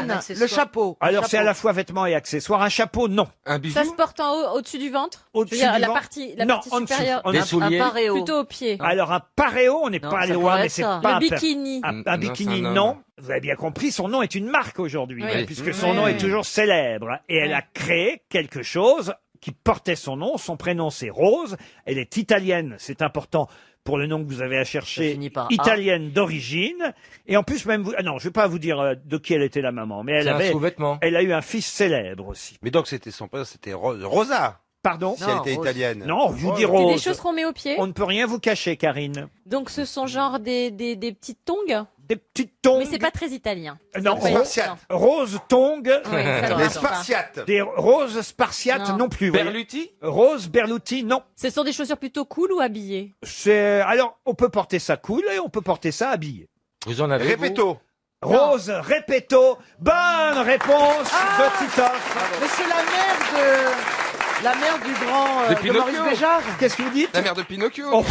capeline, le chapeau.
Alors
Le
c'est à
chapeau.
la fois vêtements et accessoires. Un chapeau, non.
Un bijou?
Ça se porte en haut, au-dessus du ventre?
Au-dessus
Je veux dire,
du
la
ventre
partie
Non, en dessous,
supérieure.
en dessous.
Un paréo.
Plutôt au pied.
Alors un paréo, on n'est
Non,
pas
ça
loin,
pourrait
mais
être
c'est
ça.
pas
Le
un
bikini.
Un
Non,
bikini,
c'est un homme.
non. Vous avez bien compris, son nom est une marque aujourd'hui,
Oui.
puisque son nom est toujours célèbre. Et elle a créé quelque chose qui portait son nom. Son prénom, c'est Rose. Elle est italienne, c'est important pour le nom que vous avez à
Ça
chercher.
finit par A.
Italienne d'origine. Et en plus, même vous... Ah non, je vais pas vous dire de qui elle était la maman, mais
C'est un
elle
sous-vêtement.
a eu un fils célèbre aussi.
Mais donc c'était son père, c'était Rosa.
Pardon?
Si elle était
Rose.
italienne.
Non, je vous dis
C'est
Rose.
des choses qu'on met au pied.
On ne peut rien vous cacher, Karine.
Donc ce sont genre des petites tongs.
Des petites tongs.
Mais c'est pas très italien.
Non,
Ça peut être-
Spartiates.
Rose tongue.
Oui, ça doit
Les
être ça.
Spartiates.
Des roses spartiates
Non.
non, plus. vous voyez.
Berluti?
Rose Berluti, non.
Ce sont des chaussures plutôt cool ou habillées?
Alors, on peut porter ça cool et on peut porter ça habillé.
Vous en avez?
Répéto.
Rose Repetto. Bonne réponse de Titoff.
Mais c'est la mère du grand
De
de
Pinocchio.
Maurice Béjart.
Qu'est-ce que vous dites?
La mère de Pinocchio?
Oh.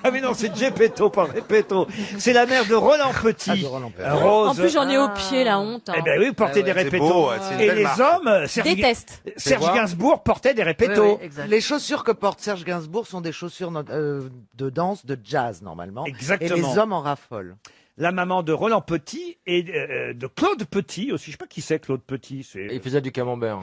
Ah mais non, c'est Geppetto, pas Repetto. C'est la mère de Roland Petit. Rose.
En plus, j'en ai au pied, la honte. hein.
Eh ben oui, porter des
c'est
Repetto.
beau, c'est une
Et
belle
les
marque.
hommes,
Déteste.
Serge
voir.
Gainsbourg portait des Repetto.
Les chaussures que porte Serge Gainsbourg sont des chaussures de danse, de jazz normalement.
Exactement.
Et les hommes en raffolent.
La maman de Roland Petit et de Claude Petit aussi. Je sais pas qui c'est Claude Petit.
Il faisait du camembert.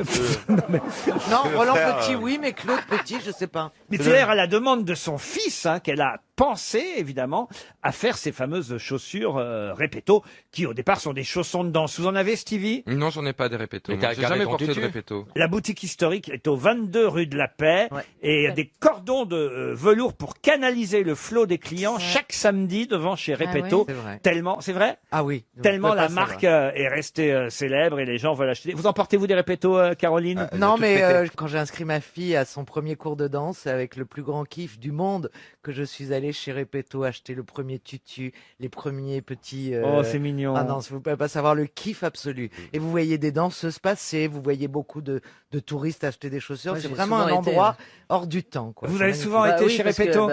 Non, Roland
frère,
Petit, oui, mais Claude Petit, je sais pas.
Mais c'est d'ailleurs à la demande de son fils qu'elle a pensé, évidemment, à faire ces fameuses chaussures Repetto, qui au départ sont des chaussons de danse. Vous en avez, Stevie?
Non, j'en ai pas des répétos.
Mais
Moi,
t'as
j'ai
carré
jamais
ton
porté de
tutu.
répétos.
La boutique historique est au 22 rue de la Paix et des cordons de velours pour canaliser le flot des clients chaque samedi devant chez Repetto.
C'est vrai.
Tellement, c'est vrai?
Ah oui.
Tellement
Vous pouvez
la
pas
marque
savoir.
est restée célèbre et les gens veulent acheter. Vous en portez-vous des Repetto, Caroline?
Non, mais quand j'ai inscrit ma fille à son premier cours de danse, c'est avec le plus grand kiff du monde que je suis allé chez Repetto acheter le premier tutu, les premiers petits...
Oh, c'est mignon.
Ah non, vous ne pouvez pas savoir le kiff absolu. Et vous voyez des danseuses passer, vous voyez beaucoup de touristes acheter des chaussures.
Moi,
C'est
j'ai
vraiment
souvent
un
été,
endroit hors du temps. Quoi.
Vous
C'est
avez
magnifique.
souvent été
oui,
chez
parce que,
Repetto?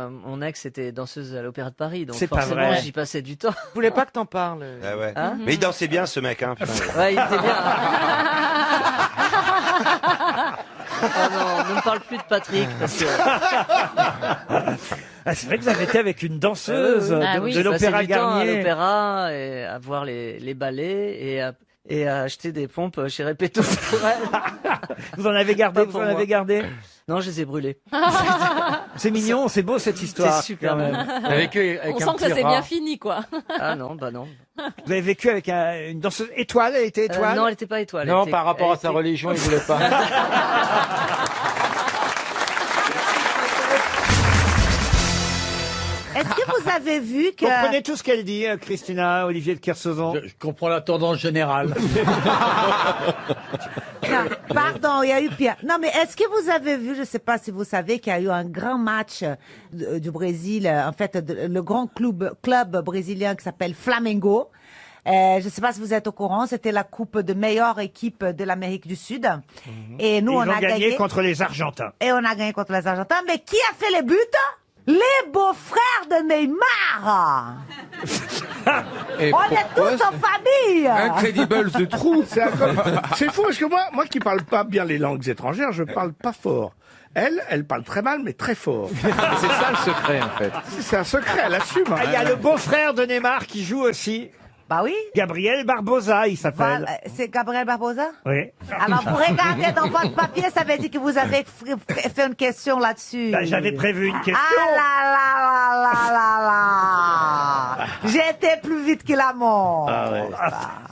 mon ex était danseuse à l'Opéra de Paris, donc
C'est pas
forcément
vrai.
j'y passais du temps.
Je voulais pas que t'en parles.
Ah ouais.
Hein
Mais il dansait bien ce mec, hein. putain.
Ouais, il était bien. Ah non, ne me parle plus de Patrick parce que
Ah, c'est vrai que vous avez été avec une danseuse
Ah
de,
oui.
de
j'ai passé
l'Opéra
du temps à
Garnier.
l'opéra et à voir les ballets et à acheter des pompes chez Repetto pour elle.
Vous en avez gardé?
Pas
Vous
pour
en
moi.
avez gardé?
Non, je les ai brûlés.
C'est mignon, c'est beau cette histoire.
C'est super
quand même.
On sent que ça s'est bien fini, quoi.
Ah non, bah non.
Vous avez vécu avec une danseuse étoile? Elle était étoile?
Non, elle était pas étoile.
Non,
elle était-
par rapport
elle
à sa
était-
religion, il voulait pas.
Est-ce que vous avez vu que...
Comprenez tout ce qu'elle dit, Christina, Olivier de Kersauzon.
Je comprends la tendance générale.
Non, pardon, il y a eu pire. Non, mais est-ce que vous avez vu, je ne sais pas si vous savez, qu'il y a eu un grand match du Brésil, en fait, le grand club brésilien qui s'appelle Flamengo.
Je ne sais pas si vous êtes au courant, c'était la coupe de meilleure équipe de l'Amérique du Sud. Et nous,
Ils
on
ont
a
gagné contre les Argentins.
Et on a gagné contre les Argentins. Mais qui a fait les buts? Les beaux-frères de Neymar.
Et
On est tous en famille.
Incredibles de trou. C'est fou parce que moi qui parle pas bien les langues étrangères, je parle pas fort. Elle parle très mal, mais très fort.
C'est ça le secret, en fait.
C'est un secret, elle assume.
Ah, il y a le beau-frère de Neymar qui joue aussi.
Bah oui.
Gabriel Barbosa, il s'appelle.
Voilà, c'est Gabriel Barbosa?
Oui.
Alors, vous regardez dans votre papier, ça veut dire que vous avez fait une question là-dessus.
Bah, j'avais prévu une question.
Ah là là là là là là. J'ai été plus vite que la mort.
Ah ouais,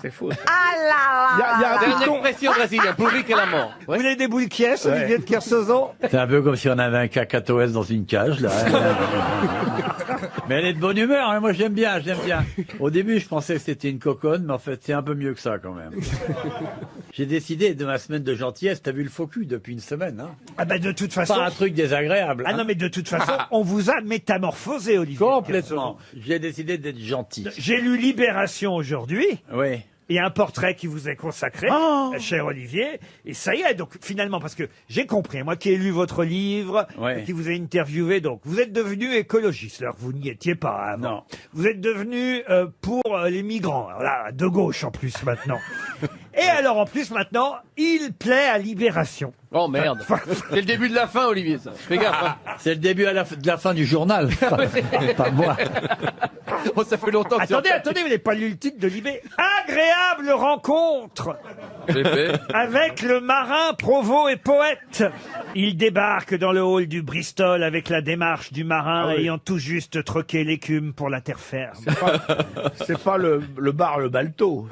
c'est fou.
Ah là là.
Il y a un
C'est une
dicton.
expression brésilienne, plus vite que la mort.
Vous voulez des boules qui est, Olivier de Kersauzon?
C'est un peu comme si on avait un cacatoès dans une cage, là. Mais elle est de bonne humeur, hein. Moi j'aime bien, j'aime bien. Au début, je pensais que c'était une coconne, mais en fait, c'est un peu mieux que ça, quand même. J'ai décidé de ma semaine de gentillesse, t'as vu le faux cul depuis une semaine, hein.
Ah bah de toute façon.
Pas un truc désagréable.
Ah
hein.
non, mais de toute façon, on vous a métamorphosé, Olivier.
Complètement. J'ai décidé d'être gentil.
J'ai lu Libération aujourd'hui.
Oui.
Il y a un portrait qui vous est consacré, cher Olivier. Et ça y est, donc finalement, parce que j'ai compris, moi qui ai lu votre livre,
Ouais.
qui vous ai interviewé, donc vous êtes devenu écologiste, alors que vous n'y étiez pas avant.
Non.
Vous êtes devenu pour les migrants, alors là, de gauche en plus maintenant. Et alors en plus maintenant, il plaît à Libération.
Oh merde. C'est le début de la fin, Olivier, ça. Fais gaffe. Hein.
C'est le début de la fin du journal. Pas moi.
Oh, ça fait longtemps que
Attendez, vous n'avez pas lu le titre de Libé. Agréable rencontre avec le marin, provost et poète. Il débarque dans le hall du Bristol avec la démarche du marin ayant tout juste troqué l'écume pour la terre ferme.
C'est pas le bar, le balto.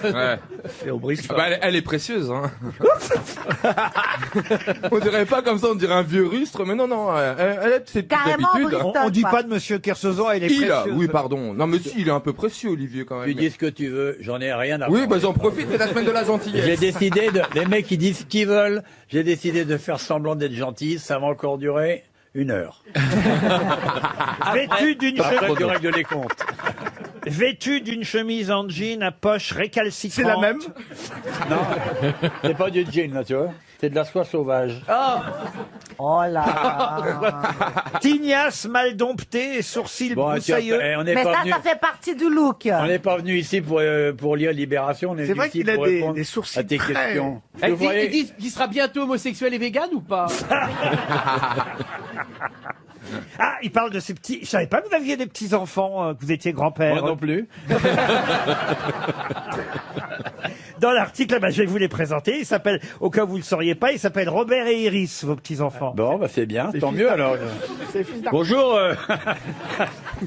Ouais.
C'est au Bristol.
Ah bah, elle est précieuse, hein. On dirait pas comme ça, on dirait un vieux rustre, mais non, elle a ses petites
Carrément au
habitudes.
Bristol.
On dit pas de Monsieur Kersauzon, elle est
Il a,
précieuse.
oui, pardon. Non, mais si, il est un peu précieux, Olivier, quand même.
Tu dis ce que tu veux, j'en ai rien à
Oui,
voir.
bah j'en profite, c'est la semaine de la gentillesse.
J'ai décidé les mecs qui disent ce qu'ils veulent, j'ai décidé de faire semblant d'être gentil, ça va encore durer 1 heure.
Vêtu d'une
Après,
chemise.
tu règles les comptes.
Vêtu d'une chemise en jean à poche récalcitrante.
C'est la même?
Non, c'est pas du jean, là, tu vois. C'est de la soie sauvage.
Oh là.
Tignasse mal domptée et sourcils broussailleux.
on n'est
Mais
pas
ça,
venu,
ça fait partie du look.
on n'est pas venu ici pour lire Libération, on est
C'est
venu
vrai
ici
qu'il a
pour
des
répondre
sourcils
à tes
très-
questions.
Elle
Vous
dit,
voyez-
elle dit qu'il sera bientôt homosexuel et vegan ou pas?
Ah, il parle de ses petits... Je savais pas que vous aviez des petits-enfants, que vous étiez grand-père.
Moi non plus.
Dans l'article, je vais vous les présenter. Il s'appelle, au cas où vous le sauriez pas, il s'appelle Robert et Iris, vos petits-enfants.
Bon, bah c'est bien, tant mieux alors. Bonjour,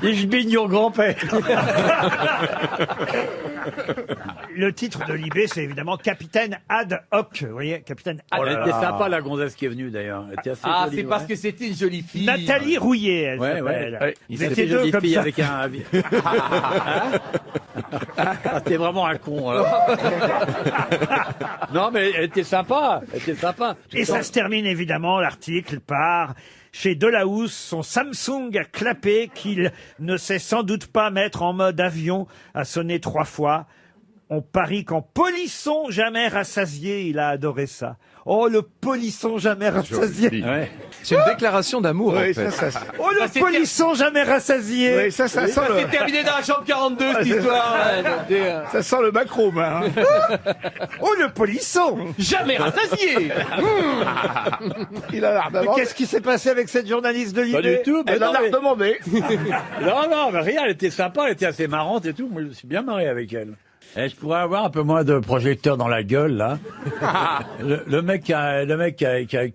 ich bin your grand-père.
Le titre de Libé, c'est évidemment Capitaine Ad Hoc. Vous voyez, Capitaine Ad
Elle
Hoc.
était sympa, la gonzesse qui est venue d'ailleurs. Elle était assez
Ah,
jolie,
c'est parce
ouais.
que c'était une jolie fille.
Nathalie Rouillet, elle
Ouais,
s'appelle.
ouais.
Vous
C'était
étiez
une
deux
jolie
comme
fille
ça.
avec un... Ah, t'es vraiment un con, alors. Non, mais elle était sympa. Elle était sympa.
Et ça se termine évidemment, l'article par... Chez Delahousse, son Samsung a clapé qu'il ne sait sans doute pas mettre en mode avion, a sonné 3 fois. On parie qu'en polisson jamais rassasié, il a adoré ça. Oh, le polisson jamais rassasié.
Ouais.
C'est une déclaration d'amour, en
Oui,
fait.
ça.
Oh, le polisson jamais rassasié.
Oui, ça sent
Ça
le...
s'est terminé dans la chambre 42, cette histoire.
Ça sent le macrome, hein.
Oh, le polisson.
Jamais rassasié.
Il a l'air
Mais
d'avoir...
qu'est-ce qui s'est passé avec cette journaliste de
Pas
Libé
du tout.
Elle
non,
en a
mais-
redemandé.
non, mais rien, elle était sympa, elle était assez marrante et tout. Moi, je me suis bien marré avec elle. Et je pourrais avoir un peu moins de projecteur dans la gueule, là. le mec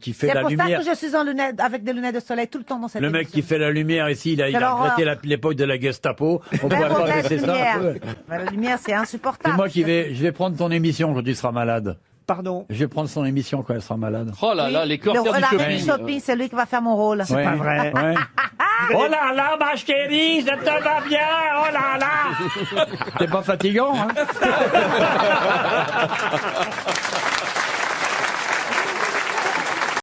qui fait
C'est
la
pour ça
lumière.
que je suis en lunettes, avec des lunettes de soleil tout le temps dans cette
Le mec qui fait la lumière ici, il a
l'horreur.
regretté l'époque de la Gestapo. On pourrait
Même
pas
mauvaise
laisser ça un peu.
lumière. La lumière, c'est
C'est
insupportable.
moi je vais prendre ton émission quand tu seras malade.
Pardon.
Je vais prendre son émission quand elle sera malade.
Oh là là, les corsaires du
La reine du
shopping.
shopping, c'est lui qui va faire mon rôle.
C'est pas vrai.
Ouais. Oh là là, ma chérie, ça te va bien. Oh là là. C'est pas fatigant, hein?